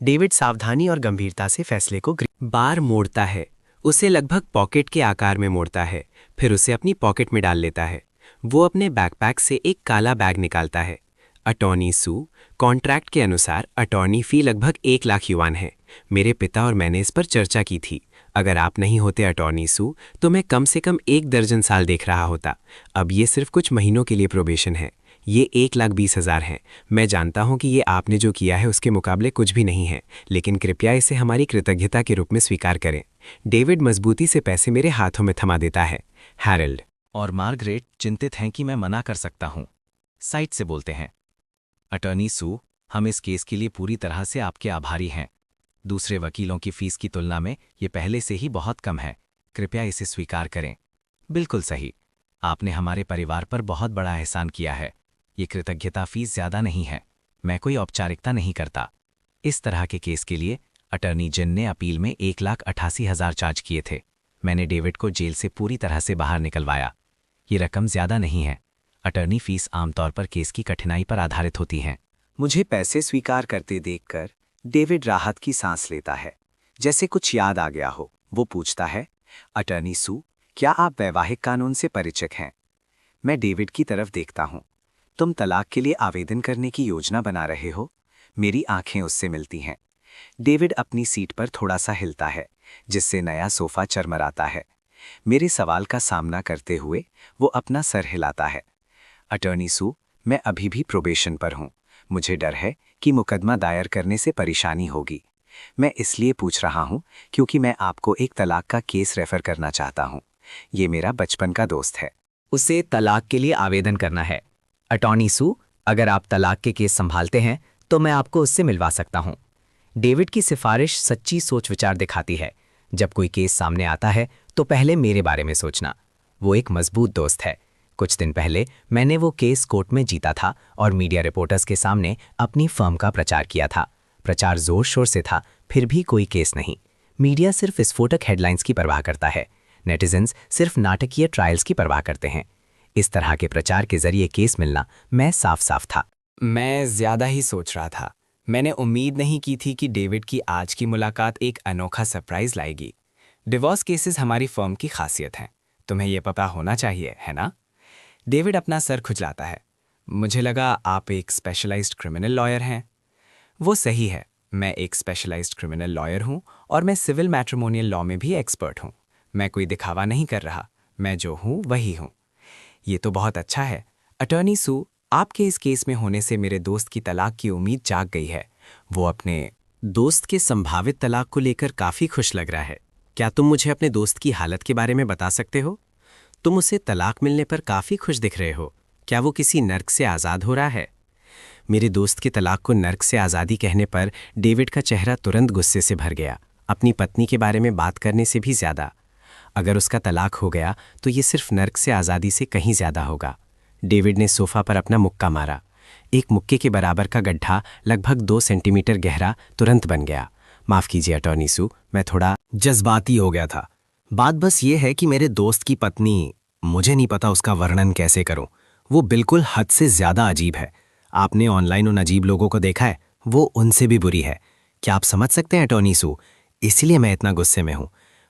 [SPEAKER 2] डेविड सावधानी और गंभीरता से फैसले को बार मोड़ता है। उसे लगभग पॉकेट के आकार में मोड़ता है, फिर उसे अपनी पॉकेट में डाल लेता है। वो अपने बैकपैक से एक काला बैग निकालता है। अटॉर्नी सू, कॉन्ट्रैक्ट के अनुसार अटॉर्नी फी लगभग 1 लाख युआन है। मेरे पिता और मैंने इस पर चर्चा की थी। अगर आप नहीं होते अटॉर्नी सू, तो मैं कम से कम 1 दर्जन साल देख रहा होता। अब ये सिर्फ कुछ महीनों के लिए प्रोबेशन है। ये 1,20,000 है। मैं जानता हूँ कि ये आपने जो किया है उसके मुकाबले कुछ भी नहीं है, लेकिन कृपया इसे हमारी कृतज्ञता के रूप में स्वीकार करें। डेविड मजबूती से पैसे मेरे हाथों में थमा देता है। हैरल्ड
[SPEAKER 11] और मार्गरेट चिंतित हैं कि मैं मना कर सकता हूँ। साइड से बोलते हैं, अटॉर्नी सू, हम इस केस के लिए पूरी तरह से आपके आभारी हैं। दूसरे वकीलों की फीस की तुलना में ये पहले से ही बहुत कम है। कृपया इसे स्वीकार करें।
[SPEAKER 6] बिल्कुल सही। आपने हमारे परिवार पर बहुत बड़ा एहसान किया है। ये कृतज्ञता फीस ज्यादा नहीं है। मैं कोई औपचारिकता नहीं करता। इस तरह के केस के लिए अटर्नी जिन ने अपील में 1,88,000 चार्ज किए थे। मैंने डेविड को जेल से पूरी तरह से बाहर निकलवाया। ये रकम ज्यादा नहीं है। अटर्नी फीस आमतौर पर केस की कठिनाई पर आधारित होती हैं।
[SPEAKER 2] मुझे पैसे स्वीकार करते देखकर डेविड राहत की सांस लेता है, जैसे कुछ याद आ गया हो। वो पूछता है, अटर्नी सू, क्या आप वैवाहिक कानून से परिचित हैं? मैं डेविड की तरफ देखता हूं। तुम तलाक के लिए आवेदन करने की योजना बना रहे हो? मेरी आंखें उससे मिलती हैं। डेविड अपनी सीट पर थोड़ा सा हिलता है, जिससे नया सोफा चरमराता है। मेरे सवाल का सामना करते हुए वो अपना सर हिलाता है। अटर्नी सू, मैं अभी भी प्रोबेशन पर हूं। मुझे डर है कि मुकदमा दायर करने से परेशानी होगी। मैं इसलिए पूछ रहा हूं क्योंकि मैं आपको एक तलाक का केस रेफर करना चाहता हूं। ये मेरा बचपन का दोस्त है।
[SPEAKER 5] उसे तलाक के लिए आवेदन करना है। अटॉर्नी सू, अगर आप तलाक के केस संभालते हैं तो मैं आपको उससे मिलवा सकता हूं। डेविड की सिफारिश सच्ची सोच विचार दिखाती है। जब कोई केस सामने आता है तो पहले मेरे बारे में सोचना। वो एक मजबूत दोस्त है। कुछ दिन पहले मैंने वो केस कोर्ट में जीता था और मीडिया रिपोर्टर्स के सामने अपनी फर्म का प्रचार किया था। प्रचार जोर शोर से था, फिर भी कोई केस नहीं। मीडिया सिर्फ विस्फोटक हेडलाइंस की परवाह करता है। नेटिजन्स सिर्फ नाटकीय ट्रायल्स की परवाह करते हैं। इस तरह के प्रचार के जरिए केस मिलना मैं साफ साफ था।
[SPEAKER 6] मैं ज्यादा ही सोच रहा था। मैंने उम्मीद नहीं की थी कि डेविड की आज की मुलाकात एक अनोखा सरप्राइज लाएगी। डिवोर्स केसेस हमारी फर्म की खासियत हैं। तुम्हें यह पता होना चाहिए, है ना? डेविड अपना सर खुजलाता है। मुझे लगा आप एक स्पेशलाइज्ड क्रिमिनल लॉयर हैं। वो सही है, मैं एक स्पेशलाइज्ड क्रिमिनल लॉयर हूं और मैं सिविल मैट्रिमोनियल लॉ में भी एक्सपर्ट हूं। मैं कोई दिखावा नहीं कर रहा, मैं जो हूं वही हूं। ये तो बहुत अच्छा है। अटॉर्नी सू, आपके इस केस में होने से मेरे दोस्त की तलाक की उम्मीद जाग गई है। वो अपने दोस्त के संभावित तलाक को लेकर काफी खुश लग रहा है। क्या तुम मुझे अपने दोस्त की हालत के बारे में बता सकते हो? तुम उसे तलाक मिलने पर काफी खुश दिख रहे हो। क्या वो किसी नर्क से आजाद हो रहा है? मेरे दोस्त के तलाक को नर्क से आजादी कहने पर डेविड का चेहरा तुरंत गुस्से से भर गया। अपनी पत्नी के बारे में बात करने से भी ज्यादा। अगर उसका तलाक हो गया तो ये सिर्फ नर्क से आजादी से कहीं ज्यादा होगा। डेविड ने सोफा पर अपना मुक्का मारा। एक मुक्के के बराबर का गड्ढा लगभग 2 सेंटीमीटर गहरा तुरंत बन गया। माफ कीजिए अटॉर्नी सू, मैं थोड़ा जज्बाती हो गया था। बात बस ये है कि मेरे दोस्त की पत्नी, मुझे नहीं पता उसका वर्णन कैसे करूं। वो बिल्कुल हद से ज्यादा अजीब है। आपने ऑनलाइन उन अजीब लोगों को देखा है? वो उनसे भी बुरी है। क्या आप समझ सकते हैं अटॉर्नी सू? इसलिए मैं इतना गुस्से में हूं।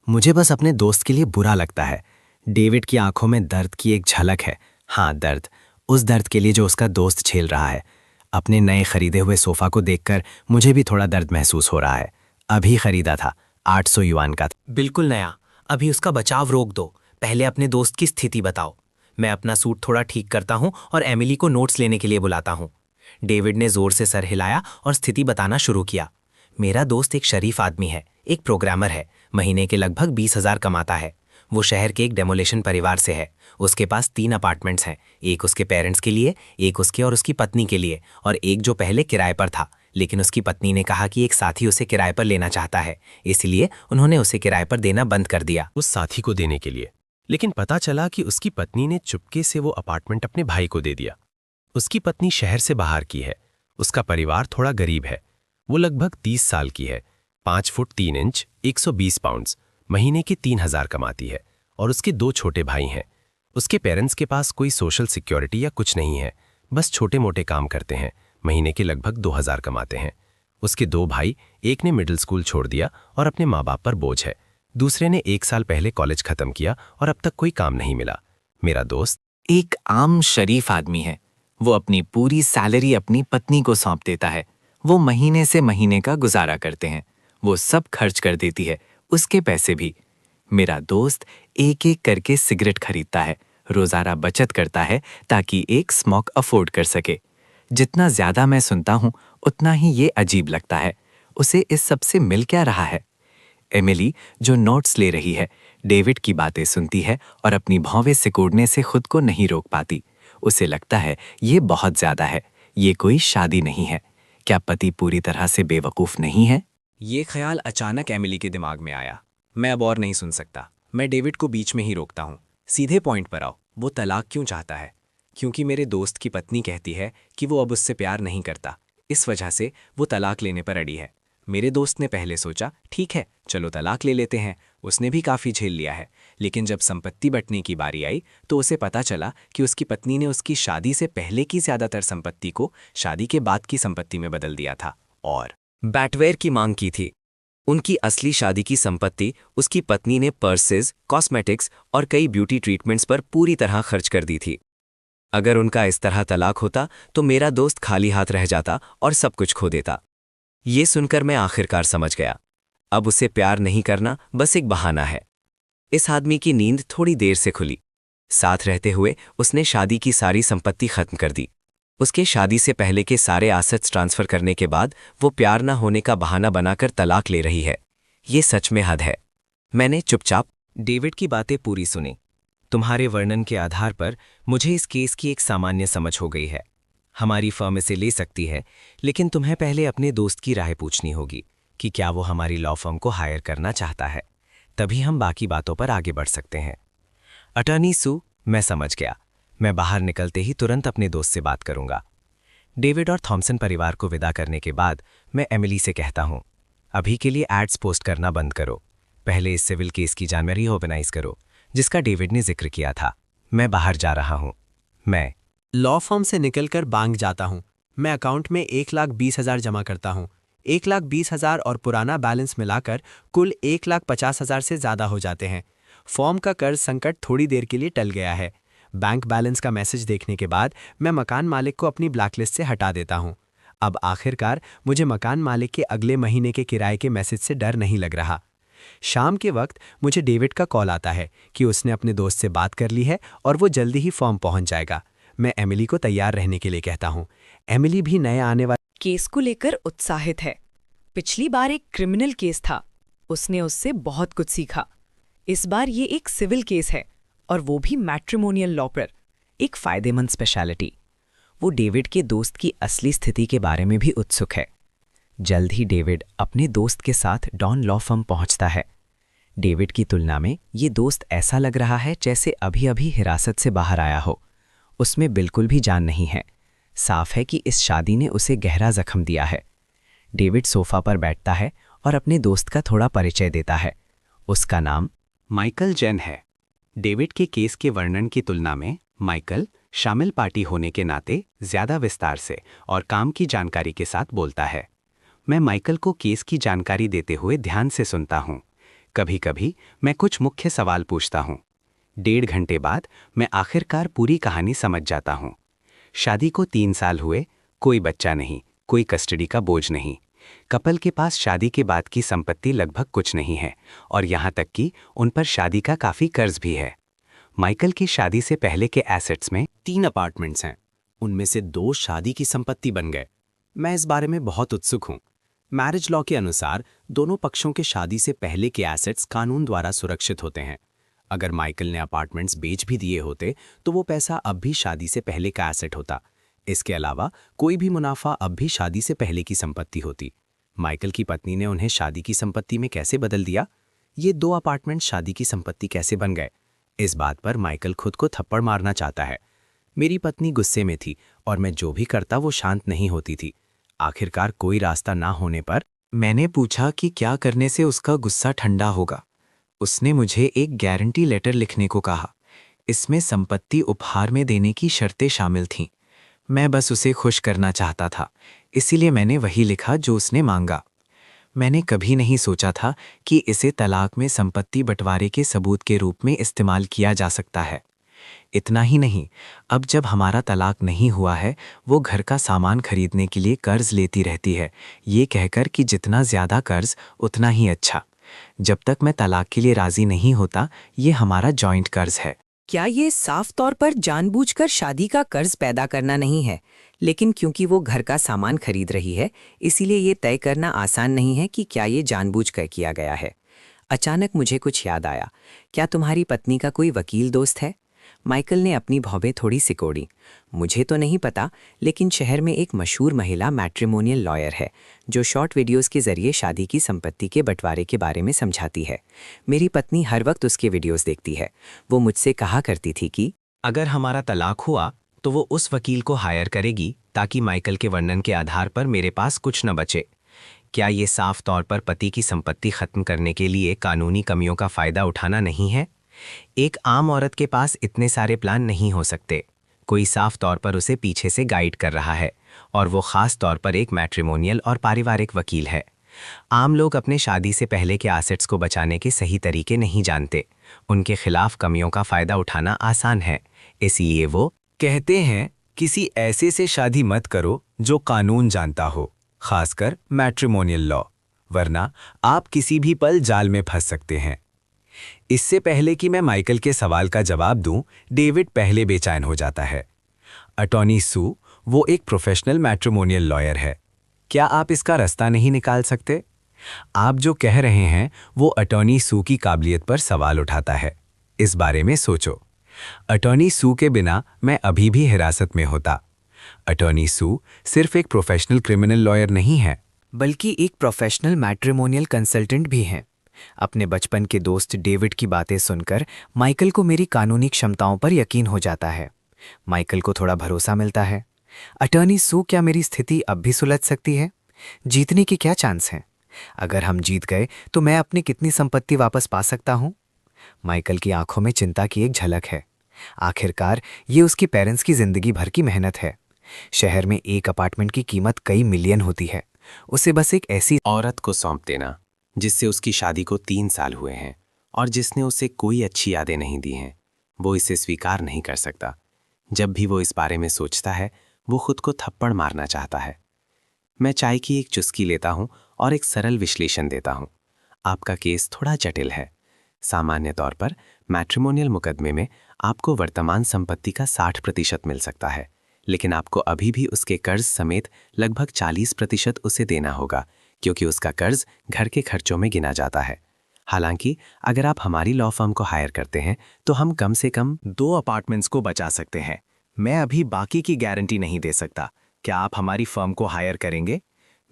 [SPEAKER 6] मुझे बस अपने दोस्त के लिए बुरा लगता है। डेविड की आंखों में दर्द की एक झलक है। हाँ, दर्द। उस दर्द के लिए जो उसका दोस्त झेल रहा है। अपने नए खरीदे हुए सोफा को देखकर मुझे भी थोड़ा दर्द महसूस हो रहा है। अभी खरीदा था, 800 युआन का।
[SPEAKER 9] बिल्कुल नया। अभी उसका बचाव रोक दो। पहले अपने दोस्त की स्थिति बताओ। मैं अपना सूट थोड़ा ठीक करता हूं और एमिली को नोट्स लेने के लिए बुलाता हूं। डेविड ने जोर से सर हिलाया और स्थिति बताना शुरू किया। मेरा दोस्त एक शरीफ आदमी है, एक प्रोग्रामर है, महीने के लगभग 20,000 कमाता है। वो शहर के एक डेमोलेशन परिवार से है। उसके पास 3 अपार्टमेंट्स हैं, एक उसके पेरेंट्स के लिए, एक उसके और उसकी पत्नी के लिए, और एक जो पहले किराए पर था। लेकिन उसकी पत्नी ने कहा कि एक साथी उसे किराए पर लेना चाहता है, इसलिए उन्होंने उसे किराए पर देना बंद कर दिया।
[SPEAKER 6] उस साथी को देने के लिए। लेकिन पता चला कि उसकी पत्नी ने चुपके से वो अपार्टमेंट अपने भाई को दे दिया। उसकी पत्नी शहर से बाहर की है। उसका परिवार थोड़ा गरीब है। वो लगभग 30 साल की है, 5 फुट 3 इंच, 120 पाउंड्स, महीने के 3,000 कमाती है, और उसके 2 छोटे भाई हैं। उसके पेरेंट्स के पास कोई सोशल सिक्योरिटी या कुछ नहीं है, बस छोटे मोटे काम करते हैं, महीने के लगभग 2,000 कमाते हैं। उसके 2 भाई, एक ने मिडिल स्कूल छोड़ दिया और अपने माँ बाप पर बोझ है। दूसरे ने 1 साल पहले कॉलेज खत्म किया और अब तक कोई काम नहीं मिला। मेरा दोस्त
[SPEAKER 9] एक आम शरीफ आदमी है। वो अपनी पूरी सैलरी अपनी पत्नी को सौंप देता है। वो महीने से महीने का गुजारा करते हैं। वो सब खर्च कर देती है, उसके पैसे भी। मेरा दोस्त एक एक करके सिगरेट खरीदता है, रोजाना बचत करता है ताकि एक स्मोक अफोर्ड कर सके। जितना ज्यादा मैं सुनता हूं उतना ही ये अजीब लगता है। उसे इस सब से मिल क्या रहा है? एमिली, जो नोट्स ले रही है, डेविड की बातें सुनती है और अपनी भौवें सिकोड़ने से खुद को नहीं रोक पाती। उसे लगता है ये बहुत ज्यादा है, ये कोई शादी नहीं है। क्या पति पूरी तरह से बेवकूफ नहीं है?
[SPEAKER 6] ये ख्याल अचानक एमिली के दिमाग में आया। मैं अब और नहीं सुन सकता। मैं डेविड को बीच में ही रोकता हूँ। सीधे पॉइंट पर आओ, वो तलाक क्यों चाहता है? क्योंकि मेरे दोस्त की पत्नी कहती है कि वो अब उससे प्यार नहीं करता, इस वजह से वो तलाक लेने पर अड़ी है। मेरे दोस्त ने पहले सोचा ठीक है चलो तलाक ले लेते हैं, उसने भी काफ़ी झेल लिया है। लेकिन जब संपत्ति बंटने की बारी आई तो उसे पता चला कि उसकी पत्नी ने उसकी शादी से पहले की ज़्यादातर संपत्ति को शादी के बाद की संपत्ति में बदल दिया था और
[SPEAKER 4] बैटवेयर की मांग की थी। उनकी असली शादी की संपत्ति उसकी पत्नी ने पर्सेस, कॉस्मेटिक्स और कई ब्यूटी ट्रीटमेंट्स पर पूरी तरह खर्च कर दी थी। अगर उनका इस तरह तलाक होता तो मेरा दोस्त खाली हाथ रह जाता और सब कुछ खो देता। ये सुनकर मैं आखिरकार समझ गया, अब उसे प्यार नहीं करना बस एक बहाना है। इस आदमी की नींद थोड़ी देर से खुली। साथ रहते हुए उसने शादी की सारी संपत्ति खत्म कर दी। उसके शादी से पहले के सारे एसेट्स ट्रांसफर करने के बाद वो प्यार न होने का बहाना बनाकर तलाक ले रही है। ये सच में हद है। मैंने चुपचाप
[SPEAKER 6] डेविड की बातें पूरी सुनी। तुम्हारे वर्णन के आधार पर मुझे इस केस की एक सामान्य समझ हो गई है। हमारी फर्म इसे ले सकती है, लेकिन तुम्हें पहले अपने दोस्त की राय पूछनी होगी कि क्या वो हमारी लॉ फर्म को हायर करना चाहता है। तभी हम बाकी बातों पर आगे बढ़ सकते हैं। अटॉर्नी सू, मैं समझ गया। मैं बाहर निकलते ही तुरंत अपने दोस्त से बात करूंगा। डेविड और थॉमसन परिवार को विदा करने के बाद मैं एमिली से कहता हूं, अभी के लिए एड्स पोस्ट करना बंद करो। पहले इस सिविल केस की जानकारी ऑर्गेनाइज करो जिसका डेविड ने जिक्र किया था। मैं बाहर जा रहा हूं। मैं
[SPEAKER 11] लॉ फर्म से निकलकर बैंक जाता हूं। मैं अकाउंट में 1,20,000 जमा करता हूं। 1,20,000 और पुराना बैलेंस मिलाकर कुल 1,50,000 से ज़्यादा हो जाते हैं। फॉर्म का कर्ज संकट थोड़ी देर के लिए टल गया है। बैंक बैलेंस का मैसेज देखने के बाद मैं मकान मालिक को अपनी ब्लैकलिस्ट से हटा देता हूं। अब आखिरकार मुझे मकान मालिक के अगले महीने के किराए के मैसेज से डर नहीं लग रहा। शाम के वक्त मुझे डेविड का कॉल आता है कि उसने अपने दोस्त से बात कर ली है और वो जल्दी ही फॉर्म पहुंच जाएगा। मैं एमिली को तैयार रहने के लिए कहता हूं। एमिली भी नए आने वाले
[SPEAKER 7] केस को लेकर उत्साहित है। पिछली बार एक क्रिमिनल केस था, उसने उससे बहुत कुछ सीखा। इस बार ये एक सिविल केस है और वो भी मैट्रिमोनियल लॉ पर।
[SPEAKER 5] एक फायदेमंद स्पेशलिटी। वो डेविड के दोस्त की असली स्थिति के बारे में भी उत्सुक है। जल्द ही डेविड अपने दोस्त के साथ डॉन लॉ फर्म पहुंचता है। डेविड की तुलना में ये दोस्त ऐसा लग रहा है जैसे अभी अभी हिरासत से बाहर आया हो। उसमें बिल्कुल भी जान नहीं है। साफ है कि इस शादी ने उसे गहरा जख्म दिया है। डेविड सोफा पर बैठता है और अपने दोस्त का थोड़ा परिचय देता है। उसका नाम
[SPEAKER 14] माइकल जेन है। डेविड के केस के वर्णन की तुलना में माइकल शामिल पार्टी होने के नाते ज्यादा विस्तार से और काम की जानकारी के साथ बोलता है। मैं माइकल को केस की जानकारी देते हुए ध्यान से सुनता हूँ। कभी कभी मैं कुछ मुख्य सवाल पूछता हूँ। 1.5 घंटे बाद मैं आखिरकार पूरी कहानी समझ जाता हूँ। शादी को 3 साल हुए, कोई बच्चा नहीं, कोई कस्टडी का बोझ नहीं। कपल के पास शादी के बाद की संपत्ति लगभग कुछ नहीं है और यहाँ तक कि उन पर शादी का काफ़ी कर्ज भी है। माइकल की शादी से पहले के एसेट्स में
[SPEAKER 6] 3 अपार्टमेंट्स हैं। उनमें से 2 शादी की संपत्ति बन गए। मैं इस बारे में बहुत उत्सुक हूँ। मैरिज लॉ के अनुसार दोनों पक्षों के शादी से पहले के एसेट्स कानून द्वारा सुरक्षित होते हैं। अगर माइकल ने अपार्टमेंट्स बेच भी दिए होते तो वो पैसा अब भी शादी से पहले का एसेट होता। इसके अलावा कोई भी मुनाफा अब भी शादी से पहले की संपत्ति होती। माइकल की पत्नी ने उन्हें शादी की संपत्ति में कैसे बदल दिया? ये 2 अपार्टमेंट शादी की संपत्ति कैसे बन गए? इस बात पर माइकल खुद को थप्पड़ मारना चाहता है। मेरी पत्नी गुस्से में थी और मैं जो भी करता वो शांत नहीं होती थी। आखिरकार कोई रास्ता ना होने पर मैंने पूछा कि क्या करने से उसका गुस्सा ठंडा होगा। उसने मुझे एक गारंटी लेटर लिखने को कहा। इसमें संपत्ति उपहार में देने की शर्तें शामिल थीं। मैं बस उसे खुश करना चाहता था, इसीलिए मैंने वही लिखा जो उसने मांगा। मैंने कभी नहीं सोचा था कि इसे तलाक में संपत्ति बंटवारे के सबूत के रूप में इस्तेमाल किया जा सकता है। इतना ही नहीं, अब जब हमारा तलाक नहीं हुआ है, वो घर का सामान खरीदने के लिए कर्ज लेती रहती है, ये कहकर कि जितना ज़्यादा कर्ज उतना ही अच्छा। जब तक मैं तलाक के लिए राज़ी नहीं होता, ये हमारा जॉइंट कर्ज है।
[SPEAKER 12] क्या ये साफ तौर पर जानबूझकर शादी का कर्ज पैदा करना नहीं है, लेकिन क्योंकि वो घर का सामान खरीद रही है, इसीलिए ये तय करना आसान नहीं है कि क्या ये जानबूझकर किया गया है। अचानक मुझे कुछ याद आया। क्या तुम्हारी पत्नी का कोई वकील दोस्त है?
[SPEAKER 5] माइकल ने अपनी भौवें थोड़ी सिकोड़ी। मुझे तो नहीं पता, लेकिन शहर में एक मशहूर महिला मैट्रिमोनियल लॉयर है जो शॉर्ट वीडियोस के जरिए शादी की संपत्ति के बंटवारे के बारे में समझाती है। मेरी पत्नी हर वक्त उसके वीडियोस देखती है। वो मुझसे कहा करती थी कि
[SPEAKER 6] अगर हमारा तलाक हुआ तो वो उस वकील को हायर करेगी ताकि माइकल के वर्णन के आधार पर मेरे पास कुछ न बचे। क्या ये साफ तौर पर पति की संपत्ति खत्म करने के लिए कानूनी कमियों का फायदा उठाना नहीं है? एक आम औरत के पास इतने सारे प्लान नहीं हो सकते। कोई साफ तौर पर उसे पीछे से गाइड कर रहा है और वो खास तौर पर एक मैट्रिमोनियल और पारिवारिक वकील है। आम लोग अपने शादी से पहले के एसेट्स को बचाने के सही तरीके नहीं जानते। उनके खिलाफ कमियों का फायदा उठाना आसान है, इसलिए वो
[SPEAKER 14] कहते हैं किसी ऐसे से शादी मत करो जो कानून जानता हो, खासकर मैट्रिमोनियल लॉ, वरना आप किसी भी पल जाल में फंस सकते हैं। इससे पहले कि मैं माइकल के सवाल का जवाब दूं, डेविड पहले बेचैन हो जाता है। अटॉर्नी सू, वो एक प्रोफेशनल मैट्रिमोनियल लॉयर है। क्या आप इसका रास्ता नहीं निकाल सकते? आप जो कह रहे हैं वो अटॉर्नी सू की काबिलियत पर सवाल उठाता है। इस बारे में सोचो। अटॉर्नी सू के बिना मैं अभी भी हिरासत में होता। अटॉर्नी सू सिर्फ एक प्रोफेशनल क्रिमिनल लॉयर नहीं है,
[SPEAKER 2] बल्कि एक प्रोफेशनल मैट्रिमोनियल कंसल्टेंट भी हैं। अपने बचपन के दोस्त डेविड की बातें सुनकर माइकल को मेरी कानूनी क्षमताओं पर यकीन हो जाता है। माइकल को थोड़ा भरोसा मिलता है। अटॉर्नी सू, क्या मेरी स्थिति अब भी सुलझ सकती है? जीतने के क्या चांस हैं? अगर हम जीत गए तो मैं अपनी कितनी संपत्ति वापस पा सकता हूं? माइकल की आंखों में चिंता की एक झलक है। आखिरकार ये उसकी पेरेंट्स की जिंदगी भर की मेहनत है। शहर में एक अपार्टमेंट की कीमत कई मिलियन होती है। उसे बस एक ऐसी
[SPEAKER 6] औरत को सौंप देना जिससे उसकी शादी को 3 साल हुए हैं और जिसने उसे कोई अच्छी यादें नहीं दी हैं, वो इसे स्वीकार नहीं कर सकता। जब भी वो इस बारे में सोचता है, वो खुद को थप्पड़ मारना चाहता है। मैं चाय की एक चुस्की लेता हूं और एक सरल विश्लेषण देता हूं। आपका केस थोड़ा जटिल है। सामान्य तौर पर मैट्रिमोनियल मुकदमे में आपको वर्तमान संपत्ति का 60% मिल सकता है, लेकिन आपको अभी भी उसके कर्ज समेत लगभग 40% उसे देना होगा, क्योंकि उसका कर्ज घर के खर्चों में गिना जाता है। हालांकि अगर आप हमारी लॉ फर्म को हायर करते हैं तो हम कम से कम
[SPEAKER 14] 2 अपार्टमेंट्स को बचा सकते हैं। मैं अभी बाकी की गारंटी नहीं दे सकता। क्या आप हमारी फर्म को हायर करेंगे?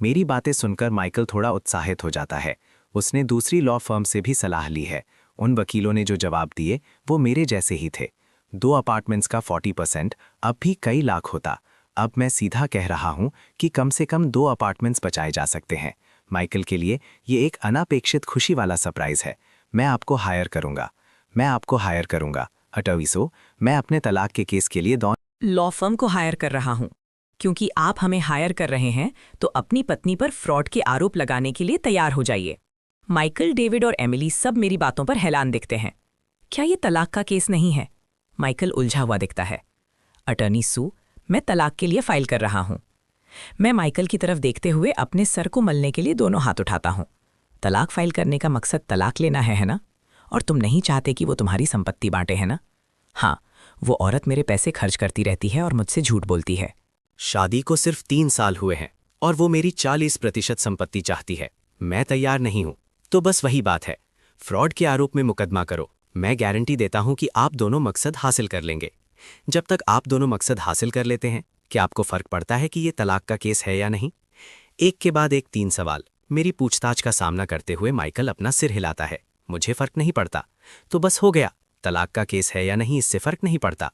[SPEAKER 14] मेरी बातें सुनकर माइकल थोड़ा उत्साहित हो जाता है। उसने दूसरी लॉ फर्म से भी सलाह ली है। उन वकीलों ने जो जवाब दिए वो मेरे जैसे ही थे। 2 अपार्टमेंट्स का 40% अब भी कई लाख होता। अब मैं सीधा कह रहा हूं कि कम से कम 2 अपार्टमेंट्स बचाए जा सकते हैं। माइकल के लिए ये एक अनापेक्षित खुशी वाला सरप्राइज है। मैं आपको हायर करूंगा। अटॉर्नी सू, मैं अपने तलाक के केस के लिए
[SPEAKER 7] लॉ फर्म को हायर कर रहा हूं। क्योंकि आप हमें हायर कर रहे हैं तो अपनी पत्नी पर फ्रॉड के आरोप लगाने के लिए तैयार हो जाइए। माइकल, डेविड और एमिली सब मेरी बातों पर हैरान दिखते हैं। क्या ये तलाक का केस नहीं है? माइकल उलझा हुआ दिखता है। अटॉर्नी सू, मैं तलाक के लिए फाइल कर रहा हूं। मैं माइकल की तरफ देखते हुए अपने सर को मलने के लिए दोनों हाथ उठाता हूं। तलाक फाइल करने का मकसद तलाक लेना है ना? और तुम नहीं चाहते कि वो तुम्हारी संपत्ति बांटे, है ना? हाँ, वो औरत मेरे पैसे खर्च करती रहती है और मुझसे झूठ बोलती है।
[SPEAKER 6] शादी को सिर्फ 3 साल हुए हैं और वो मेरी 40% संपत्ति चाहती है। मैं तैयार नहीं हूं। तो बस वही बात है, फ्रॉड के आरोप में मुकदमा करो। मैं गारंटी देता हूं कि आप दोनों मकसद हासिल कर लेंगे। जब तक आप दोनों मकसद हासिल कर लेते हैं, क्या आपको फर्क पड़ता है कि ये तलाक का केस है या नहीं? एक के बाद एक 3 सवाल मेरी पूछताछ का सामना करते हुए माइकल अपना सिर हिलाता है। मुझे फर्क नहीं पड़ता। तो बस हो गया, तलाक का केस है या नहीं इससे फर्क नहीं पड़ता।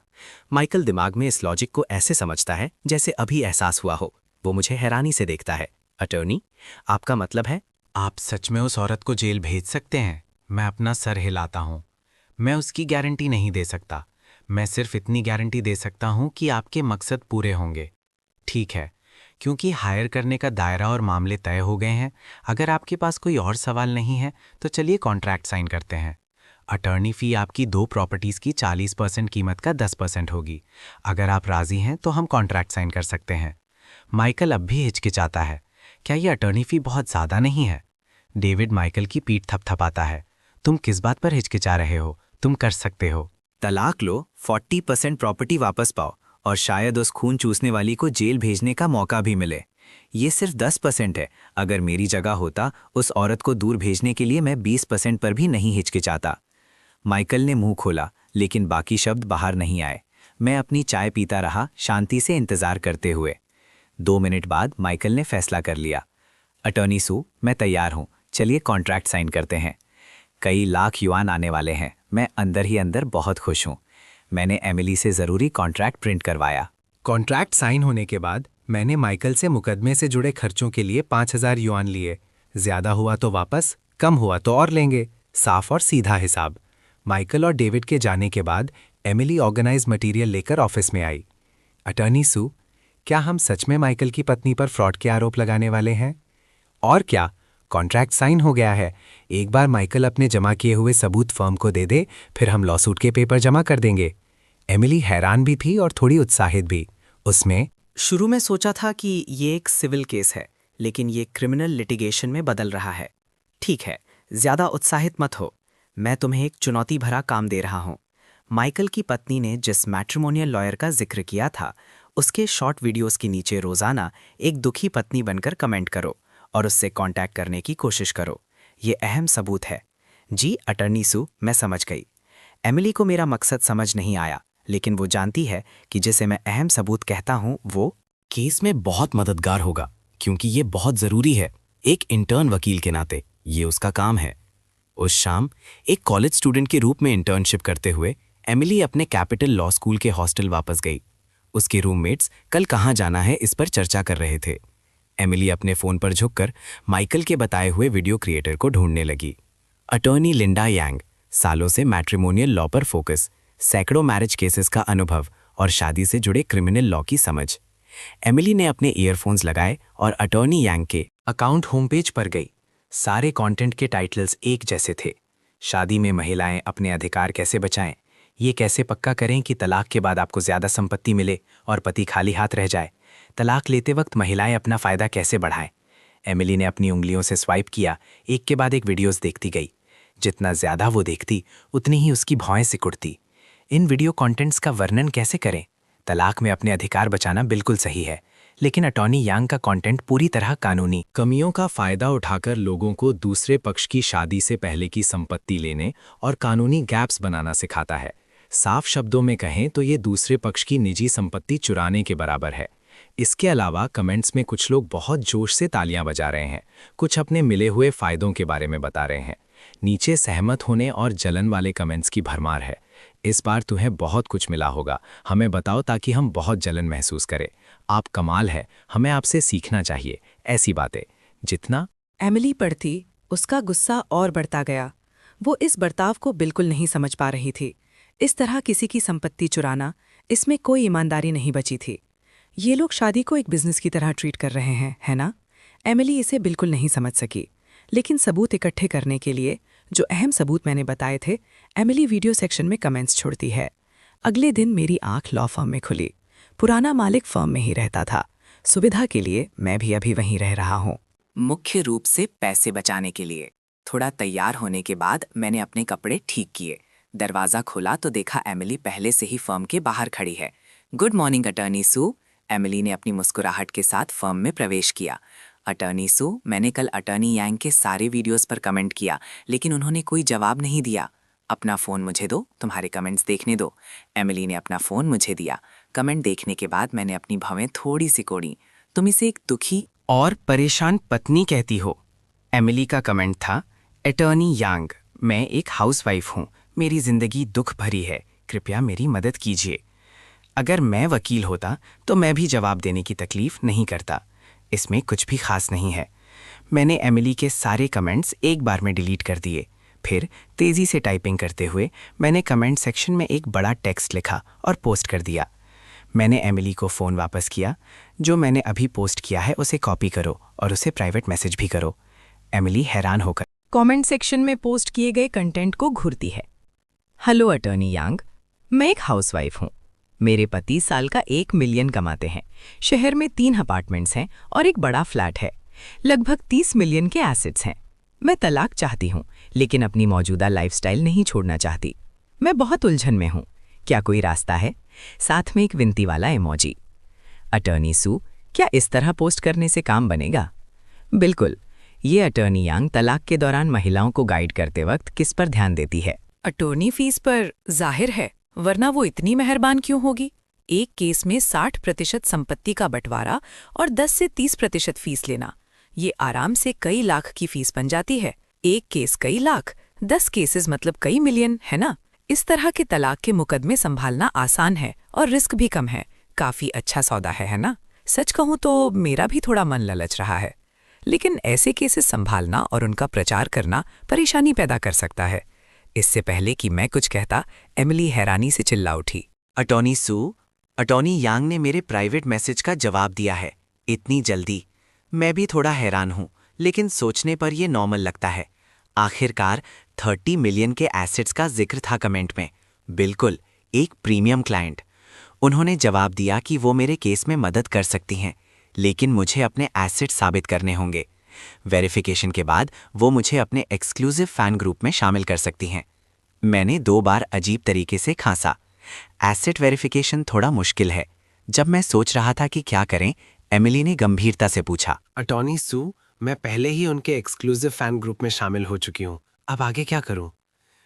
[SPEAKER 6] माइकल दिमाग में इस लॉजिक को ऐसे समझता है जैसे अभी एहसास हुआ हो। वो मुझे हैरानी से देखता है। अटॉर्नी, आपका मतलब है?
[SPEAKER 11] आप सच में उस औरत को जेल भेज सकते हैं? मैं अपना सर हिलाता हूं। मैं उसकी गारंटी नहीं दे सकता। मैं सिर्फ इतनी गारंटी दे सकता हूं कि आपके मकसद पूरे होंगे। ठीक है, क्योंकि हायर करने का दायरा और मामले तय हो गए हैं, अगर आपके पास कोई और सवाल नहीं है तो चलिए कॉन्ट्रैक्ट साइन करते हैं। अटॉर्नी फी आपकी 2 प्रॉपर्टीज़ की 40% कीमत का 10% होगी। अगर आप राजी हैं तो हम कॉन्ट्रैक्ट साइन कर सकते हैं। माइकल अब भी हिचकिचाता है। क्या ये अटॉर्नी फी बहुत ज़्यादा नहीं है? डेविड माइकल की पीठ थपथपाता है। तुम किस बात पर हिचकिचा रहे हो? तुम कर सकते हो।
[SPEAKER 2] तलाक लो, 40% प्रॉपर्टी वापस पाओ और शायद उस खून चूसने वाली को जेल भेजने का मौका भी मिले। ये सिर्फ 10% है। अगर मेरी जगह होता, उस औरत को दूर भेजने के लिए मैं 20% पर भी नहीं हिचकिचाता। माइकल ने मुंह खोला, लेकिन बाकी शब्द बाहर नहीं आए। मैं अपनी चाय पीता रहा, शांति से इंतजार करते हुए। 2 मिनट बाद माइकल ने फैसला कर लिया। अटॉर्नी सू, मैं तैयार हूँ, चलिए कॉन्ट्रैक्ट साइन करते हैं। कई लाख युआन आने वाले हैं। मैं अंदर ही अंदर बहुत खुश हूँ। मैंने एमिली से ज़रूरी कॉन्ट्रैक्ट प्रिंट करवाया।
[SPEAKER 6] कॉन्ट्रैक्ट साइन होने के बाद मैंने माइकल से मुकदमे से जुड़े खर्चों के लिए 5000 युआन लिए। ज्यादा हुआ तो वापस, कम हुआ तो और लेंगे। साफ और सीधा हिसाब। माइकल और डेविड के जाने के बाद एमिली ऑर्गेनाइज मटेरियल लेकर ऑफिस में आई। अटॉर्नी सू, क्या हम सच में माइकल की पत्नी पर फ्रॉड के आरोप लगाने वाले हैं? और क्या, कॉन्ट्रैक्ट साइन हो गया है। एक बार माइकल अपने जमा किए हुए सबूत फर्म को दे दे, फिर हम लॉसूट के पेपर जमा कर देंगे। एमिली हैरान भी थी और थोड़ी उत्साहित भी। उसमें
[SPEAKER 9] शुरू में सोचा था कि ये एक सिविल केस है, लेकिन ये क्रिमिनल लिटिगेशन में बदल रहा है। ठीक है, ज्यादा उत्साहित मत हो। मैं तुम्हें एक चुनौती भरा काम दे रहा हूं। माइकल की पत्नी ने जिस मैट्रिमोनियल लॉयर का जिक्र किया था, उसके शॉर्ट वीडियोस के नीचे रोजाना एक दुखी पत्नी बनकर कमेंट करो और उससे कांटेक्ट करने की कोशिश करो। ये अहम सबूत है। जी अटॉर्नी सू, मैं समझ गई। एमिली को मेरा मकसद समझ नहीं आया, लेकिन वो जानती है कि जिसे मैं अहम सबूत कहता हूं वो
[SPEAKER 14] केस में बहुत मददगार होगा, क्योंकि ये बहुत ज़रूरी है। एक इंटर्न वकील के नाते ये उसका काम है। उस शाम एक कॉलेज स्टूडेंट के रूप में इंटर्नशिप करते हुए एमिली अपने कैपिटल लॉ स्कूल के हॉस्टल वापस गई। उसके रूममेट्स कल कहाँ जाना है इस पर चर्चा कर रहे थे। एमिली अपने फ़ोन पर झुककर माइकल के बताए हुए वीडियो क्रिएटर को ढूंढने लगी। अटॉर्नी लिंडा यांग, सालों से मैट्रिमोनियल लॉ पर फोकस, सैकड़ों मैरिज केसेस का अनुभव और शादी से जुड़े क्रिमिनल लॉ की समझ। एमिली ने अपने ईयरफोन्स लगाए और अटॉर्नी यांग के
[SPEAKER 2] अकाउंट होम पेज पर गई। सारे कंटेंट के टाइटल्स एक जैसे थे। शादी में महिलाएं अपने अधिकार कैसे बचाएं, ये कैसे पक्का करें कि तलाक के बाद आपको ज़्यादा संपत्ति मिले और पति खाली हाथ रह जाए, तलाक लेते वक्त महिलाएं अपना फ़ायदा कैसे बढ़ाएं। एमिली ने अपनी उंगलियों से स्वाइप किया, एक के बाद एक वीडियोस देखती गई। जितना ज़्यादा वो देखती, उतनी ही उसकी भौएं सिकुड़ती। इन वीडियो कंटेंट्स का वर्णन कैसे करें? तलाक में अपने अधिकार बचाना बिल्कुल सही है, लेकिन अटॉर्नी यांग का कंटेंट पूरी तरह कानूनी।
[SPEAKER 6] कमियों का फायदा उठाकर लोगों को दूसरे पक्ष की शादी से पहले की संपत्ति लेने और कानूनी गैप्स बनाना सिखाता है। साफ शब्दों में कहें तो ये दूसरे पक्ष की निजी संपत्ति चुराने के बराबर है। इसके अलावा कमेंट्स में कुछ लोग बहुत जोश से तालियां बजा रहे हैं, कुछ अपने मिले हुए फायदों के बारे में बता रहे हैं। नीचे सहमत होने और जलन वाले कमेंट्स की भरमार है। इस बार तुम्हें बहुत कुछ मिला होगा, हमें बताओ ताकि हम बहुत जलन महसूस करें। आप कमाल है, हमें आपसे सीखना चाहिए। ऐसी बातें जितना
[SPEAKER 7] एमिली पढ़ती, उसका गुस्सा और बढ़ता गया। वो इस बर्ताव को बिल्कुल नहीं समझ पा रही थी। इस तरह किसी की संपत्ति चुराना, इसमें कोई ईमानदारी नहीं बची थी। ये लोग शादी को एक बिजनेस की तरह ट्रीट कर रहे हैं, है ना? एमिली इसे बिल्कुल नहीं समझ सकी, लेकिन सबूत इकट्ठे करने के लिए, जो अहम सबूत मैंने बताए थे, एमिली वीडियो सेक्शन में कमेंट्स छोड़ती है। अगले दिन मेरी आंख लॉ फर्म में खुली। पुराना मालिक फर्म में ही रहता था। सुविधा के लिए मैं भी अभी वहीं रह रहा हूँ।
[SPEAKER 5] मुख्य रूप से पैसे बचाने के लिए। थोड़ा तैयार होने के बाद मैंने अपने कपड़े ठीक किए। दरवाज़ा खोला तो देखा एमिली पहले से ही फर्म के बाहर खड़ी है। गुड मॉर्निंग अटॉर्नी सू। एमिली ने अपनी मुस्कुराहट के साथ फर्म में प्रवेश किया। अटॉर्नी सू, मैंने कल अटॉर्नी यांग के सारे वीडियोस पर कमेंट किया, लेकिन उन्होंने कोई जवाब नहीं दिया। अपना फ़ोन मुझे दो, तुम्हारे कमेंट्स देखने दो। एमिली ने अपना फ़ोन मुझे दिया। कमेंट देखने के बाद मैंने अपनी भवें थोड़ी सिकोड़ी। तुम इसे एक दुखी
[SPEAKER 2] और परेशान पत्नी कहती हो। एमिली का कमेंट था, अटॉर्नी यांग, मैं एक हाउसवाइफ हूँ, मेरी जिंदगी दुख भरी है, कृपया मेरी मदद कीजिए। अगर मैं वकील होता तो मैं भी जवाब देने की तकलीफ नहीं करता। इसमें कुछ भी खास नहीं है। मैंने एमिली के सारे कमेंट्स एक बार में डिलीट कर दिए। फिर तेज़ी से टाइपिंग करते हुए मैंने कमेंट सेक्शन में एक बड़ा टेक्स्ट लिखा और पोस्ट कर दिया। मैंने एमिली को फ़ोन वापस किया। जो मैंने अभी पोस्ट किया है उसे कॉपी करो और उसे प्राइवेट मैसेज भी करो। एमिली हैरान होकर
[SPEAKER 7] कमेंट सेक्शन में पोस्ट किए गए कंटेंट को घूरती है। हेलो अटॉर्नी यांग, मैं एक हाउसवाइफ हूँ। मेरे पति साल का 1 मिलियन कमाते हैं। शहर में 3 अपार्टमेंट्स हैं और एक बड़ा फ्लैट है। लगभग 30 मिलियन के एसेट्स हैं। मैं तलाक चाहती हूँ, लेकिन अपनी मौजूदा लाइफस्टाइल नहीं छोड़ना चाहती। मैं बहुत उलझन में हूँ। क्या कोई रास्ता है? साथ में एक विनती वाला इमोजी। अटॉर्नी सू, क्या इस तरह पोस्ट करने से काम बनेगा? बिल्कुल। ये अटॉर्नी यांग तलाक के दौरान महिलाओं को गाइड करते वक्त किस पर ध्यान देती है?
[SPEAKER 12] अटॉर्नी फीस पर जाहिर है, वरना वो इतनी मेहरबान क्यों होगी? एक केस में 60% संपत्ति का बंटवारा और 10 से 30% फीस लेना, ये आराम से कई लाख की फीस बन जाती है। एक केस कई लाख, 10 केसेस मतलब कई मिलियन, है ना? इस तरह के तलाक के मुकदमे संभालना आसान है और रिस्क भी कम है। काफी अच्छा सौदा है ना? सच कहूं तो मेरा भी थोड़ा मन ललच रहा है, लेकिन ऐसे केसेस संभालना और उनका प्रचार करना परेशानी पैदा कर सकता है। इससे पहले कि मैं कुछ कहता, एमिली हैरानी से चिल्ला उठी।
[SPEAKER 2] अटॉर्नी सू, अटॉर्नी यांग ने मेरे प्राइवेट मैसेज का जवाब दिया है। इतनी जल्दी? मैं भी थोड़ा हैरान हूं, लेकिन सोचने पर यह नॉर्मल लगता है। आखिरकार 30 मिलियन के एसेट्स का जिक्र था कमेंट में। बिल्कुल, एक प्रीमियम क्लाइंट। उन्होंने जवाब दिया कि वो मेरे केस में मदद कर सकती हैं, लेकिन मुझे अपने एसेट साबित करने होंगे। वेरिफिकेशन के बाद वो मुझे अपने एक्सक्लूसिव फैन ग्रुप में शामिल कर सकती हैं। मैंने 2 बार अजीब तरीके से खांसा। एसेट वेरिफिकेशन थोड़ा मुश्किल है। जब मैं सोच रहा था कि क्या करें, एमिली ने गंभीरता से पूछा।
[SPEAKER 10] अटॉर्नी सू, मैं पहले ही उनके एक्सक्लूसिव फैन ग्रुप में शामिल हो चुकी हूँ। अब आगे क्या करूँ?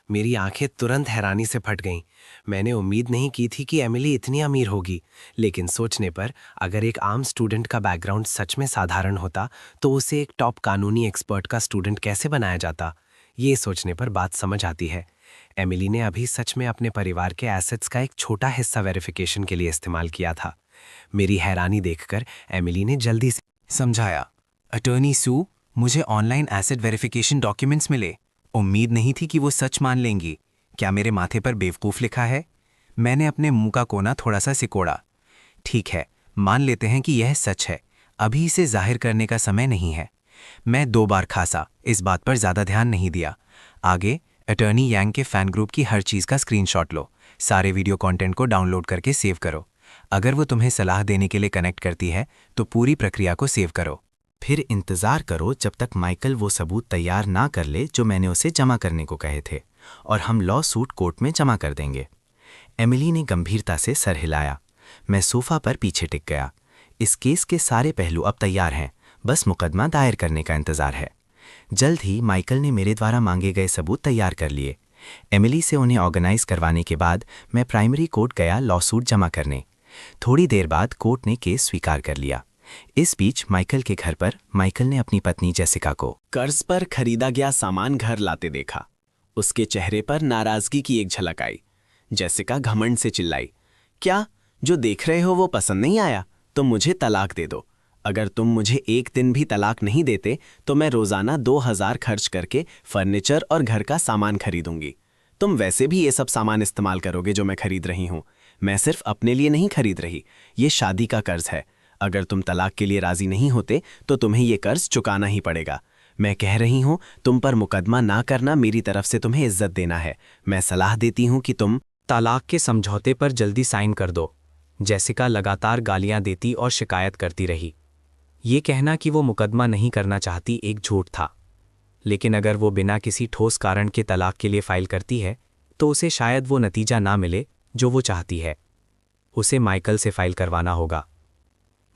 [SPEAKER 10] मेरी आंखें तुरंत हैरानी से फट गईं। मैंने उम्मीद नहीं की थी कि एमिली इतनी अमीर होगी, लेकिन सोचने पर अगर एक आम स्टूडेंट का बैकग्राउंड सच में साधारण होता तो उसे एक टॉप कानूनी एक्सपर्ट का स्टूडेंट कैसे बनाया जाता, ये सोचने पर बात समझ आती है। एमिली ने अभी सच में अपने परिवार के एसेट्स का एक छोटा हिस्सा वेरिफिकेशन के लिए इस्तेमाल किया था। मेरी हैरानी देखकर एमिली ने जल्दी से
[SPEAKER 11] समझाया। अटॉर्नी सू, मुझे ऑनलाइन एसेट वेरिफिकेशन डॉक्यूमेंट्स मिले। उम्मीद नहीं थी कि वो सच मान लेंगी। क्या मेरे माथे पर बेवकूफ़ लिखा है? मैंने अपने मुंह का कोना थोड़ा सा सिकोड़ा। ठीक है, मान लेते हैं कि यह सच है। अभी इसे जाहिर करने का समय नहीं है। मैं 2 बार खांसा, इस बात पर ज़्यादा ध्यान नहीं दिया। आगे अटॉर्नी यांग के फैन ग्रुप की हर चीज़ का स्क्रीनशॉट लो। सारे वीडियो कंटेंट को डाउनलोड करके सेव करो। अगर वो तुम्हें सलाह देने के लिए कनेक्ट करती है तो पूरी प्रक्रिया को सेव करो। फिर इंतज़ार करो जब तक माइकल वो सबूत तैयार ना कर ले जो मैंने उसे जमा करने को कहे थे, और हम लॉ सूट कोर्ट में जमा कर देंगे। एमिली ने गंभीरता से सर हिलाया। मैं सोफा पर पीछे टिक गया। इस केस के सारे पहलू अब तैयार हैं, बस मुकदमा दायर करने का इंतज़ार है। जल्द ही माइकल ने मेरे द्वारा मांगे गए सबूत तैयार कर लिए। एमिली से उन्हें ऑर्गेनाइज करवाने के बाद मैं प्राइमरी कोर्ट गया लॉ सूट जमा करने। थोड़ी देर बाद कोर्ट ने केस स्वीकार कर लिया। इस बीच माइकल के घर पर माइकल ने अपनी पत्नी जेसिका को
[SPEAKER 6] कर्ज पर खरीदा गया सामान घर लाते देखा। उसके चेहरे पर नाराजगी की एक झलक आई। जेसिका घमंड से चिल्लाई, क्या जो देख रहे हो वो पसंद नहीं आया? तो मुझे तलाक दे दो। अगर तुम मुझे एक दिन भी तलाक नहीं देते तो मैं रोजाना 2000 खर्च करके फर्नीचर और घर का सामान खरीदूंगी। तुम वैसे भी ये सब सामान इस्तेमाल करोगे जो मैं खरीद रही हूँ। मैं सिर्फ अपने लिए नहीं खरीद रही, ये शादी का कर्ज है। अगर तुम तलाक के लिए राजी नहीं होते तो तुम्हें ये कर्ज चुकाना ही पड़ेगा। मैं कह रही हूँ, तुम पर मुकदमा ना करना मेरी तरफ से तुम्हें इज्जत देना है। मैं सलाह देती हूँ कि तुम
[SPEAKER 3] तलाक के समझौते पर जल्दी साइन कर दो। जेसिका लगातार गालियां देती और शिकायत करती रही। ये कहना कि वो मुकदमा नहीं करना चाहती एक झूठ था, लेकिन अगर वो बिना किसी ठोस कारण के तलाक के लिए फाइल करती है तो उसे शायद वो नतीजा ना मिले जो वो चाहती है। उसे माइकल से फाइल करवाना होगा।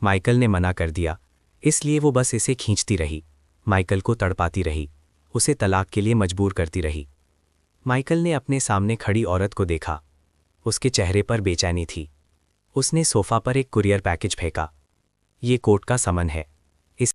[SPEAKER 3] माइकल ने मना कर दिया, इसलिए वो बस इसे खींचती रही, माइकल को तड़पाती रही, उसे तलाक के लिए मजबूर करती रही। माइकल ने अपने सामने खड़ी औरत को देखा। उसके चेहरे पर बेचैनी थी। उसने सोफा पर एक कुरियर पैकेज फेंका। ये कोर्ट का समन है।